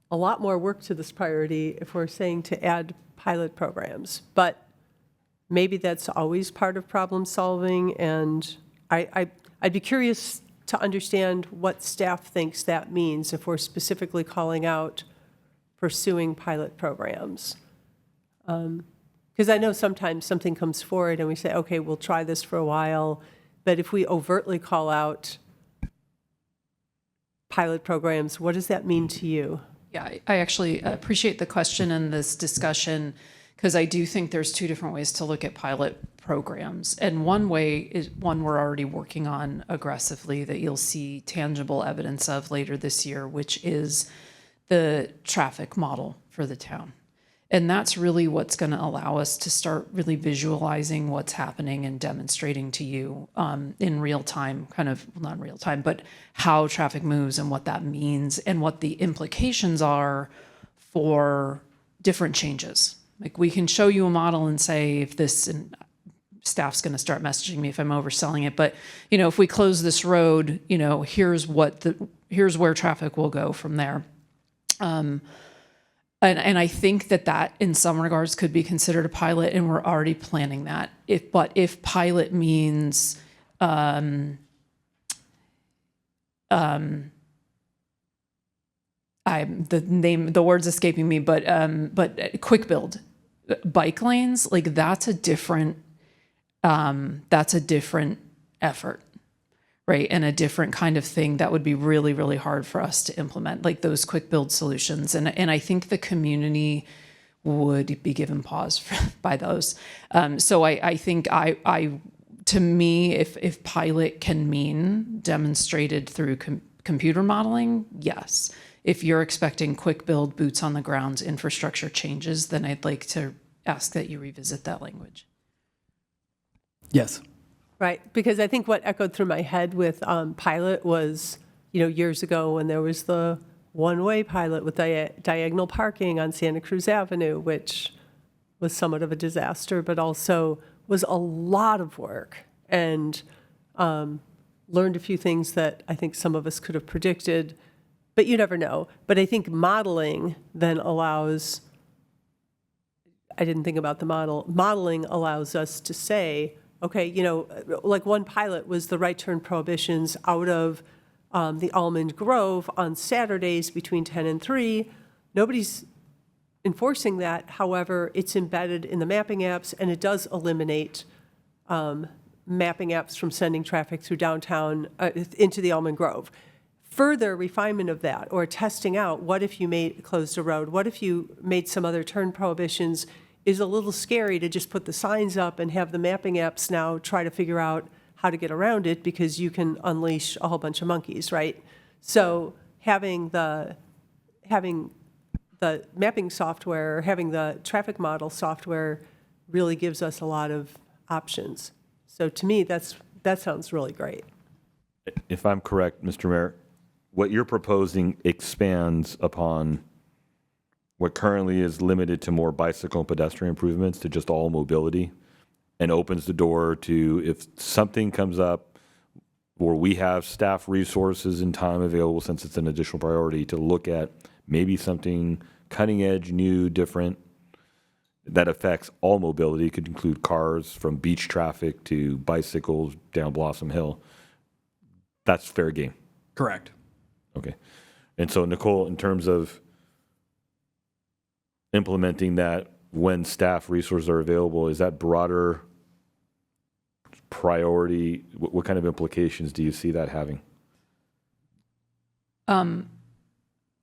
a lot more work to this priority if we're saying to add pilot programs. But maybe that's always part of problem solving, and I'd be curious to understand what staff thinks that means if we're specifically calling out pursuing pilot programs. Because I know sometimes something comes forward and we say, okay, we'll try this for a while, but if we overtly call out pilot programs, what does that mean to you? Yeah, I actually appreciate the question and this discussion, because I do think there's two different ways to look at pilot programs. And one way is one we're already working on aggressively that you'll see tangible evidence of later this year, which is the traffic model for the town. And that's really what's going to allow us to start really visualizing what's happening and demonstrating to you in real time, kind of, well, not in real time, but how traffic moves and what that means and what the implications are for different changes. Like, we can show you a model and say if this, and staff's going to start messaging me if I'm overselling it, but you know, if we close this road, you know, here's where traffic will go from there. And I think that in some regards could be considered a pilot, and we're already planning that. If pilot means the word's escaping me, but quick build bike lanes, like that's a different effort, right? And a different kind of thing that would be really, really hard for us to implement, like those quick build solutions. And I think the community would be given pause by those. So I think to me, if pilot can mean demonstrated through computer modeling, yes. If you're expecting quick build, boots on the ground infrastructure changes, then I'd like to ask that you revisit that language. Yes. Right, because I think what echoed through my head with pilot was, years ago when there was the one-way pilot with diagonal parking on Santa Cruz Avenue, which was somewhat of a disaster, but also was a lot of work, and learned a few things that I think some of us could have predicted, but you never know. But I think modeling then allows, I didn't think about the model, modeling allows us to say, okay, like one pilot was the right turn prohibitions out of the Almond Grove on Saturdays between 10 and 3. Nobody's enforcing that. However, it's embedded in the mapping apps, and it does eliminate mapping apps from sending traffic through downtown into the Almond Grove. Further refinement of that, or testing out, what if you closed a road? What if you made some other turn prohibitions? Is a little scary to just put the signs up and have the mapping apps now try to figure out how to get around it, because you can unleash a whole bunch of monkeys, right? So having the mapping software, having the traffic model software really gives us a lot of options. So to me, that sounds really great. If I'm correct, Mr. Mayor, what you're proposing expands upon what currently is limited to more bicycle and pedestrian improvements to just all mobility, and opens the door to, if something comes up where we have staff resources and time available, since it's an additional priority, to look at maybe something cutting edge, new, different, that affects all mobility. It could include cars, from beach traffic to bicycles down Blossom Hill. That's fair game. Correct. Okay. And so, Nicole, in terms of implementing that when staff resources are available, is that broader priority? What kind of implications do you see that having?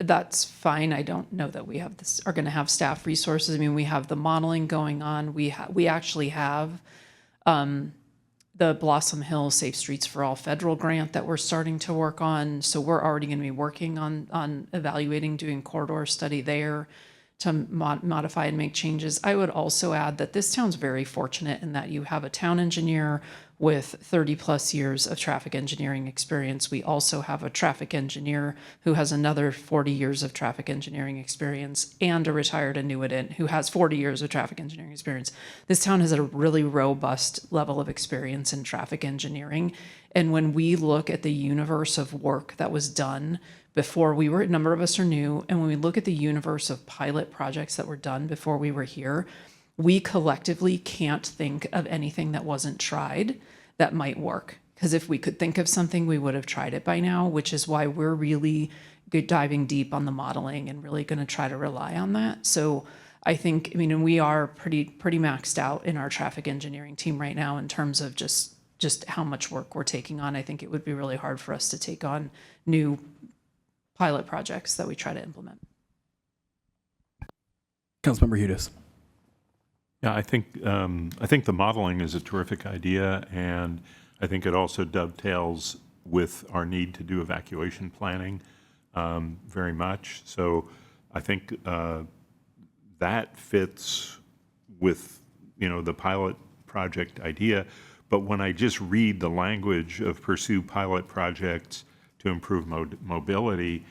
That's fine. I don't know that we are going to have staff resources. I mean, we have the modeling going on. We actually have the Blossom Hill Safe Streets for All federal grant that we're starting to work on. So we're already going to be working on evaluating, doing corridor study there to modify and make changes. I would also add that this town's very fortunate in that you have a town engineer with 30 plus years of traffic engineering experience. We also have a traffic engineer who has another 40 years of traffic engineering experience, and a retired annuitant who has 40 years of traffic engineering experience. This town has a really robust level of experience in traffic engineering. And when we look at the universe of work that was done before a number of us are new, and when we look at the universe of pilot projects that were done before we were here, we collectively can't think of anything that wasn't tried that might work. Because if we could think of something, we would have tried it by now, which is why we're really diving deep on the modeling and really going to try to rely on that. So I think, and we are pretty maxed out in our traffic engineering team right now in terms of just how much work we're taking on. I think it would be really hard for us to take on new pilot projects that we try to implement. Councilmember Hudis. Yeah, I think the modeling is a terrific idea, and I think it also dovetails with our need to do evacuation planning very much. So I think that fits with the pilot project idea. But when I just read the language of pursue pilot projects to improve mobility,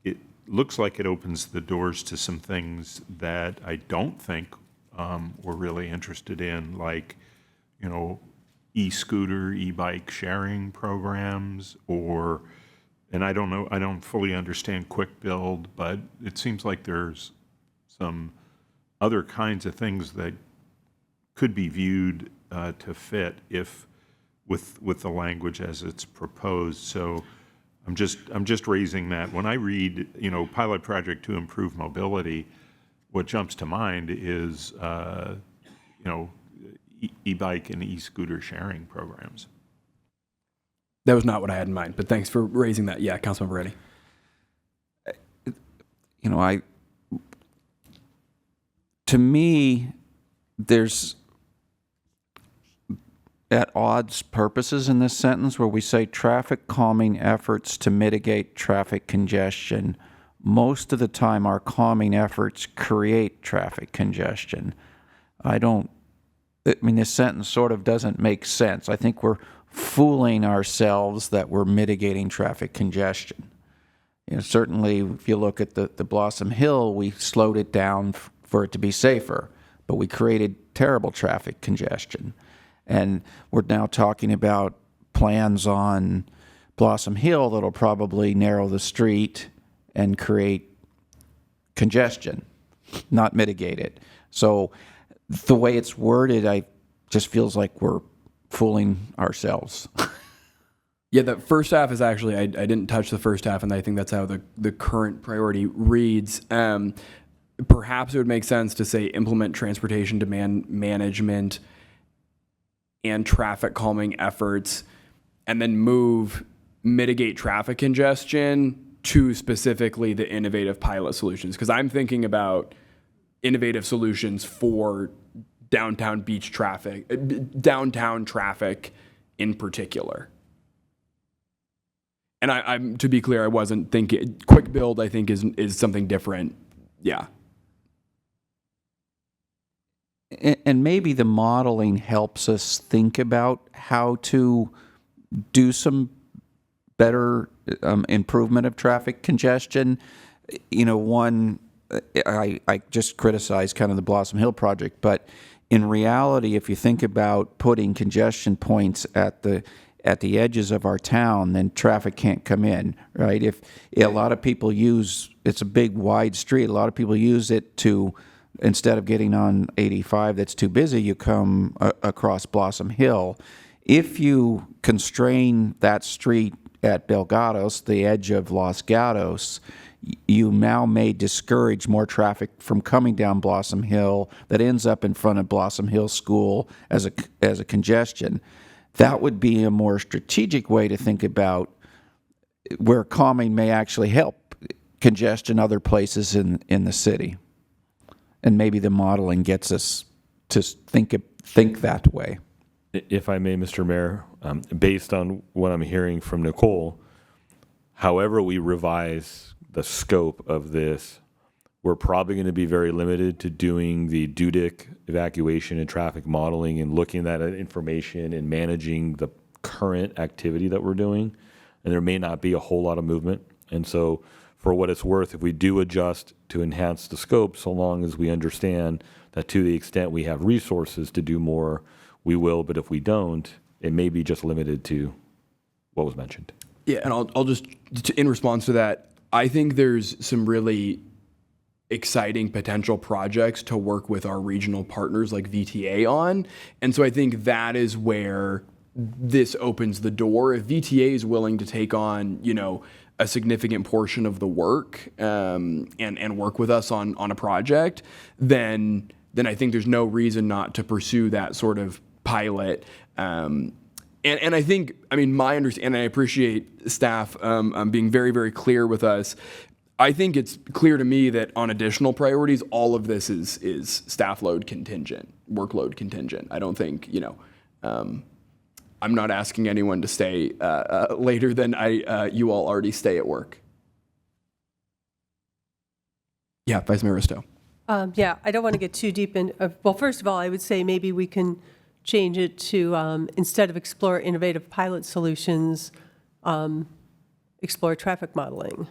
it looks like it opens the doors to some things that I don't think we're really interested in, like, e-scooter, e-bike sharing programs, and I don't know, I don't fully understand quick build, but it seems like there's some other kinds of things that could be viewed to fit if with the language as it's proposed. So I'm just raising that. When I read, pilot project to improve mobility, what jumps to mind is, e-bike and e-scooter sharing programs. That was not what I had in mind, but thanks for raising that. Yeah, Councilmember Reddy. To me, there's at odds purposes in this sentence where we say traffic calming efforts to mitigate traffic congestion. Most of the time, our calming efforts create traffic congestion. This sentence sort of doesn't make sense. I think we're fooling ourselves that we're mitigating traffic congestion. Certainly, if you look at the Blossom Hill, we slowed it down for it to be safer, but we created terrible traffic congestion. And we're now talking about plans on Blossom Hill that'll probably narrow the street and create congestion, not mitigate it. So the way it's worded, I just feels like we're fooling ourselves. Yeah, the first half is actually, I didn't touch the first half, and I think that's how the current priority reads. Perhaps it would make sense to say implement transportation demand management and traffic calming efforts, and then move mitigate traffic congestion to specifically the innovative pilot solutions. Because I'm thinking about innovative solutions for downtown traffic in particular. And I'm to be clear, I wasn't thinking quick build. I think is something different. Yeah. And maybe the modeling helps us think about how to do some better improvement of traffic congestion. I just criticized kind of the Blossom Hill project, but in reality, if you think about putting congestion points at the edges of our town, then traffic can't come in, right? If a lot of people it's a big wide street, a lot of people use it to, instead of getting on 85 that's too busy, you come across Blossom Hill. If you constrain that street at Belgados, the edge of Los Gatos, you now may discourage more traffic from coming down Blossom Hill that ends up in front of Blossom Hill School as a congestion. That would be a more strategic way to think about where calming may actually help congestion other places in the city. And maybe the modeling gets us to think that way. If I may, Mr. Mayor, based on what I'm hearing from Nicole, however we revise the scope of this, we're probably going to be very limited to doing the DUDIC evacuation and traffic modeling and looking at that information and managing the current activity that we're doing. And there may not be a whole lot of movement. And so for what it's worth, if we do adjust to enhance the scope, so long as we understand that to the extent we have resources to do more, we will. But if we don't, it may be just limited to what was mentioned. Yeah, and I'll just, in response to that, I think there's some really exciting potential projects to work with our regional partners like VTA on. And so I think that is where this opens the door. If VTA is willing to take on, a significant portion of the work and work with us on a project, then I think there's no reason not to pursue that sort of pilot. And I think, my understanding, I appreciate staff being very, very clear with us. I think it's clear to me that on additional priorities, all of this is staff load contingent, workload contingent. I don't think, I'm not asking anyone to stay later than you all already stay at work. Yeah, Vice Mayor Risto. Yeah, I don't want to get too deep in. Well, first of all, I would say maybe we can change it to, instead of explore innovative pilot solutions, explore traffic modeling.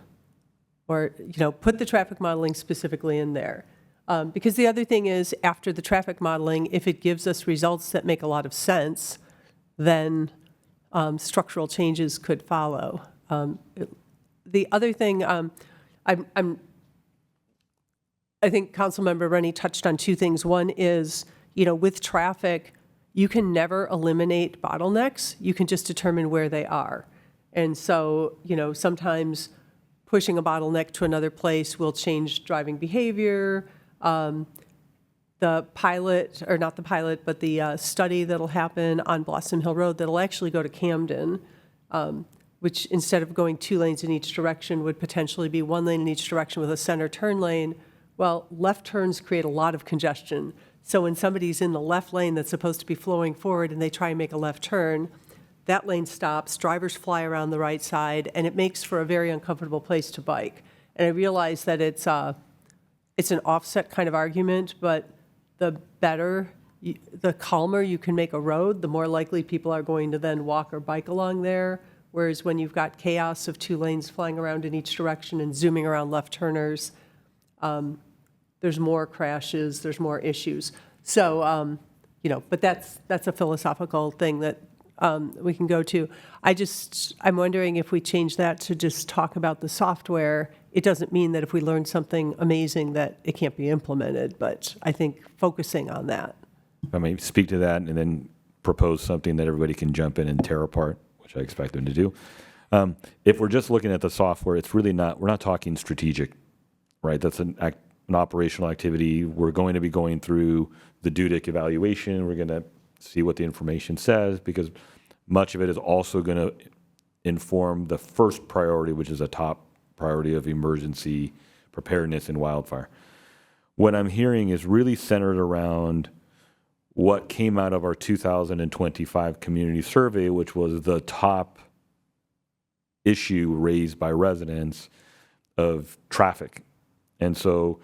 Or, put the traffic modeling specifically in there. Because the other thing is, after the traffic modeling, if it gives us results that make a lot of sense, then structural changes could follow. The other thing, I think Councilmember Rennie touched on two things. One is, with traffic, you can never eliminate bottlenecks. You can just determine where they are. And so, sometimes pushing a bottleneck to another place will change driving behavior. The pilot, or not the pilot, but the study that'll happen on Blossom Hill Road that'll actually go to Camden, which instead of going 2 lanes in each direction would potentially be 1 lane in each direction with a center turn lane. Well, left turns create a lot of congestion. So when somebody's in the left lane that's supposed to be flowing forward and they try and make a left turn, that lane stops, drivers fly around the right side, and it makes for a very uncomfortable place to bike. And I realize that it's an offset kind of argument, but the better, the calmer you can make a road, the more likely people are going to then walk or bike along there. Whereas when you've got chaos of 2 lanes flying around in each direction and zooming around left turners, there's more crashes, there's more issues. So, but that's a philosophical thing that we can go to. I'm wondering if we change that to just talk about the software. It doesn't mean that if we learn something amazing that it can't be implemented, but I think focusing on that. I may speak to that and then propose something that everybody can jump in and tear apart, which I expect them to do. If we're just looking at the software, it's really not, we're not talking strategic, right? That's an operational activity. We're going to be going through the DUDIC evaluation. We're going to see what the information says, because much of it is also going to inform the first priority, which is a top priority of emergency preparedness in wildfire. What I'm hearing is really centered around what came out of our 2025 community survey, which was the top issue raised by residents of traffic. And so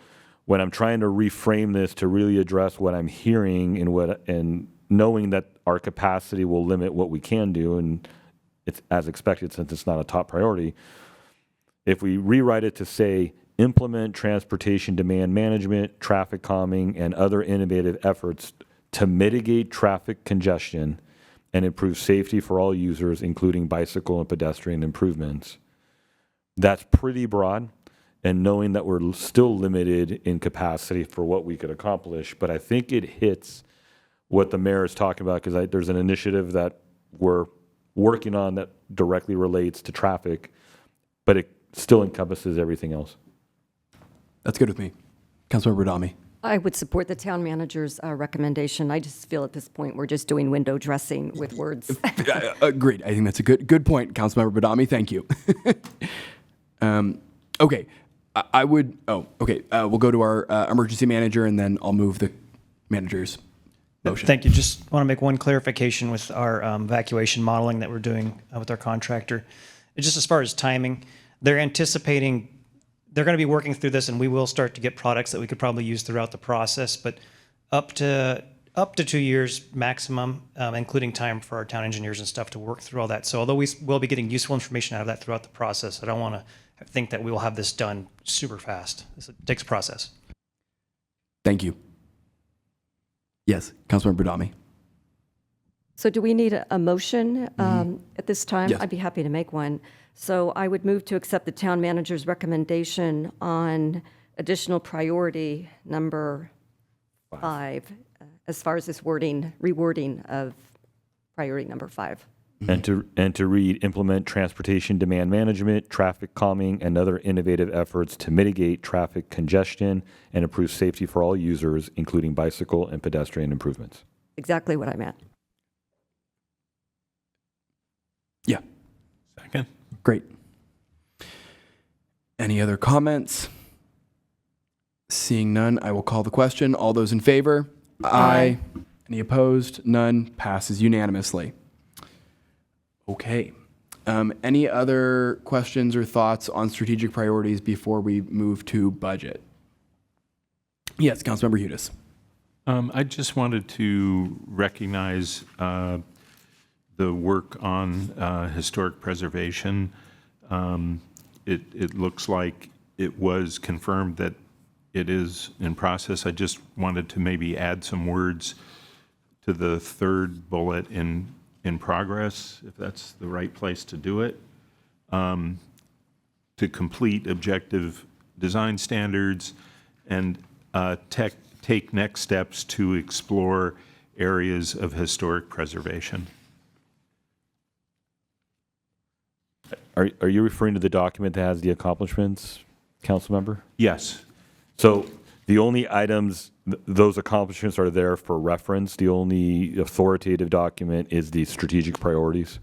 when I'm trying to reframe this to really address what I'm hearing and knowing that our capacity will limit what we can do, and it's as expected since it's not a top priority, if we rewrite it to say, implement transportation demand management, traffic calming, and other innovative efforts to mitigate traffic congestion and improve safety for all users, including bicycle and pedestrian improvements. That's pretty broad, and knowing that we're still limited in capacity for what we could accomplish, but I think it hits what the mayor is talking about, because there's an initiative that we're working on that directly relates to traffic, but it still encompasses everything else. That's good with me. Councilmember Badami. I would support the town manager's recommendation. I just feel at this point we're just doing window dressing with words. Agreed. I think that's a good point, Councilmember Badami. Thank you. Okay. We'll go to our emergency manager, and then I'll move the manager's motion. Thank you. Just want to make one clarification with our evacuation modeling that we're doing with our contractor. Just as far as timing, they're anticipating they're going to be working through this, and we will start to get products that we could probably use throughout the process, but up to 2 years maximum, including time for our town engineers and stuff to work through all that. So although we will be getting useful information out of that throughout the process, I don't want to think that we will have this done super fast. It takes a process. Thank you. Yes, Councilmember Badami. So do we need a motion at this time? Yes. I'd be happy to make one. So I would move to accept the town manager's recommendation on additional priority number 5, as far as this rewording of priority number 5. And to read, implement transportation demand management, traffic calming, and other innovative efforts to mitigate traffic congestion and improve safety for all users, including bicycle and pedestrian improvements. Exactly what I meant. Yeah. Second. Great. Any other comments? Seeing none, I will call the question. All those in favor? Aye. Any opposed? None. Passes unanimously. Okay. Any other questions or thoughts on strategic priorities before we move to budget? Yes, Councilmember Hudes. I just wanted to recognize the work on historic preservation. It looks like it was confirmed that it is in process. I just wanted to maybe add some words to the third bullet in progress, if that's the right place to do it, to complete objective design standards and take next steps to explore areas of historic preservation. Are you referring to the document that has the accomplishments, council member? Yes. So the only items, those accomplishments are there for reference. The only authoritative document is the strategic priorities.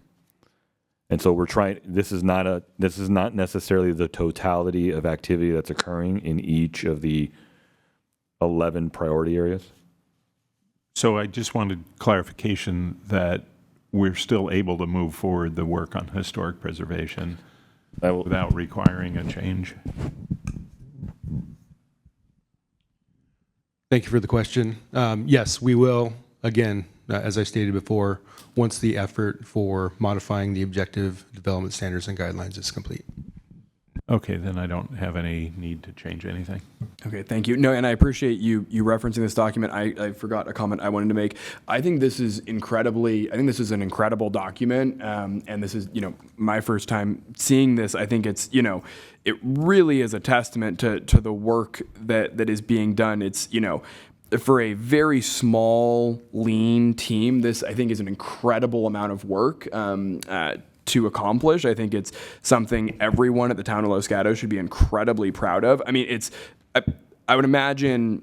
And so we're trying, this is not necessarily the totality of activity that's occurring in each of the 11 priority areas. So I just wanted clarification that we're still able to move forward the work on historic preservation without requiring a change. Thank you for the question. Yes, we will, again, as I stated before, once the effort for modifying the objective development standards and guidelines is complete. Okay, then I don't have any need to change anything. Okay, thank you. No, and I appreciate you referencing this document. I forgot a comment I wanted to make. I think this is an incredible document, and this is, my first time seeing this. I think it's, it really is a testament to the work that is being done. It's, for a very small, lean team, this, I think, is an incredible amount of work to accomplish. I think it's something everyone at the town of Los Gatos should be incredibly proud of. I mean, I would imagine,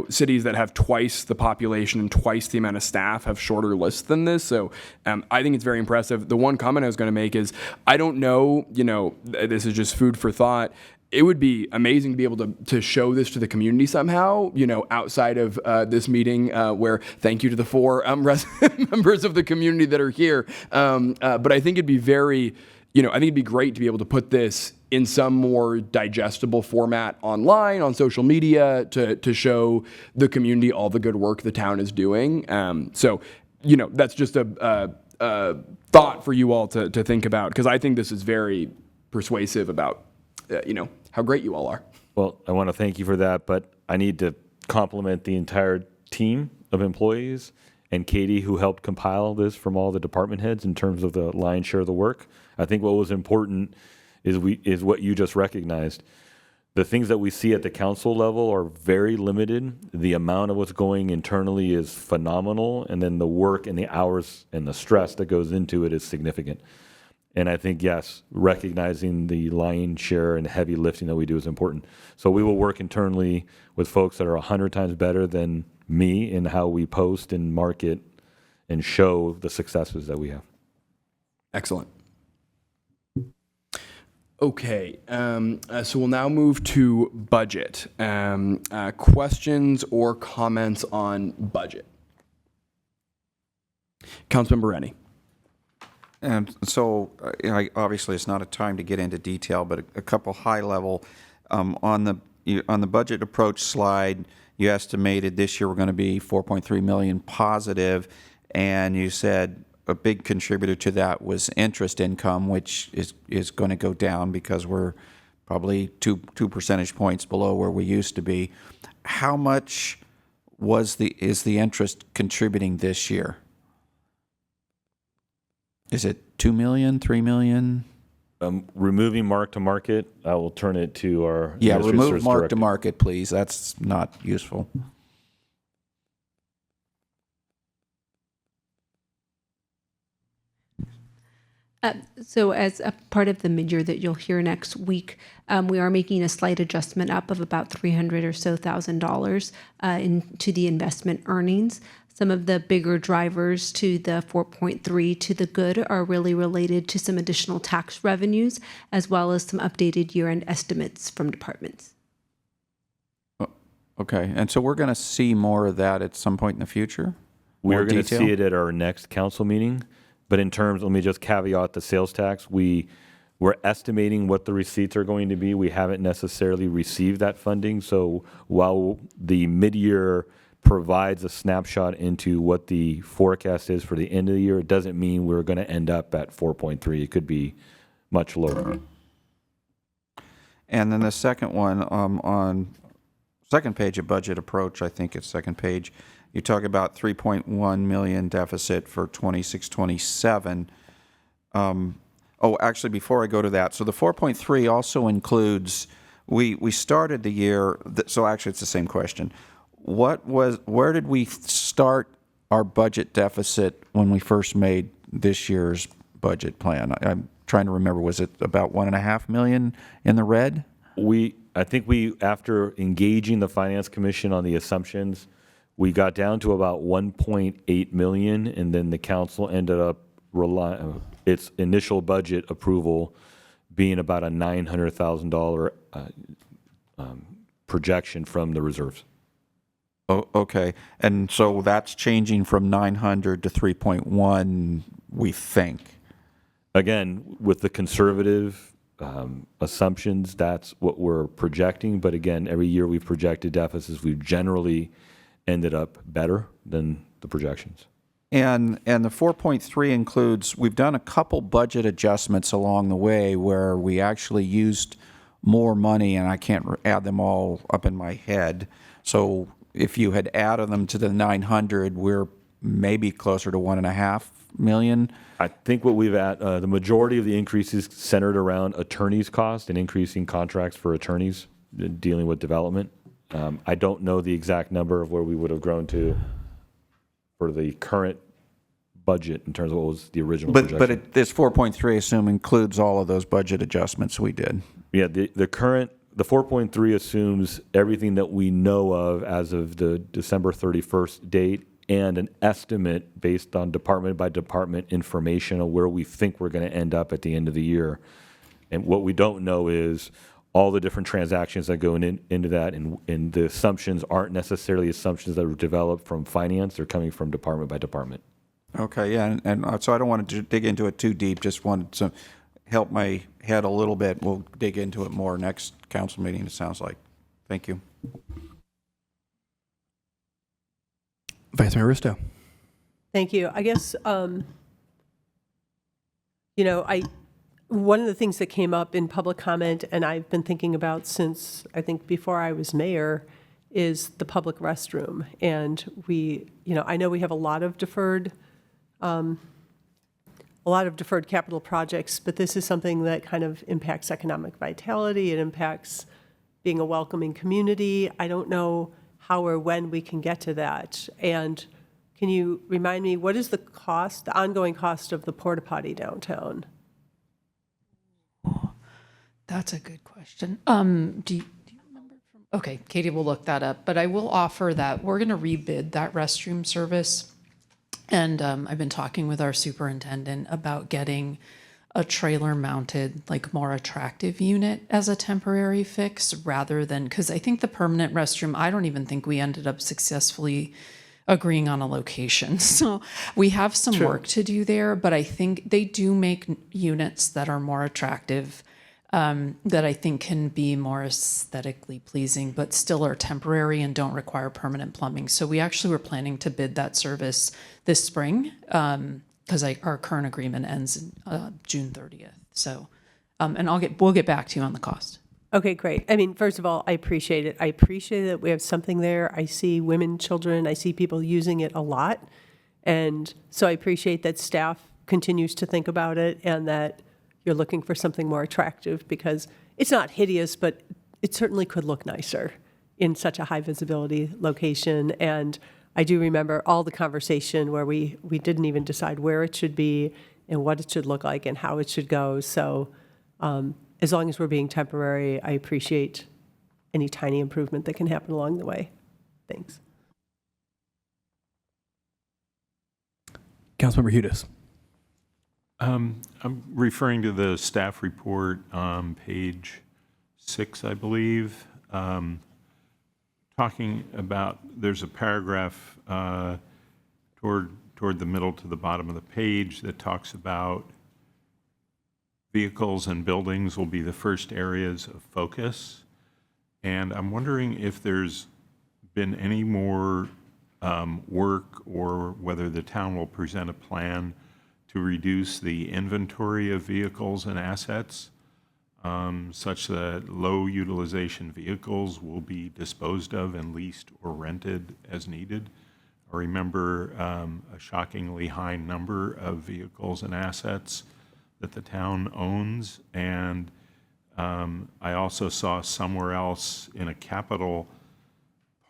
cities that have twice the population and twice the amount of staff have shorter lists than this. So I think it's very impressive. The one comment I was going to make is, I don't know, this is just food for thought. It would be amazing to be able to show this to the community somehow, outside of this meeting, where thank you to the 4 members of the community that are here. But I think it'd be I think it'd be great to be able to put this in some more digestible format online, on social media, to show the community all the good work the town is doing. So, that's just a thought for you all to think about, because I think this is very persuasive about how great you all are. Well, I want to thank you for that, but I need to compliment the entire team of employees and Katie, who helped compile this from all the department heads in terms of the lion's share of the work. I think what was important is what you just recognized. The things that we see at the council level are very limited. The amount of what's going internally is phenomenal, and then the work and the hours and the stress that goes into it is significant. And I think, yes, recognizing the lion's share and heavy lifting that we do is important. So we will work internally with folks that are 100 times better than me in how we post and market and show the successes that we have. Excellent. Okay, so we'll now move to budget. Questions or comments on budget? Councilmember Rennie. And so, obviously, it's not a time to get into detail, but a couple high level on the budget approach slide. You estimated this year we're going to be 4.3 million positive, and you said a big contributor to that was interest income, which is going to go down because we're probably two percentage points below where we used to be. How much is the interest contributing this year? Is it 2 million, 3 million? Removing mark to market, I will turn it to our remove mark to market, please. That's not useful. So as a part of the mid-year that you'll hear next week, we are making a slight adjustment up of about $300,000 or so into the investment earnings. Some of the bigger drivers to the 4.3 to the good are really related to some additional tax revenues, as well as some updated year-end estimates from departments. Okay, and so we're going to see more of that at some point in the future? We're going to see it at our next council meeting. But in terms, let me just caveat the sales tax. We're estimating what the receipts are going to be. We haven't necessarily received that funding. So while the mid-year provides a snapshot into what the forecast is for the end of the year, it doesn't mean we're going to end up at 4.3. It could be much lower. And then the second one, on second page of budget approach, I think it's second page, you talk about 3.1 million deficit for 26-27. Actually, before I go to that, so the 4.3 also includes we started the year, so actually it's the same question. Where did we start our budget deficit when we first made this year's budget plan? I'm trying to remember, was it about 1.5 million in the red? I think after engaging the Finance Commission on the assumptions, we got down to about 1.8 million, and then the council ended up its initial budget approval being about a $900,000 projection from the reserves. Oh, okay. And so that's changing from 900 to 3.1, we think. Again, with the conservative assumptions, that's what we're projecting. But again, every year we've projected deficits, we've generally ended up better than the projections. And the 4.3 includes, we've done a couple budget adjustments along the way where we actually used more money, and I can't add them all up in my head. So if you had added them to the 900, we're maybe closer to 1.5 million. I think what we've the majority of the increases centered around attorneys' cost and increasing contracts for attorneys dealing with development. I don't know the exact number of where we would have grown to for the current budget in terms of what was the original projection. But this 4.3, I assume, includes all of those budget adjustments we did. Yeah, the 4.3 assumes everything that we know of as of the December 31st date and an estimate based on department by department information on where we think we're going to end up at the end of the year. And what we don't know is all the different transactions that go into that, and the assumptions aren't necessarily assumptions that were developed from finance. They're coming from department by department. Okay, yeah, and so I don't want to dig into it too deep, just wanted to help my head a little bit. We'll dig into it more next council meeting, it sounds like. Thank you. Vice Mayor Risto. Thank you. I guess, one of the things that came up in public comment, and I've been thinking about since, I think, before I was mayor, is the public restroom. And I know we have a lot of deferred capital projects, but this is something that kind of impacts economic vitality. It impacts being a welcoming community. I don't know how or when we can get to that. And can you remind me, what is the ongoing cost of the porta potty downtown? That's a good question. Do you remember? Okay, Katie will look that up, but I will offer that we're going to rebid that restroom service. And I've been talking with our superintendent about getting a trailer mounted, like more attractive unit as a temporary fix rather than, because I think the permanent restroom, I don't even think we ended up successfully agreeing on a location. So we have some work to do there, but I think they do make units that are more attractive, that I think can be more aesthetically pleasing, but still are temporary and don't require permanent plumbing. So we actually were planning to bid that service this spring, because our current agreement ends June 30th. So, and we'll get back to you on the cost. Okay, great. I mean, first of all, I appreciate it. I appreciate that we have something there. I see women, children, I see people using it a lot. And so I appreciate that staff continues to think about it and that you're looking for something more attractive, because it's not hideous, but it certainly could look nicer in such a high visibility location. And I do remember all the conversation where we didn't even decide where it should be and what it should look like and how it should go. So as long as we're being temporary, I appreciate any tiny improvement that can happen along the way. Thanks. Councilmember Hudes. I'm referring to the staff report on page 6, I believe, talking about, there's a paragraph toward the middle to the bottom of the page that talks about vehicles and buildings will be the first areas of focus. And I'm wondering if there's been any more work, or whether the town will present a plan to reduce the inventory of vehicles and assets, such that low utilization vehicles will be disposed of and leased or rented as needed. I remember a shockingly high number of vehicles and assets that the town owns, and I also saw somewhere else in a capital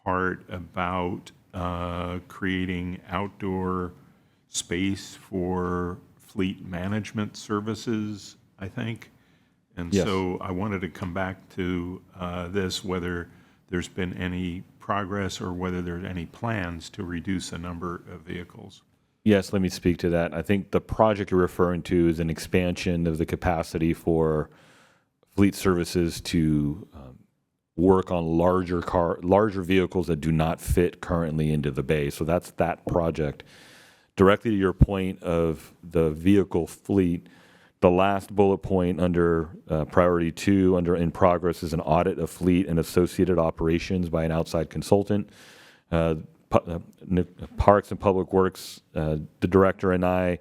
part about creating outdoor space for fleet management services, I think. And Yes. so I wanted to come back to this, whether there's been any progress or whether there's any plans to reduce the number of vehicles. Yes, let me speak to that. I think the project you're referring to is an expansion of the capacity for fleet services to work on larger vehicles that do not fit currently into the bay. So that's that project. Directly to your point of the vehicle fleet, the last bullet point under priority 2 under in progress is an audit of fleet and associated operations by an outside consultant. Parks and Public Works, the director and I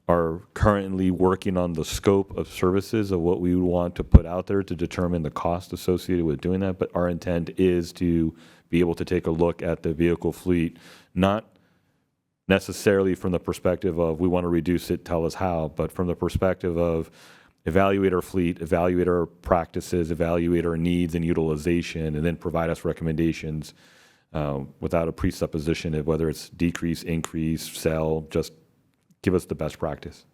are currently working on the scope of services of what we would want to put out there to determine the cost associated with doing that. But our intent is to be able to take a look at the vehicle fleet, not necessarily from the perspective of we want to reduce it, tell us how, but from the perspective of evaluate our fleet, evaluate our practices, evaluate our needs and utilization, and then provide us recommendations without a presupposition of whether it's decrease, increase, sell, just give us the best practice.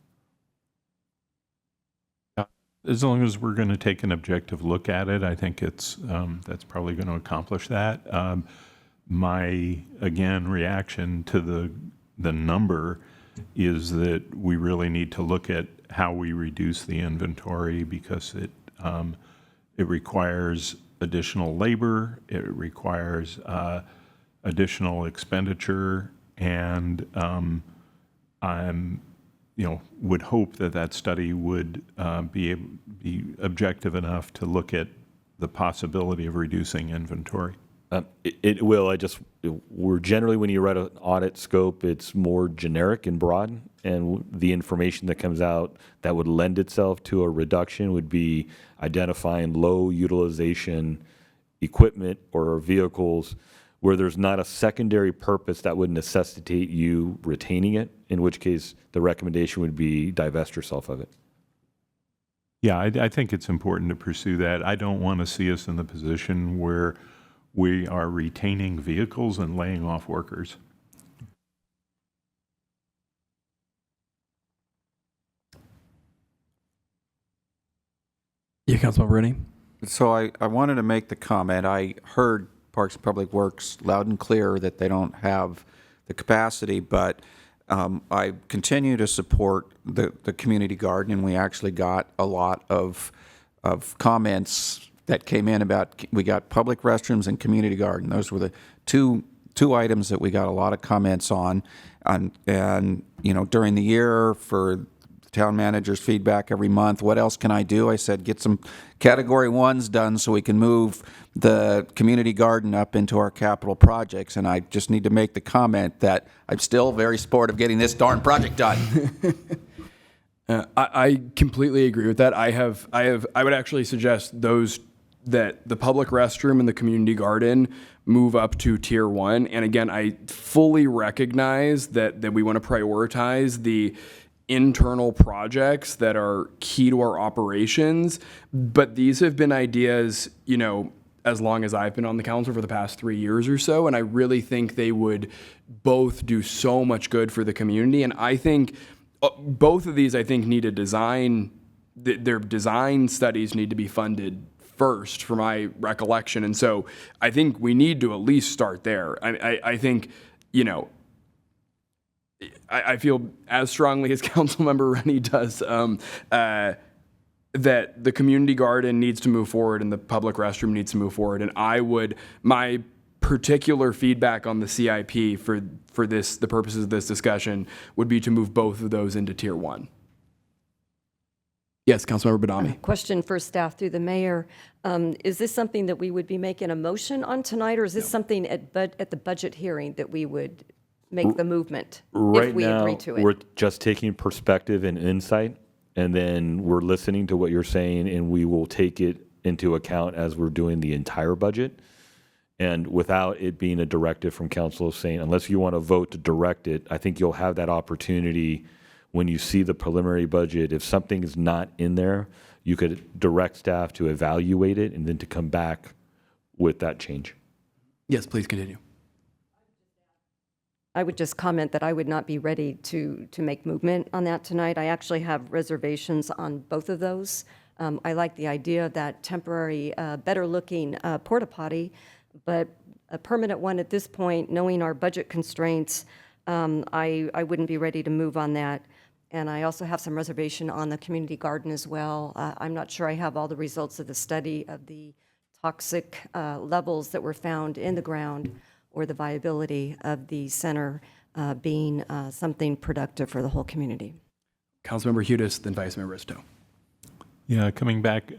As long as we're going to take an objective look at it, I think it's that's probably going to accomplish that. My, again, reaction to the number is that we really need to look at how we reduce the inventory because it requires additional labor, it requires additional expenditure, and would hope that that study would be objective enough to look at the possibility of reducing inventory. It will. We're generally, when you write an audit scope, it's more generic and broad, and the information that comes out that would lend itself to a reduction would be identifying low utilization equipment or vehicles where there's not a secondary purpose that would necessitate you retaining it, in which case the recommendation would be divest yourself of it. Yeah, I think it's important to pursue that. I don't want to see us in the position where we are retaining vehicles and laying off workers. Yeah, Councilmember Rennie. So I wanted to make the comment. I heard Parks and Public Works loud and clear that they don't have the capacity, but I continue to support the community garden, and we actually got a lot of comments that came in about, we got public restrooms and community garden. Those were the two items that we got a lot of comments on. And during the year for the town manager's feedback every month, what else can I do? I said, get some category 1s done so we can move the community garden up into our capital projects. And I just need to make the comment that I'm still very supportive of getting this darn project done. I completely agree with that. I would actually suggest that the public restroom and the community garden move up to tier 1. And again, I fully recognize that we want to prioritize the internal projects that are key to our operations. But these have been ideas, as long as I've been on the council for the past 3 years or so. And I really think they would both do so much good for the community. And I think both of these, need a design, their design studies need to be funded first, for my recollection. And so I think we need to at least start there. I think, I feel as strongly as Councilmember Rennie does that the community garden needs to move forward and the public restroom needs to move forward. And my particular feedback on the CIP for the purposes of this discussion would be to move both of those into tier 1. Yes, Councilmember Badami. Question for staff through the mayor. Is this something that we would be making a motion on tonight, or is this something at the budget hearing that we would make the movement if we agree to it? We're just taking perspective and insight, and then we're listening to what you're saying, and we will take it into account as we're doing the entire budget. And without it being a directive from council saying, unless you want to vote to direct it, I think you'll have that opportunity when you see the preliminary budget, if something is not in there, you could direct staff to evaluate it and then to come back with that change. Yes, please continue. I would just comment that I would not be ready to make movement on that tonight. I actually have reservations on both of those. I like the idea of that temporary, better-looking porta potty, but a permanent one at this point, knowing our budget constraints, I wouldn't be ready to move on that. And I also have some reservation on the community garden as well. I'm not sure I have all the results of the study of the toxic levels that were found in the ground or the viability of the center being something productive for the whole community. Councilmember Hudes, then Vice Mayor Risto. Yeah, coming back,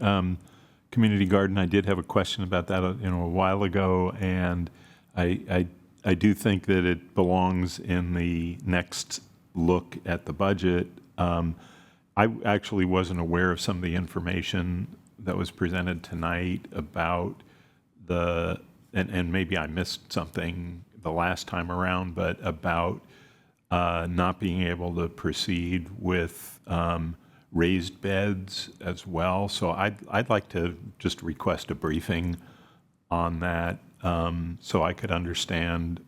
community garden, I did have a question about that, a while ago, and I do think that it belongs in the next look at the budget. I actually wasn't aware of some of the information that was presented tonight about and maybe I missed something the last time around, but about not being able to proceed with raised beds as well. So I'd like to just request a briefing on that so I could understand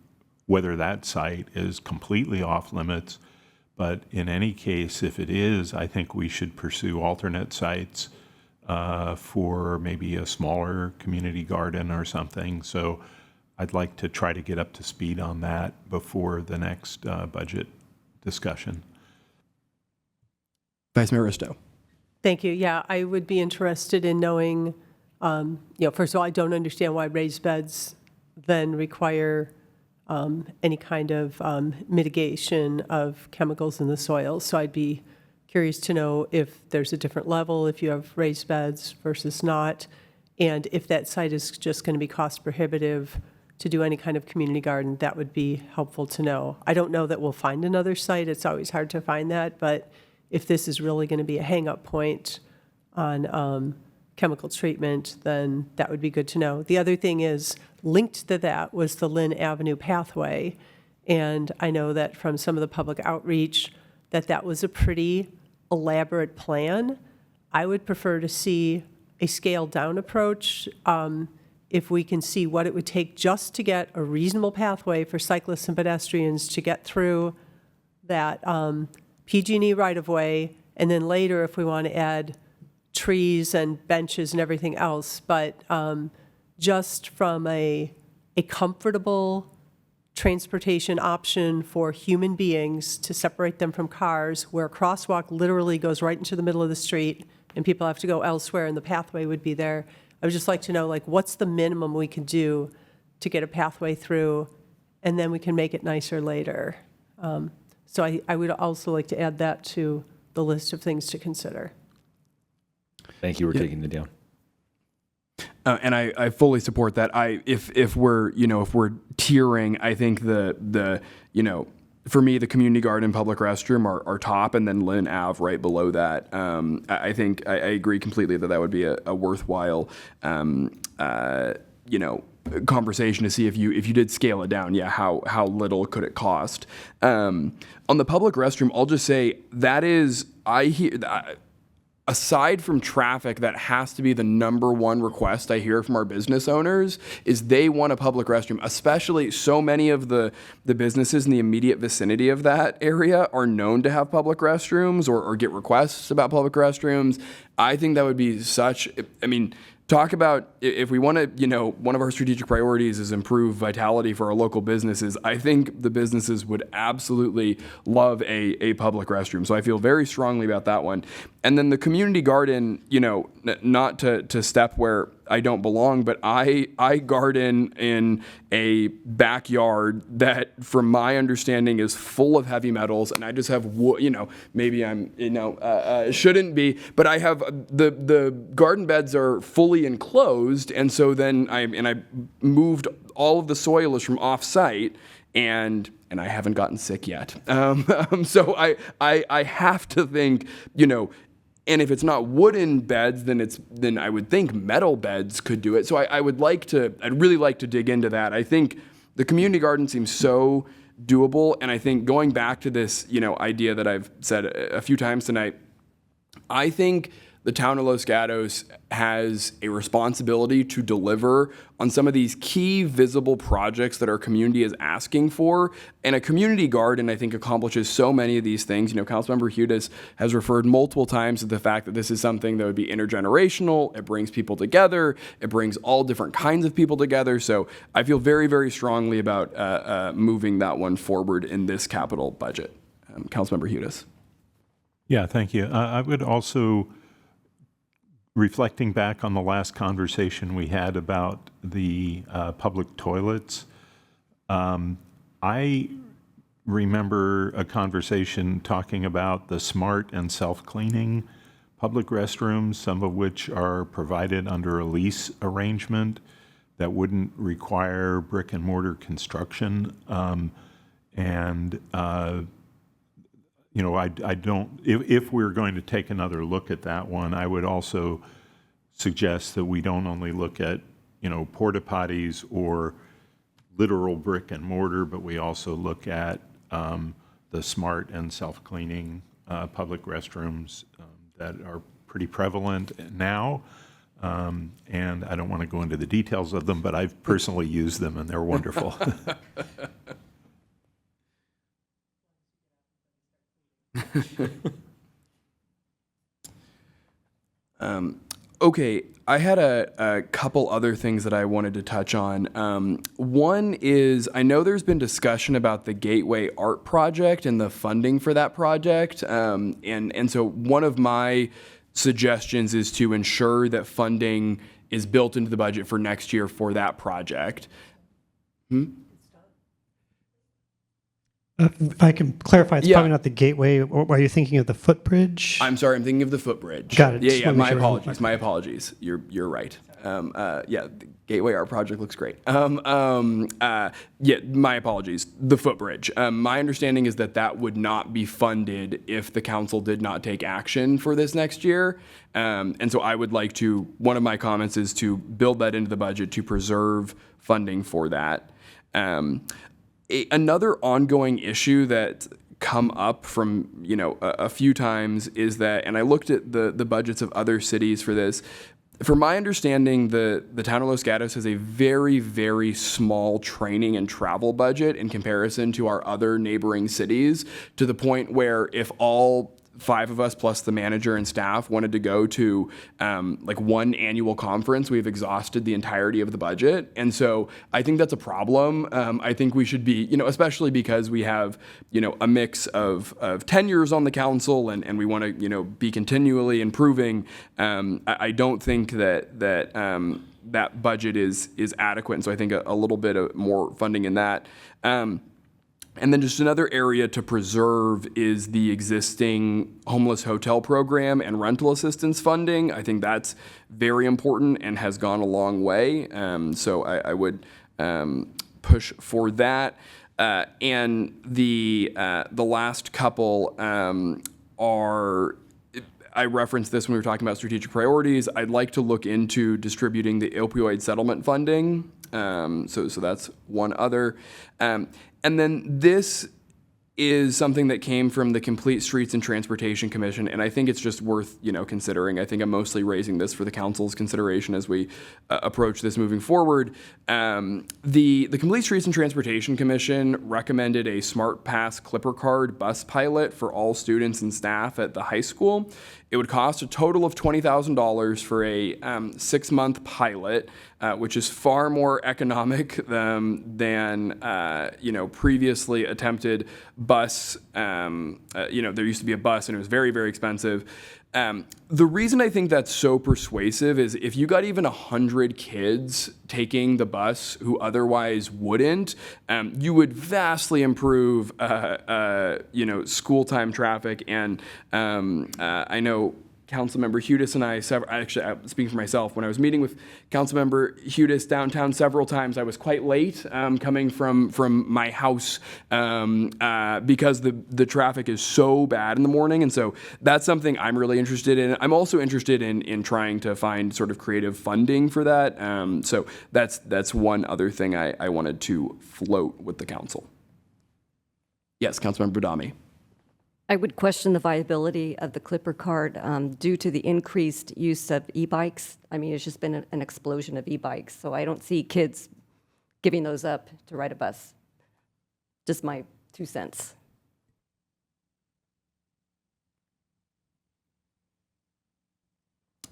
whether that site is completely off limits. But in any case, if it is, I think we should pursue alternate sites for maybe a smaller community garden or something. So I'd like to try to get up to speed on that before the next budget discussion. Vice Mayor Risto. Thank you. Yeah, I would be interested in knowing, first of all, I don't understand why raised beds then require any kind of mitigation of chemicals in the soil. So I'd be curious to know if there's a different level, if you have raised beds versus not, and if that site is just going to be cost prohibitive to do any kind of community garden. That would be helpful to know. I don't know that we'll find another site. It's always hard to find that, but if this is really going to be a hang-up point on chemical treatment, then that would be good to know. The other thing is, linked to that was the Lynn Avenue pathway, and I know that from some of the public outreach that was a pretty elaborate plan. I would prefer to see a scaled-down approach if we can see what it would take just to get a reasonable pathway for cyclists and pedestrians to get through that PG&E right-of-way, and then later if we want to add trees and benches and everything else. But just from a comfortable transportation option for human beings to separate them from cars, where a crosswalk literally goes right into the middle of the street and people have to go elsewhere and the pathway would be there. I would just like to know, what's the minimum we can do to get a pathway through, and then we can make it nicer later. So I would also like to add that to the list of things to consider. Thank you for taking it down. And I fully support that. If we're tiering, I think the for me, the community garden, public restroom are top, and then Lynn Ave right below that. I think I agree completely that would be a worthwhile conversation to see if you did scale it down. Yeah, how little could it cost? On the public restroom, I'll just say that is aside from traffic, that has to be the number one request I hear from our business owners is they want a public restroom, especially so many of the businesses in the immediate vicinity of that area are known to have public restrooms or get requests about public restrooms. I think that would be talk about if we want to, one of our strategic priorities is improve vitality for our local businesses. I think the businesses would absolutely love a public restroom. So I feel very strongly about that one. And then the community garden, not to step where I don't belong, but I garden in a backyard that, from my understanding, is full of heavy metals, and I just have maybe I'm shouldn't be, but I have the garden beds are fully enclosed, and so then I moved all of the soil is from off-site, and I haven't gotten sick yet. So I have to think, and if it's not wooden beds, then I would think metal beds could do it. So I'd really like to dig into that. I think the community garden seems so doable. And I think going back to this, idea that I've said a few times tonight, I think the town of Los Gatos has a responsibility to deliver on some of these key visible projects that our community is asking for. And a community garden, I think, accomplishes so many of these things. Councilmember Hudes has referred multiple times to the fact that this is something that would be intergenerational. It brings people together. It brings all different kinds of people together. So I feel very, very strongly about moving that one forward in this capital budget. Councilmember Hudes. Yeah, thank you. I would also, reflecting back on the last conversation we had about the public toilets, I remember a conversation talking about the smart and self-cleaning public restrooms, some of which are provided under a lease arrangement that wouldn't require brick and mortar construction. I don't, if we're going to take another look at that one, I would also suggest that we don't only look at, porta potties or literal brick and mortar, but we also look at the smart and self-cleaning public restrooms that are pretty prevalent now. And I don't want to go into the details of them, but I've personally used them and they're wonderful. Okay, I had a couple other things that I wanted to touch on. One is, I know there's been discussion about the Gateway Art Project and the funding for that project. And so one of my suggestions is to ensure that funding is built into the budget for next year for that project. If I can clarify, it's Yeah. probably not the Gateway. Or are you thinking of the footbridge? I'm sorry, I'm thinking of the footbridge. Got it. Yeah, Just yeah. wanna make My sure. apologies. My apologies. You're right. Yeah, the Gateway Art Project looks great. Yeah, my apologies. The footbridge. My understanding is that that would not be funded if the council did not take action for this next year. And so I would like to. One of my comments is to build that into the budget to preserve funding for that. Another ongoing issue that come up from a few times is that, and I looked at the budgets of other cities for this. From my understanding, the town of Los Gatos has a very, very small training and travel budget in comparison to our other neighboring cities, to the point where if all 5 of us plus the manager and staff wanted to go to like one annual conference, we've exhausted the entirety of the budget. And so I think that's a problem. I think we should be, especially because we have, a mix of tenures on the council and we want to, be continually improving. I don't think that that budget is adequate. And so I think a little bit of more funding in that. And then just another area to preserve is the existing homeless hotel program and rental assistance funding. I think that's very important and has gone a long way. So I would push for that. And the last couple are, I referenced this when we were talking about strategic priorities. I'd like to look into distributing the opioid settlement funding. So that's one other. And then this is something that came from the Complete Streets and Transportation Commission, and I think it's just worth considering. I think I'm mostly raising this for the council's consideration as we approach this moving forward. The Complete Streets and Transportation Commission recommended a Smart Pass Clipper Card bus pilot for all students and staff at the high school. It would cost a total of $20,000 for a 6-month pilot, which is far more economic than previously attempted bus. There used to be a bus, and it was very, very expensive. The reason I think that's so persuasive is if you got even 100 kids taking the bus who otherwise wouldn't, you would vastly improve, school time traffic. And I know Councilmember Hudes and I, actually speaking for myself, when I was meeting with Councilmember Hudes downtown several times, I was quite late coming from my house because the traffic is so bad in the morning. And so that's something I'm really interested in. I'm also interested in trying to find sort of creative funding for that. So that's one other thing I wanted to float with the council. Yes, Councilmember Badami. I would question the viability of the Clipper card due to the increased use of e-bikes. I mean, it's just been an explosion of e-bikes, so I don't see kids giving those up to ride a bus. Just my 2 cents.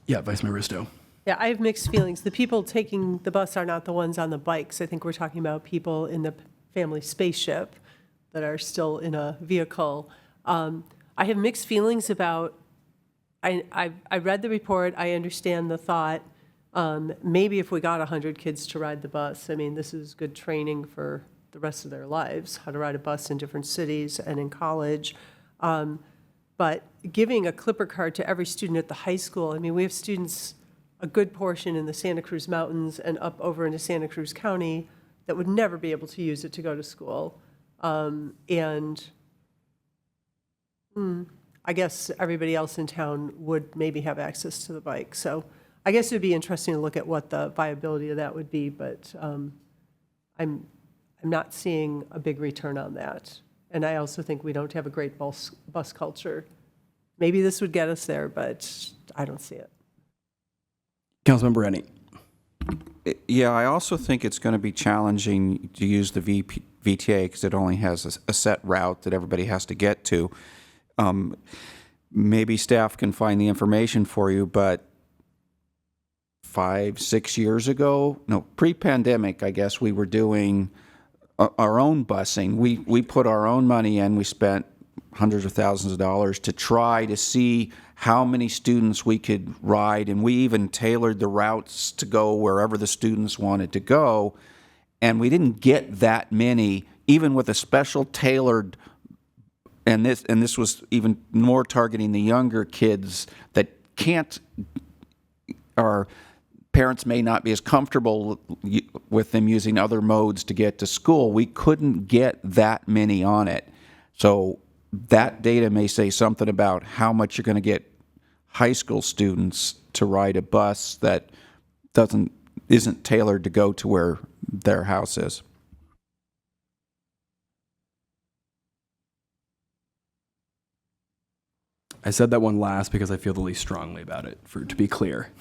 Yeah, Vice Mayor Risto. Yeah, I have mixed feelings. The people taking the bus are not the ones on the bikes. I think we're talking about people in the family spaceship that are still in a vehicle. I have mixed feelings about, I read the report, I understand the thought. Maybe if we got 100 kids to ride the bus, I mean, this is good training for the rest of their lives, how to ride a bus in different cities and in college. But giving a Clipper card to every student at the high school, I mean, we have students, a good portion in the Santa Cruz Mountains and up over into Santa Cruz County that would never be able to use it to go to school. I guess everybody else in town would maybe have access to the bike. So I guess it would be interesting to look at what the viability of that would be, but I'm not seeing a big return on that. And I also think we don't have a great bus culture. Maybe this would get us there, but I don't see it. Councilmember Rennie. Yeah, I also think it's going to be challenging to use the VTA because it only has a set route that everybody has to get to. Maybe staff can find the information for you, but 5-6 years ago, no, pre-pandemic, I guess we were doing our own busing. We put our own money in. We spent hundreds of thousands of dollars to try to see how many students we could ride, and we even tailored the routes to go wherever the students wanted to go, and we didn't get that many, even with a special tailored, and this was even more targeting the younger kids that can't, or parents may not be as comfortable with them using other modes to get to school. We couldn't get that many on it. So that data may say something about how much you're going to get high school students to ride a bus that isn't tailored to go to where their house is. I said that one last because I feel the least strongly about it, to be clear.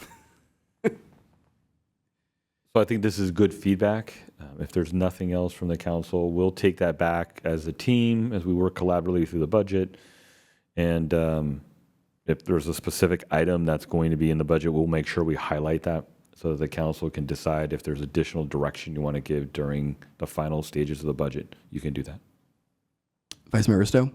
So I think this is good feedback. If there's nothing else from the council, we'll take that back as a team as we work collaboratively through the budget. And if there's a specific item that's going to be in the budget, we'll make sure we highlight that so that the council can decide if there's additional direction you want to give during the final stages of the budget. You can do that. Vice Mayor Risto?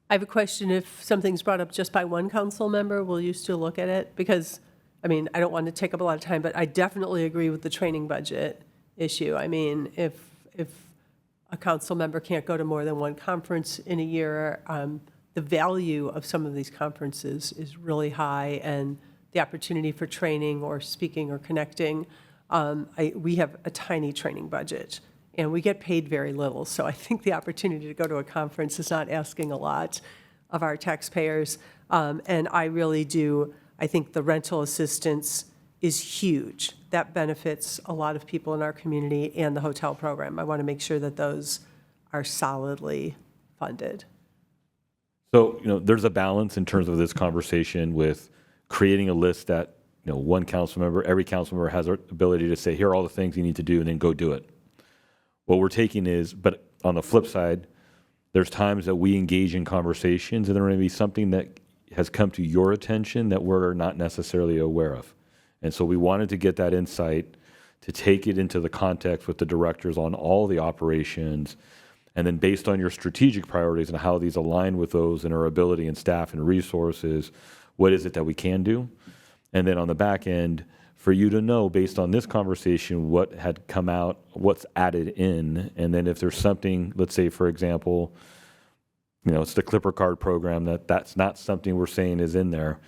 I have a question. If something's brought up just by one council member, will you still look at it? Because I mean, I don't want to take up a lot of time, but I definitely agree with the training budget issue. I mean, if a council member can't go to more than one conference in a year, the value of some of these conferences is really high, and the opportunity for training or speaking or connecting. We have a tiny training budget, and we get paid very little. So I think the opportunity to go to a conference is not asking a lot of our taxpayers. And I really do. I think the rental assistance is huge. That benefits a lot of people in our community and the hotel program. I want to make sure that those are solidly funded. So, there's a balance in terms of this conversation with creating a list that, one council member, every council member has the ability to say, here are all the things you need to do, and then go do it. What we're taking is, but on the flip side, there's times that we engage in conversations and there may be something that has come to your attention that we're not necessarily aware of. And so we wanted to get that insight to take it into the context with the directors on all the operations. And then based on your strategic priorities and how these align with those and our ability and staff and resources, what is it that we can do? And then on the back end, for you to know based on this conversation, what had come out, what's added in. And then if there's something, let's say, for example, it's the Clipper card program, that's not something we're saying is in there.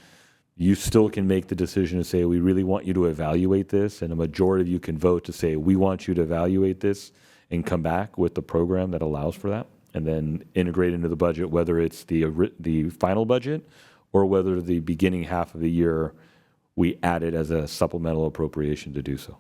You still can make the decision to say, we really want you to evaluate this. And a majority of you can vote to say, we want you to evaluate this and come back with the program that allows for that. And then integrate into the budget, whether it's the final budget or whether the beginning half of the year, we add it as a supplemental appropriation to do so.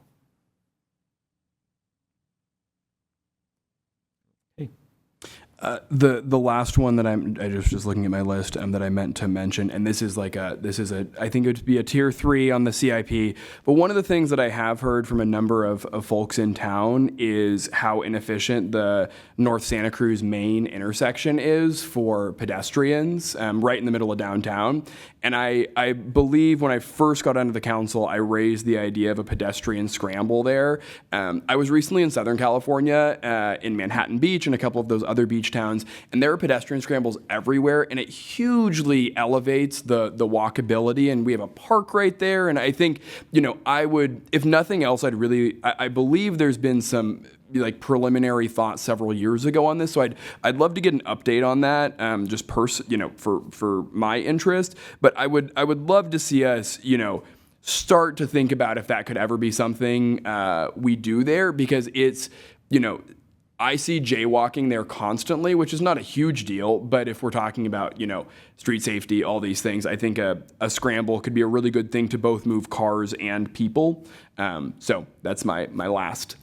The last one that I just looking at my list that I meant to mention, and this is I think it would be a tier 3 on the CIP. But one of the things that I have heard from a number of folks in town is how inefficient the North Santa Cruz main intersection is for pedestrians, right in the middle of downtown. And I believe when I first got onto the council, I raised the idea of a pedestrian scramble there. I was recently in Southern California, in Manhattan Beach and a couple of those other beach towns, and there are pedestrian scrambles everywhere, and it hugely elevates the walkability. And we have a park right there, and I think, I would, if nothing else, I believe there's been some like preliminary thoughts several years ago on this, so I'd love to get an update on that, just for my interest. But I would love to see us, start to think about if that could ever be something we do there, because it's, I see jaywalking there constantly, which is not a huge deal. But if we're talking about, street safety, all these things, I think a scramble could be a really good thing to both move cars and people. So that's my last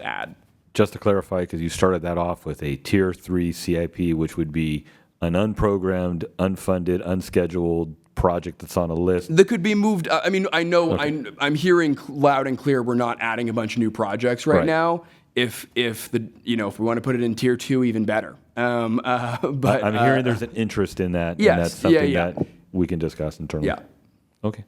ad. Just to clarify, because you started that off with a tier 3 CIP, which would be an unprogrammed, unfunded, unscheduled project that's on a list. That could be moved. I know Okay. I'm hearing loud and clear we're not adding a bunch of new projects right now. If if we want to put it in tier 2, even better. But I'm hearing there's an interest in that. Yes, And that's something yeah. that we can discuss internally. Yeah. Okay.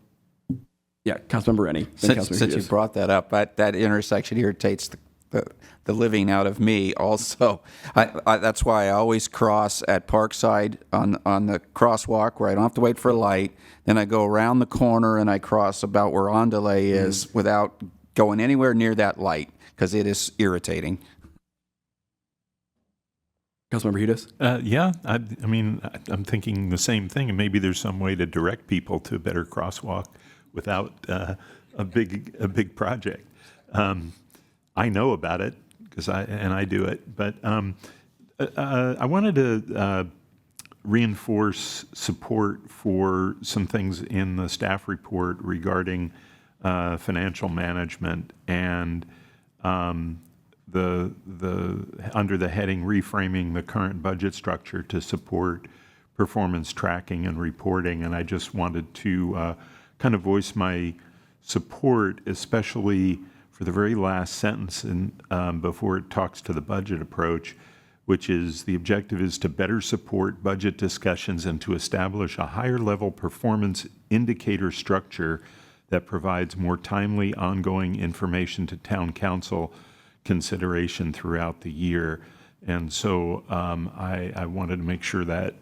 Yeah, Councilmember Rennie. Since you brought that up, that intersection irritates the living out of me also. That's why I always cross at Parkside on the crosswalk where I don't have to wait for a light. Then I go around the corner and I cross about where Andale is without going anywhere near that light, because it is irritating. Councilmember Hudis? Yeah, I'm thinking the same thing, and maybe there's some way to direct people to a better crosswalk without a big project. I know about it because I do it, but I wanted to reinforce support for some things in the staff report regarding financial management and the under the heading reframing the current budget structure to support performance tracking and reporting. And I just wanted to kind of voice my support, especially for the very last sentence before it talks to the budget approach, which is the objective is to better support budget discussions and to establish a higher level performance indicator structure that provides more timely ongoing information to town council consideration throughout the year. And so I wanted to make sure that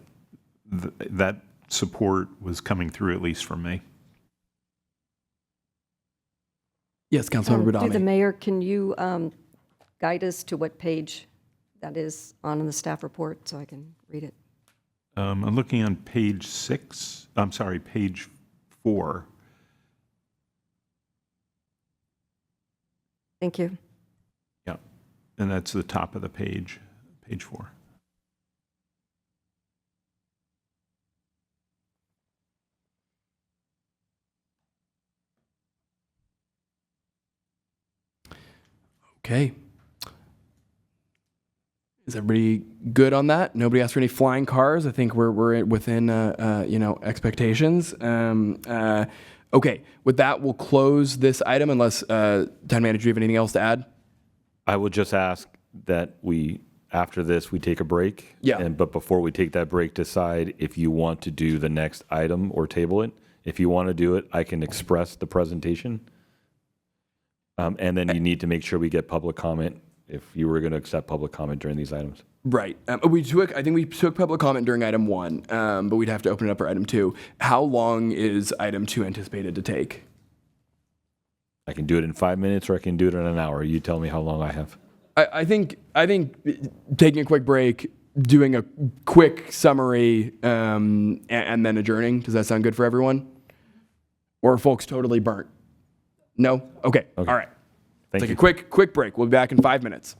that support was coming through, at least from me. Yes, Councilmember To the Badami. mayor, can you guide us to what page that is on the staff report so I can read it? I'm looking on page 4. Thank you. Yeah, and that's the top of the page 4. Okay. Is everybody good on that? Nobody asked for any flying cars. I think we're within expectations. Okay. With that, we'll close this item unless town manager, do you have anything else to add? I would just ask that after this, we take a break. Yeah. But before we take that break, decide if you want to do the next item or table it. If you want to do it, I can express the presentation. And then you need to make sure we get public comment if you were going to accept public comment during these items. Right. I think we took public comment during item 1, but we'd have to open it up for item 2. How long is item 2 anticipated to take? I can do it in 5 minutes or I can do it in an hour. You tell me how long I have. I think taking a quick break, doing a quick summary, and then adjourning. Does that sound good for everyone? Or are folks totally burnt? No? Okay. All right. Thank Take you. a quick break. We'll be back in 5 minutes.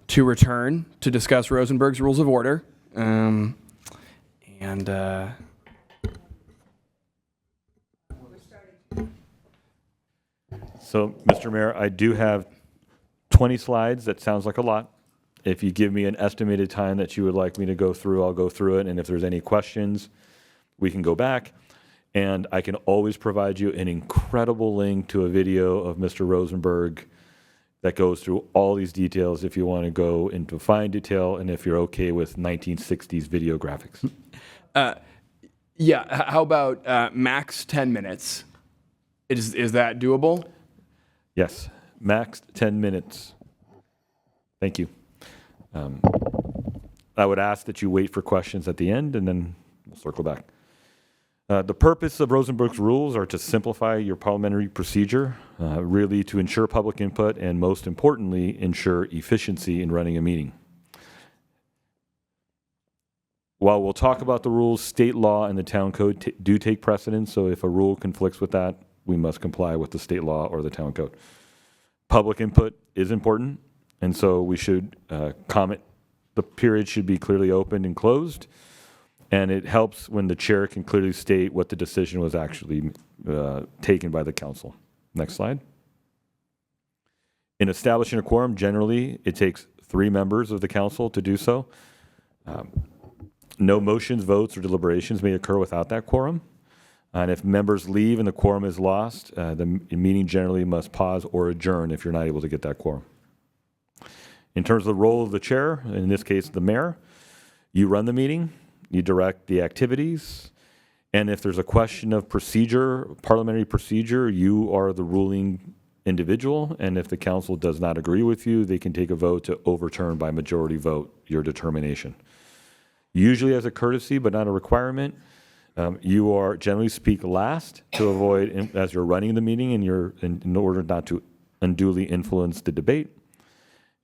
to return to discuss Rosenberg's Rules of Order. So, Mr. Mayor, I do have 20 slides. That sounds like a lot. If you give me an estimated time that you would like me to go through, I'll go through it. And if there's any questions, we can go back. And I can always provide you an incredible link to a video of Mr. Rosenberg that goes through all these details if you want to go into fine detail and if you're okay with 1960s video graphics. Yeah, how about max 10 minutes? Is that doable? Yes, max 10 minutes. Thank you. I would ask that you wait for questions at the end, and then we'll circle back. The purpose of Rosenberg's rules are to simplify your parliamentary procedure, really to ensure public input, and most importantly, ensure efficiency in running a meeting. While we'll talk about the rules, state law and the town code do take precedence, so if a rule conflicts with that, we must comply with the state law or the town code. Public input is important, and so we should comment. The period should be clearly opened and closed, and it helps when the chair can clearly state what the decision was actually taken by the council. Next slide. In establishing a quorum, generally, it takes 3 members of the council to do so. No motions, votes, or deliberations may occur without that quorum. And if members leave and the quorum is lost, the meeting generally must pause or adjourn if you're not able to get that quorum. In terms of the role of the chair, in this case, the mayor, you run the meeting, you direct the activities, and if there's a question of procedure, parliamentary procedure, you are the ruling individual, and if the council does not agree with you, they can take a vote to overturn by majority vote your determination. Usually as a courtesy, but not a requirement, you are generally speak last to avoid, as you're running the meeting and in order not to unduly influence the debate.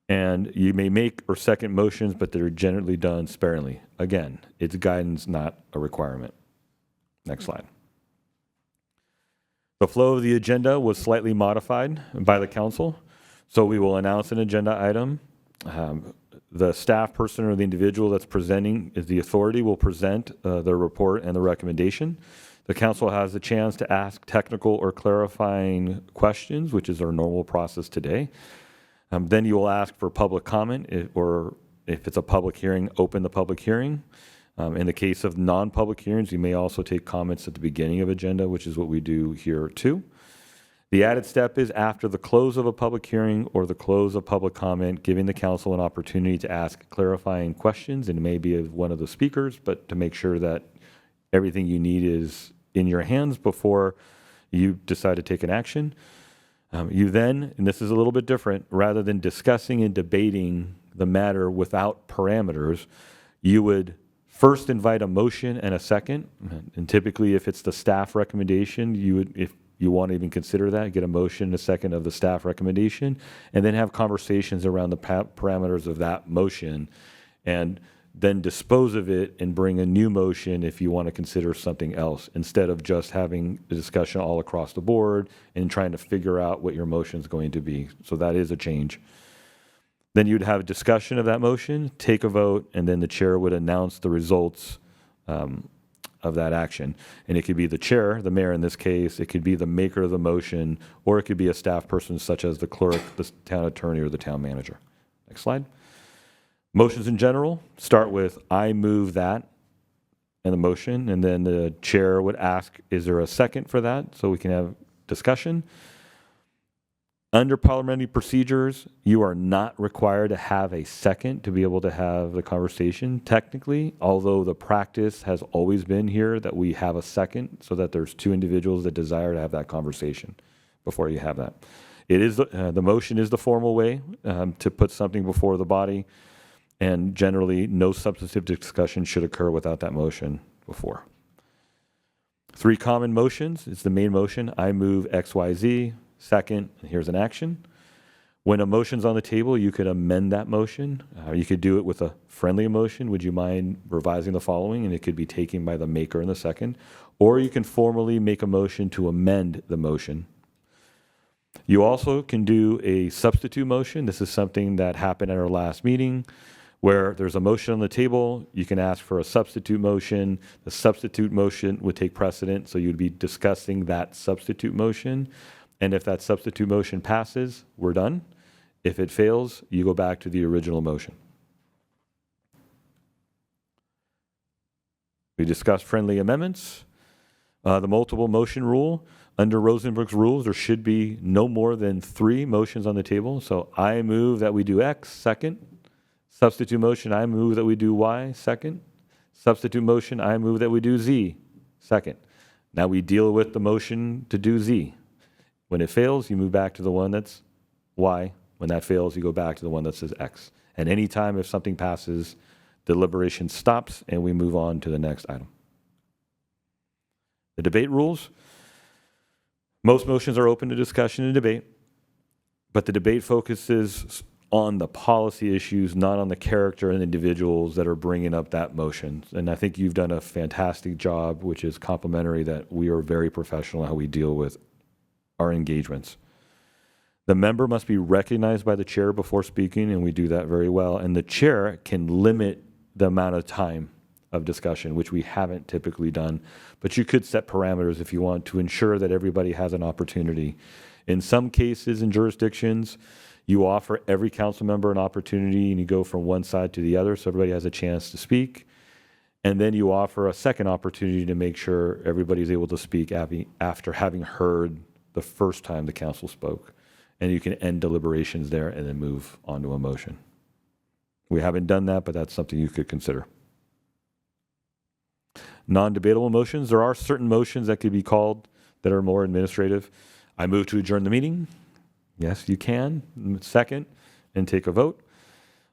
And you may make or second motions, but they're generally done sparingly. Again, it's guidance, not a requirement. Next slide. The flow of the agenda was slightly modified by the council. So we will announce an agenda item. The staff person or the individual that's presenting is the authority will present the report and the recommendation. The council has a chance to ask technical or clarifying questions, which is our normal process today. Then you will ask for public comment, or if it's a public hearing, open the public hearing. In the case of non-public hearings, you may also take comments at the beginning of agenda, which is what we do here too. The added step is after the close of a public hearing or the close of public comment, giving the council an opportunity to ask clarifying questions, and it may be of one of the speakers, but to make sure that everything you need is in your hands before you decide to take an action. You then, and this is a little bit different, rather than discussing and debating the matter without parameters, you would first invite a motion and a second. And typically, if it's the staff recommendation, you would, if you want to even consider that, get a motion and a second of the staff recommendation, and then have conversations around the parameters of that motion, and then dispose of it and bring a new motion if you want to consider something else, instead of just having a discussion all across the board and trying to figure out what your motion is going to be. So that is a change. Then you'd have a discussion of that motion, take a vote, and then the chair would announce the results of that action. And it could be the chair, the mayor in this case, it could be the maker of the motion, or it could be a staff person such as the clerk, the town attorney, or the town manager. Next slide. Motions in general start with I move that and the motion, and then the chair would ask, is there a second for that, so we can have discussion. Under parliamentary procedures, you are not required to have a second to be able to have the conversation technically, although the practice has always been here that we have a second so that there's 2 individuals that desire to have that conversation before you have that. It is the motion is the formal way to put something before the body, and generally no substantive discussion should occur without that motion before. 3 common motions. It's the main motion. I move XYZ. Second, here's an action. When a motion's on the table, you could amend that motion. You could do it with a friendly motion. Would you mind revising the following? And it could be taken by the maker in the second. Or you can formally make a motion to amend the motion. You also can do a substitute motion. This is something that happened at our last meeting where there's a motion on the table. You can ask for a substitute motion. The substitute motion would take precedent, so you'd be discussing that substitute motion. And if that substitute motion passes, we're done. If it fails, you go back to the original motion. We discussed friendly amendments. The multiple motion rule. Under Rosenberg's rules, there should be no more than 3 motions on the table. So I move that we do X, second. Substitute motion, I move that we do Y, second. Substitute motion, I move that we do Z, second. Now we deal with the motion to do Z. When it fails, you move back to the one that's Y. When that fails, you go back to the one that says X. And anytime if something passes, deliberation stops and we move on to the next item. The debate rules. Most motions are open to discussion and debate, but the debate focuses on the policy issues, not on the character and individuals that are bringing up that motion. And I think you've done a fantastic job, which is complimentary, that we are very professional in how we deal with our engagements. The member must be recognized by the chair before speaking, and we do that very well. And the chair can limit the amount of time of discussion, which we haven't typically done. But you could set parameters if you want to ensure that everybody has an opportunity. In some cases and jurisdictions, you offer every council member an opportunity and you go from one side to the other so everybody has a chance to speak. And then you offer a second opportunity to make sure everybody's able to speak after having heard the first time the council spoke. And you can end deliberations there and then move on to a motion. We haven't done that, but that's something you could consider. Non-debatable motions. There are certain motions that could be called that are more administrative. I move to adjourn the meeting. Yes, you can. Second, and take a vote.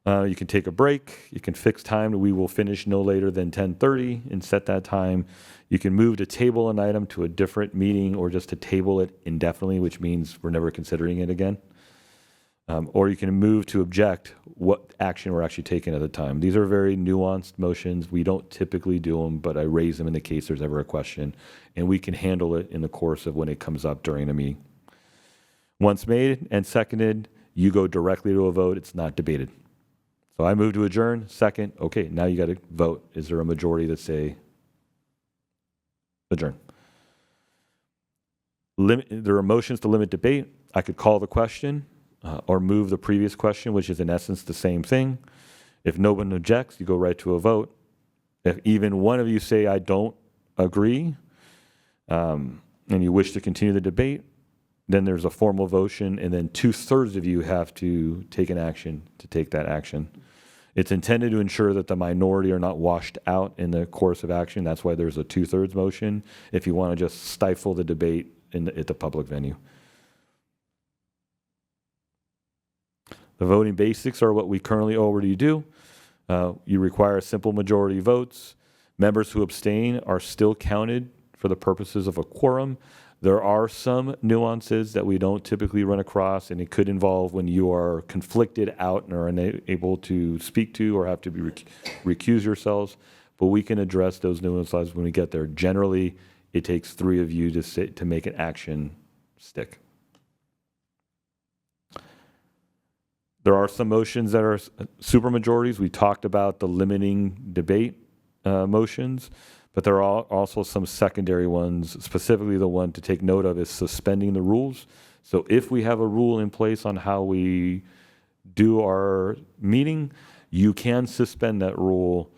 You can take a break. You can fix time. We will finish no later than 10:30 and set that time. You can move to table an item to a different meeting or just to table it indefinitely, which means we're never considering it again. Or you can move to object what action we're actually taking at the time. These are very nuanced motions. We don't typically do them, but I raise them in the case there's ever a question, and we can handle it in the course of when it comes up during a meeting. Once made and seconded, you go directly to a vote. It's not debated. So I move to adjourn. Second. Okay, now you got to vote. Is there a majority that say adjourn? There are motions to limit debate. I could call the question or move the previous question, which is in essence the same thing. If no one objects, you go right to a vote. If even one of you say, I don't agree, and you wish to continue the debate, then there's a formal motion, and then 2/3 of you have to take an action to take that action. It's intended to ensure that the minority are not washed out in the course of action. That's why there's a 2/3 motion, if you want to just stifle the debate at the public venue. The voting basics are what we currently already do. You require simple majority votes. Members who abstain are still counted for the purposes of a quorum. There are some nuances that we don't typically run across, and it could involve when you are conflicted out and are unable to speak to or have to be recuse yourselves, but we can address those nuances when we get there. Generally, it takes 3 of you to make an action stick. There are some motions that are supermajorities. We talked about the limiting debate motions, but there are also some secondary ones. Specifically, the one to take note of is suspending the rules. So if we have a rule in place on how we do our meeting, you can suspend that rule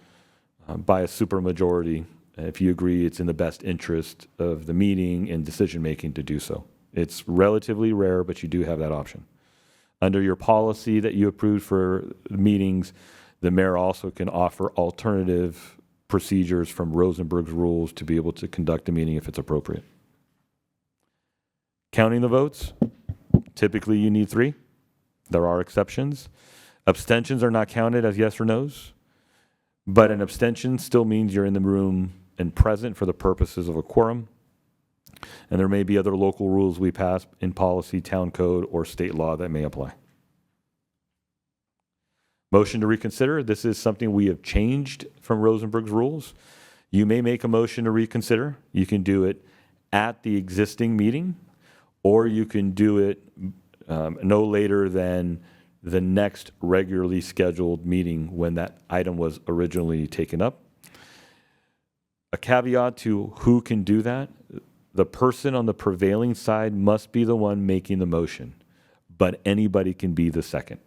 by a supermajority if you agree it's in the best interest of the meeting and decision-making to do so. It's relatively rare, but you do have that option. Under your policy that you approved for meetings, the mayor also can offer alternative procedures from Rosenberg's rules to be able to conduct a meeting if it's appropriate. Counting the votes, typically you need 3. There are exceptions. Abstentions are not counted as yes or no's, but an abstention still means you're in the room and present for the purposes of a quorum. And there may be other local rules we pass in policy, town code, or state law that may apply. Motion to reconsider. This is something we have changed from Rosenberg's rules. You may make a motion to reconsider. You can do it at the existing meeting, or you can do it no later than the next regularly scheduled meeting when that item was originally taken up. A caveat to who can do that: the person on the prevailing side must be the one making the motion, but anybody can be the second.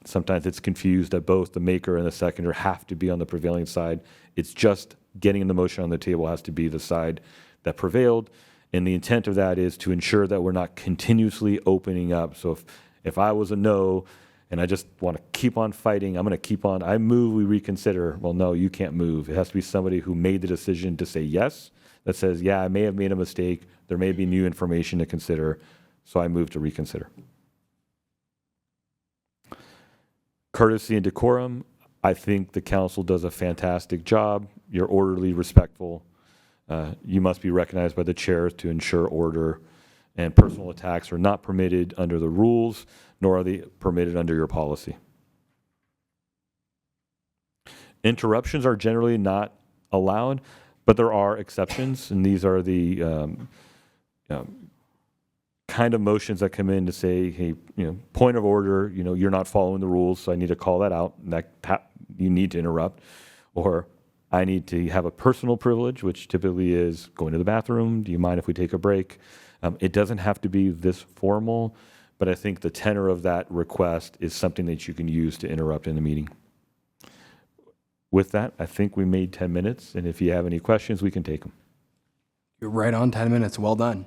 Sometimes it's confused that both the maker and the seconder have to be on the prevailing side. It's just getting the motion on the table has to be the side that prevailed. And the intent of that is to ensure that we're not continuously opening up. So if I was a no and I just want to keep on fighting, I'm going to keep on, I move, we reconsider. Well, no, you can't move. It has to be somebody who made the decision to say yes, that says, yeah, I may have made a mistake. There may be new information to consider. So I move to reconsider. Courtesy and decorum, I think the council does a fantastic job. You're orderly, respectful. You must be recognized by the chair to ensure order, and personal attacks are not permitted under the rules, nor are they permitted under your policy. Interruptions are generally not allowed, but there are exceptions, and these are the kind of motions that come in to say, hey, point of order, you're not following the rules, so I need to call that out, and that you need to interrupt. Or I need to have a personal privilege, which typically is going to the bathroom. Do you mind if we take a break? It doesn't have to be this formal, but I think the tenor of that request is something that you can use to interrupt in the meeting. With that, I think we made 10 minutes, and if you have any questions, we can take them. You're right on 10 minutes. Well done.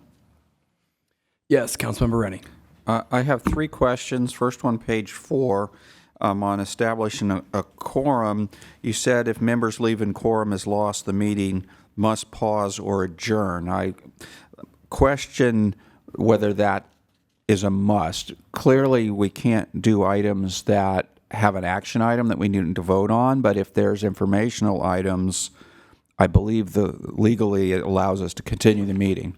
Yes, Councilmember Rennie. I have 3 questions. First one, page 4. On establishing a quorum, you said if members leave and quorum is lost, the meeting must pause or adjourn. I question whether that is a must. Clearly, we can't do items that have an action item that we need to vote on, but if there's informational items, I believe legally it allows us to continue the meeting.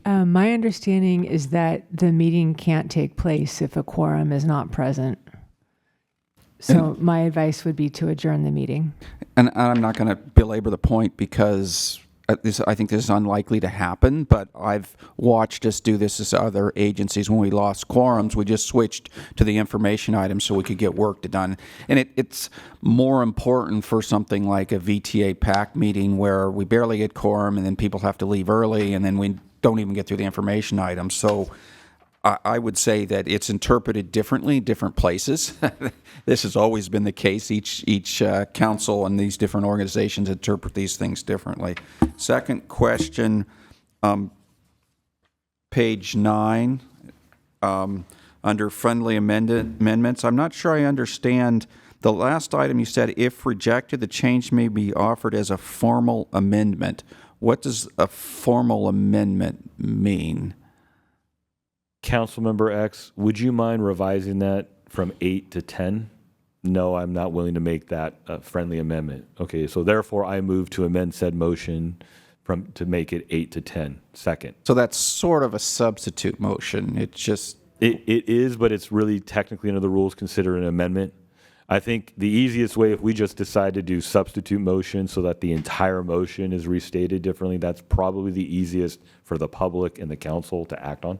My understanding is that the meeting can't take place if a quorum is not present. So my advice would be to adjourn the meeting. And I'm not going to belabor the point because I think this is unlikely to happen, but I've watched us do this as other agencies. When we lost quorums, we just switched to the information items so we could get work done. And it's more important for something like a VTA PAC meeting where we barely get quorum and then people have to leave early and then we don't even get through the information items. So I would say that it's interpreted differently in different places. This has always been the case. Each council and these different organizations interpret these things differently. Second question, page 9, under friendly amendments. I'm not sure I understand. The last item you said, if rejected, the change may be offered as a formal amendment. What does a formal amendment mean? Councilmember X, would you mind revising that from 8 to 10? No, I'm not willing to make that a friendly amendment. Okay, so therefore I move to amend said motion to make it 8 to 10. Second. So that's sort of a substitute motion. It is, but it's really technically under the rules considered an amendment. I think the easiest way, if we just decide to do substitute motion so that the entire motion is restated differently, that's probably the easiest for the public and the council to act on.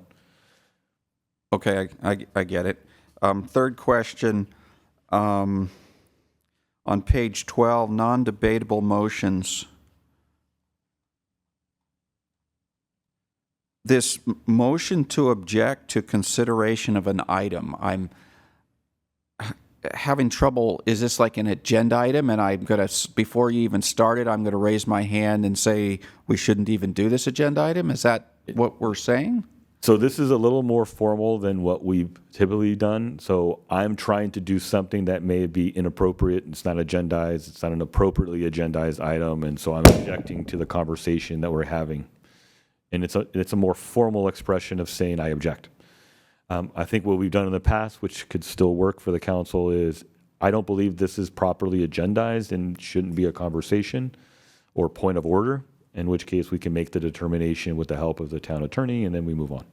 Okay, I get it. Third question, on page 12, non-debatable motions. This motion to object to consideration of an item, I'm having trouble. Is this like an agenda item and I'm going to, before you even started, I'm going to raise my hand and say we shouldn't even do this agenda item? Is that what we're saying? So this is a little more formal than what we've typically done. So I'm trying to do something that may be inappropriate. It's not agendized. It's not an appropriately agendized item. And so I'm objecting to the conversation that we're having. And it's a more formal expression of saying I object. I think what we've done in the past, which could still work for the council, is I don't believe this is properly agendized and shouldn't be a conversation or point of order, in which case we can make the determination with the help of the town attorney and then we move on.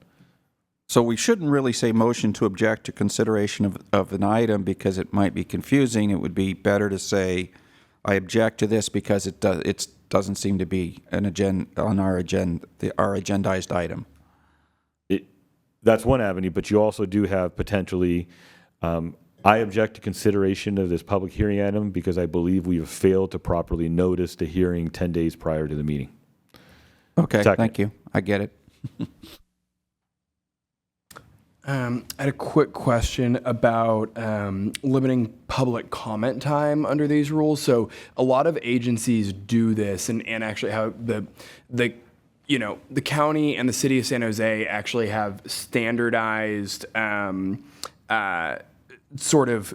So we shouldn't really say motion to object to consideration of an item because it might be confusing. It would be better to say I object to this because it doesn't seem to be an on our agendized item. That's one avenue, but you also do have potentially, I object to consideration of this public hearing item because I believe we have failed to properly notice the hearing 10 days prior to the meeting. Okay, Second. thank you. I get it. I had a quick question about limiting public comment time under these rules. So a lot of agencies do this, and actually how the county and the city of San Jose actually have standardized sort of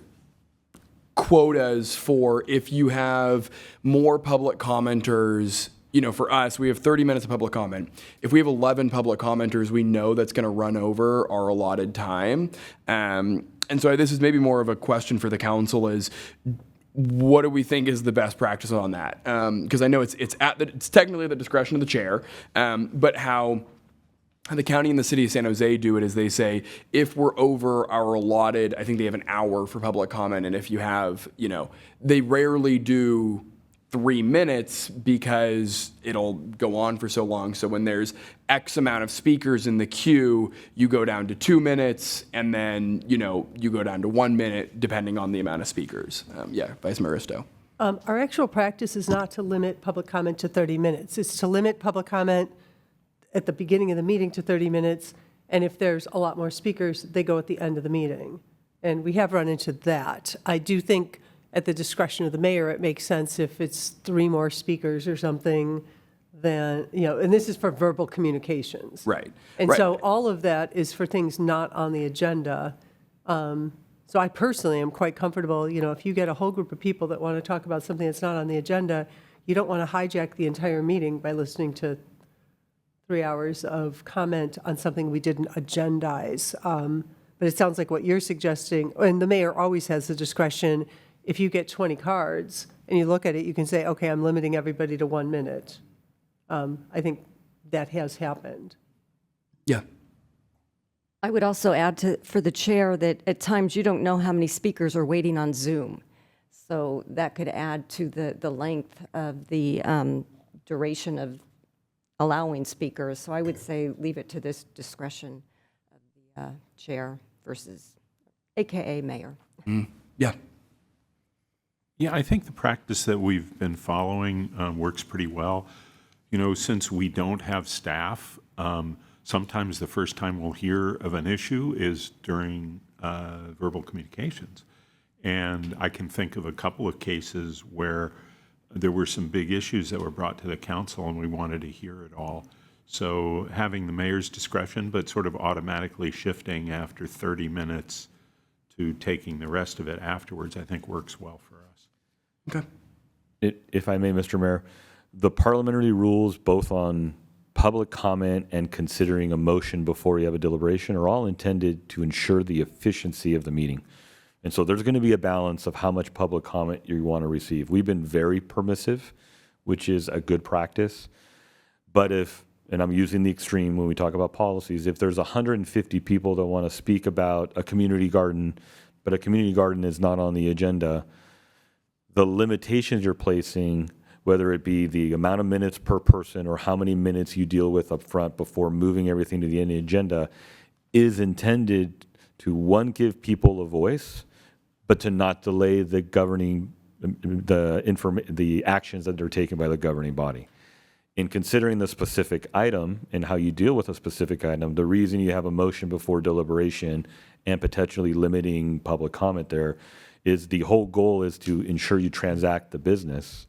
quotas for if you have more public commenters. For us, we have 30 minutes of public comment. If we have 11 public commenters, we know that's going to run over our allotted time. And so this is maybe more of a question for the council is, what do we think is the best practice on that? Because I know it's technically the discretion of the chair, but how the county and the city of San Jose do it is they say, if we're over our allotted, I think they have an hour for public comment. And if you have, they rarely do 3 minutes because it'll go on for so long. So when there's X amount of speakers in the queue, you go down to 2 minutes, and then, you go down to 1 minute depending on the amount of speakers. Vice Mayor Risto. Our actual practice is not to limit public comment to 30 minutes. It's to limit public comment at the beginning of the meeting to 30 minutes, and if there's a lot more speakers, they go at the end of the meeting. And we have run into that. I do think at the discretion of the mayor, it makes sense if it's 3 more speakers or something, then, and this is for verbal communications. Right. And so all of that is for things not on the agenda. So I personally am quite comfortable, if you get a whole group of people that want to talk about something that's not on the agenda, you don't want to hijack the entire meeting by listening to 3 hours of comment on something we didn't agendize. But it sounds like what you're suggesting, and the mayor always has the discretion, if you get 20 cards and you look at it, you can say, okay, I'm limiting everybody to 1 minute. I think that has happened. Yeah. I would also add for the chair that at times you don't know how many speakers are waiting on Zoom. So that could add to the length of the duration of allowing speakers. So I would say leave it to this discretion of the chair versus AKA mayor. Yeah. Yeah, I think the practice that we've been following works pretty well. Since we don't have staff, sometimes the first time we'll hear of an issue is during verbal communications. And I can think of a couple of cases where there were some big issues that were brought to the council and we wanted to hear it all. So having the mayor's discretion, but sort of automatically shifting after 30 minutes to taking the rest of it afterwards, I think works well for us. Okay. If I may, Mr. Mayor, the parliamentary rules, both on public comment and considering a motion before you have a deliberation, are all intended to ensure the efficiency of the meeting. And so there's going to be a balance of how much public comment you want to receive. We've been very permissive, which is a good practice. But and I'm using the extreme when we talk about policies, if there's 150 people that want to speak about a community garden, but a community garden is not on the agenda, the limitations you're placing, whether it be the amount of minutes per person or how many minutes you deal with up front before moving everything to the end of the agenda, is intended to, one, give people a voice, but to not delay the the actions that are taken by the governing body. In considering the specific item and how you deal with a specific item, the reason you have a motion before deliberation and potentially limiting public comment there is the whole goal is to ensure you transact the business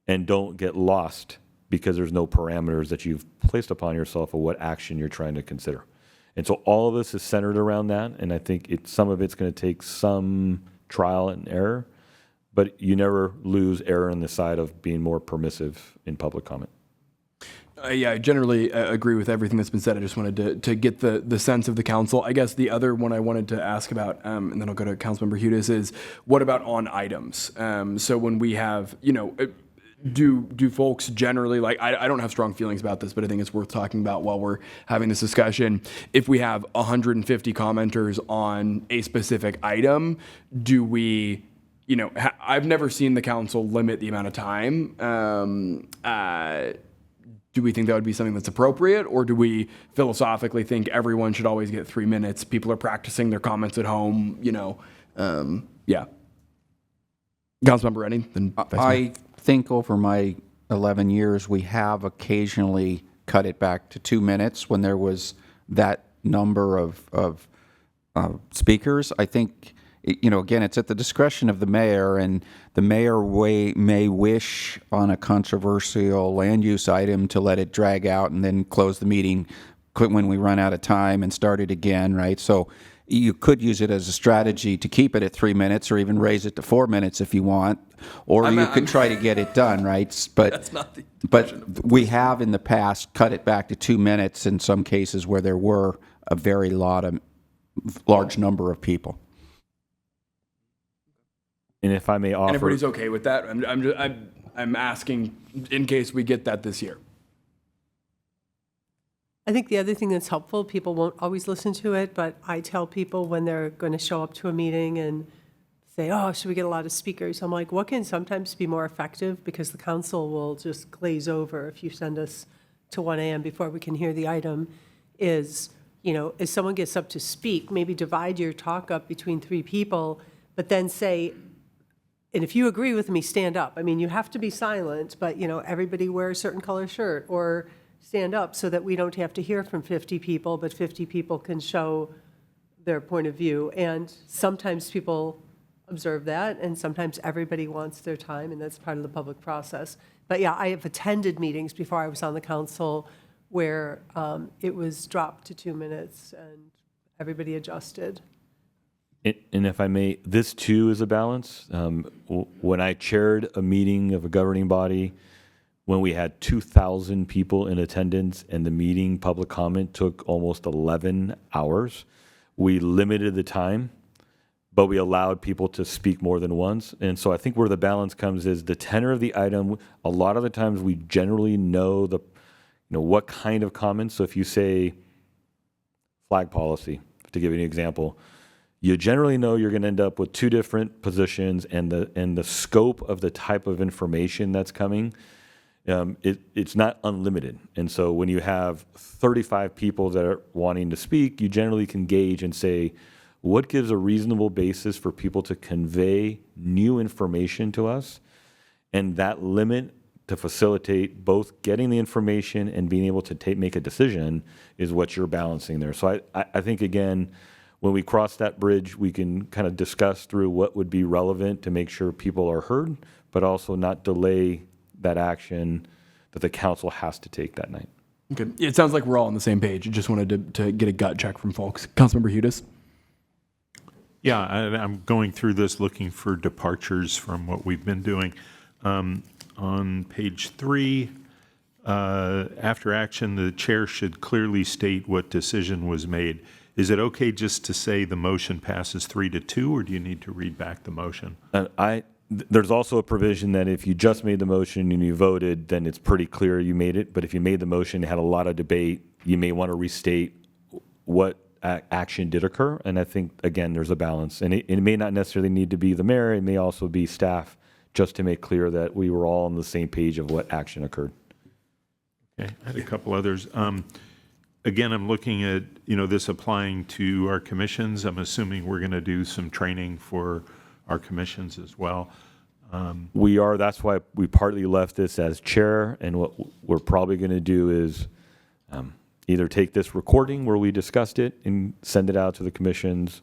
and don't get lost because there's no parameters that you've placed upon yourself of what action you're trying to consider. And so all of this is centered around that, and I think some of it's going to take some trial and error, but you never lose error on the side of being more permissive in public comment. Yeah, I generally agree with everything that's been said. I just wanted to get the sense of the council. I guess the other one I wanted to ask about, and then I'll go to Councilmember Hudes, is what about on items? So when we have, do folks generally, like, I don't have strong feelings about this, but I think it's worth talking about while we're having this discussion. If we have 150 commenters on a specific item, do we I've never seen the council limit the amount of time. Do we think that would be something that's appropriate, or do we philosophically think everyone should always get 3 minutes? People are practicing their comments at home, yeah. Councilmember Rennie, then Vice Mayor. I think over my 11 years, we have occasionally cut it back to 2 minutes when there was that number of speakers. I think, again, it's at the discretion of the mayor, and the mayor may wish on a controversial land use item to let it drag out and then close the meeting when we run out of time and start it again, right? So you could use it as a strategy to keep it at 3 minutes, or even raise it to 4 minutes if you want, or you could try to get it done, right? But That's not the but we have in the past cut it back to 2 minutes in some cases where there were a very large number of people. And if I may offer, And everybody's okay with that? I'm asking in case we get that this year. I think the other thing that's helpful, people won't always listen to it, but I tell people when they're going to show up to a meeting and say, oh, should we get a lot of speakers? I'm like, what can sometimes be more effective? Because the council will just glaze over if you send us to 1 a.m. before we can hear the item, is, if someone gets up to speak, maybe divide your talk up between 3 people, but then say, and if you agree with me, stand up. I mean, you have to be silent, but, everybody wear a certain color shirt, or stand up so that we don't have to hear from 50 people, but 50 people can show their point of view. And sometimes people observe that, and sometimes everybody wants their time, and that's part of the public process. But yeah, I have attended meetings before I was on the council where it was dropped to 2 minutes and everybody adjusted. and if I may, this too is a balance. When I chaired a meeting of a governing body, when we had 2,000 people in attendance and the meeting public comment took almost 11 hours, we limited the time, but we allowed people to speak more than once. And so I think where the balance comes is the tenor of the item. A lot of the times we generally know what kind of comments. So if you say flag policy, to give you an example, you generally know you're going to end up with 2 different positions, and the scope of the type of information that's coming, it's not unlimited. And so when you have 35 people that are wanting to speak, you generally can gauge and say, what gives a reasonable basis for people to convey new information to us? And that limit to facilitate both getting the information and being able to make a decision is what you're balancing there. So I think, again, when we cross that bridge, we can kind of discuss through what would be relevant to make sure people are heard, but also not delay that action that the council has to take that night. Okay. It sounds like we're all on the same page. I just wanted to get a gut check from folks. Councilmember Hudes? Yeah, I'm going through this looking for departures from what we've been doing. On page 3, after action, the chair should clearly state what decision was made. Is it okay just to say the motion passes 3-2, or do you need to read back the motion? There's also a provision that if you just made the motion and you voted, then it's pretty clear you made it. But if you made the motion, had a lot of debate, you may want to restate what action did occur. And I think, again, there's a balance. And it may not necessarily need to be the mayor. It may also be staff, just to make clear that we were all on the same page of what action occurred. Okay, I had a couple others. Again, I'm looking at, this applying to our commissions. I'm assuming we're going to do some training for our commissions as well. We are. That's why we partly left this as chair. And what we're probably going to do is either take this recording where we discussed it and send it out to the commissions,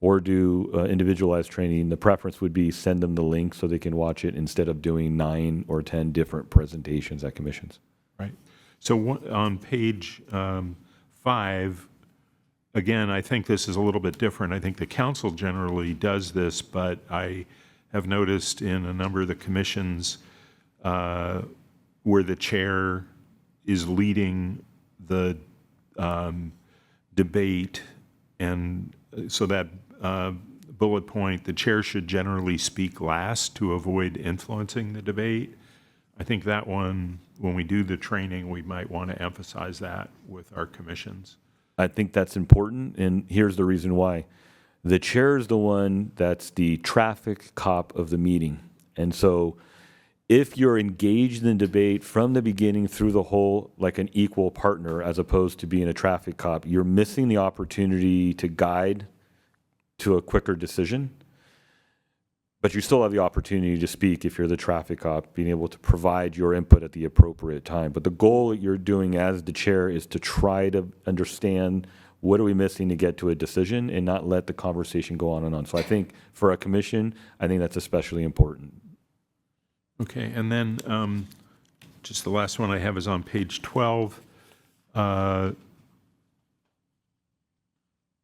or do individualized training. The preference would be send them the link so they can watch it instead of doing 9 or 10 different presentations at commissions. Right. So on page 5, again, I think this is a little bit different. I think the council generally does this, but I have noticed in a number of the commissions where the chair is leading the debate, and so that bullet point, the chair should generally speak last to avoid influencing the debate. I think that one, when we do the training, we might want to emphasize that with our commissions. I think that's important, and here's the reason why. The chair is the one that's the traffic cop of the meeting. And so if you're engaged in debate from the beginning through the whole, like an equal partner, as opposed to being a traffic cop, you're missing the opportunity to guide to a quicker decision. But you still have the opportunity to speak if you're the traffic cop, being able to provide your input at the appropriate time. But the goal that you're doing as the chair is to try to understand what are we missing to get to a decision and not let the conversation go on and on. So I think for a commission, I think that's especially important. Okay, and then just the last one I have is on page 12.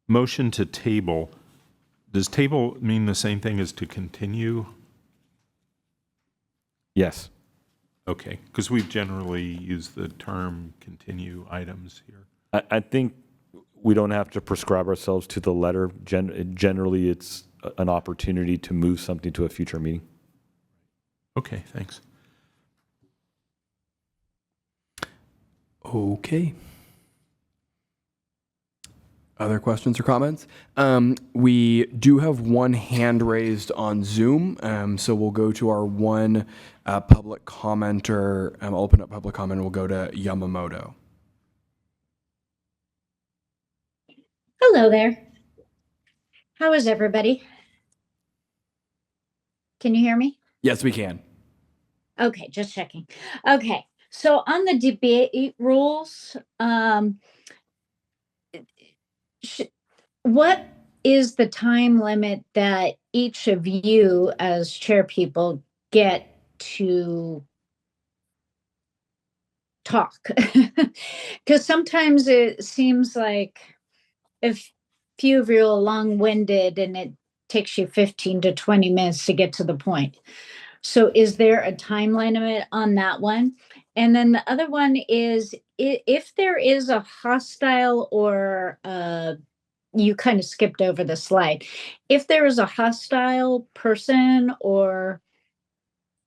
Motion to table. Does table mean the same thing as to continue? Yes. Okay, because we've generally used the term continue items here. I think we don't have to prescribe ourselves to the letter. Generally, it's an opportunity to move something to a future meeting. Okay, thanks. Okay. Other questions or comments? We do have one hand raised on Zoom, so we'll go to our one public commenter. I'll open up public comment and we'll go to Yamamoto. Hello there. How is everybody? Can you hear me? Yes, we can. Okay, just checking. Okay, so on the debate rules, what is the time limit that each of you as chair people get to talk? Because sometimes it seems like if few of you are long-winded and it takes you 15 to 20 minutes to get to the point. So is there a time limit on that one? And then the other one is if there is a hostile or you kind of skipped over the slide. If there is a hostile person or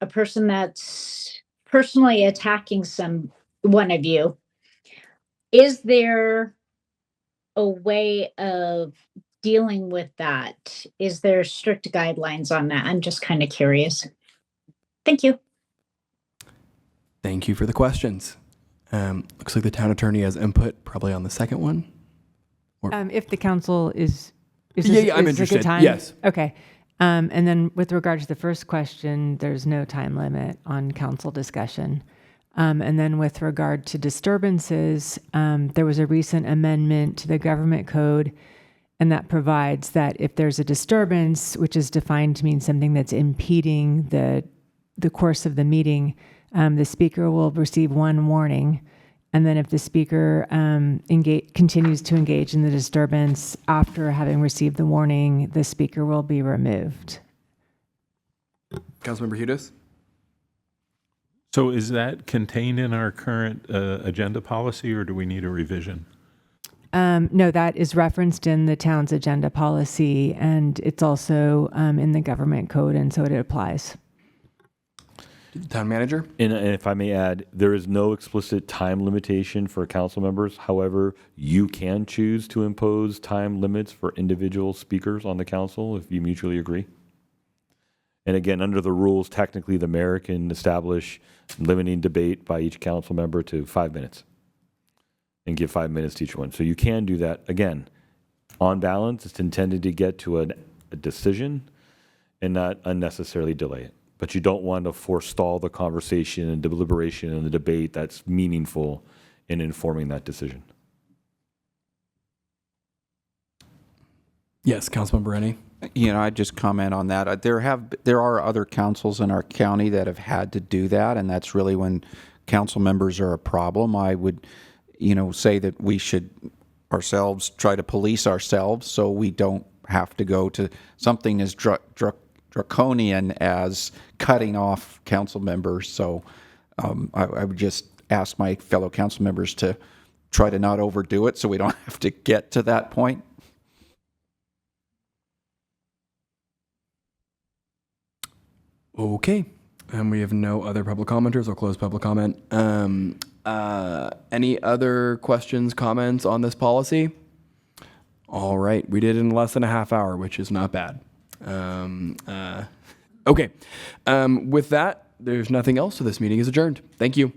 a person that's personally attacking one of you, is there a way of dealing with that? Is there strict guidelines on that? I'm just kind of curious. Thank you. Thank you for the questions. Looks like the town attorney has input probably on the second one. If the council is I'm this a interested. good time? Yes. Okay. And then with regard to the first question, there's no time limit on council discussion. And then with regard to disturbances, there was a recent amendment to the government code, and that provides that if there's a disturbance, which is defined to mean something that's impeding the course of the meeting, the speaker will receive one warning. And then if the speaker continues to engage in the disturbance after having received the warning, the speaker will be removed. Councilmember Hudis? So is that contained in our current agenda policy, or do we need a revision? No, that is referenced in the town's agenda policy, and it's also in the government code, and so it applies. Town manager? And if I may add, there is no explicit time limitation for council members. However, you can choose to impose time limits for individual speakers on the council if you mutually agree. And again, under the rules, technically the mayor can establish limiting debate by each council member to 5 minutes and give 5 minutes to each one. So you can do that. Again, on balance, it's intended to get to a decision and not unnecessarily delay it. But you don't want to forestall the conversation and deliberation and the debate that's meaningful in informing that decision. Yes, Councilmember Rennie. I'd just comment on that. There are other councils in our county that have had to do that, and that's really when council members are a problem. I would, say that we should ourselves try to police ourselves so we don't have to go to something as draconian as cutting off council members. So I would just ask my fellow council members to try to not overdo it so we don't have to get to that point. Okay. And we have no other public commenters. I'll close public comment. Any other questions, comments on this policy? All right, we did it in less than a half hour, which is not bad. Okay, with that, there's nothing else, so this meeting is adjourned. Thank you.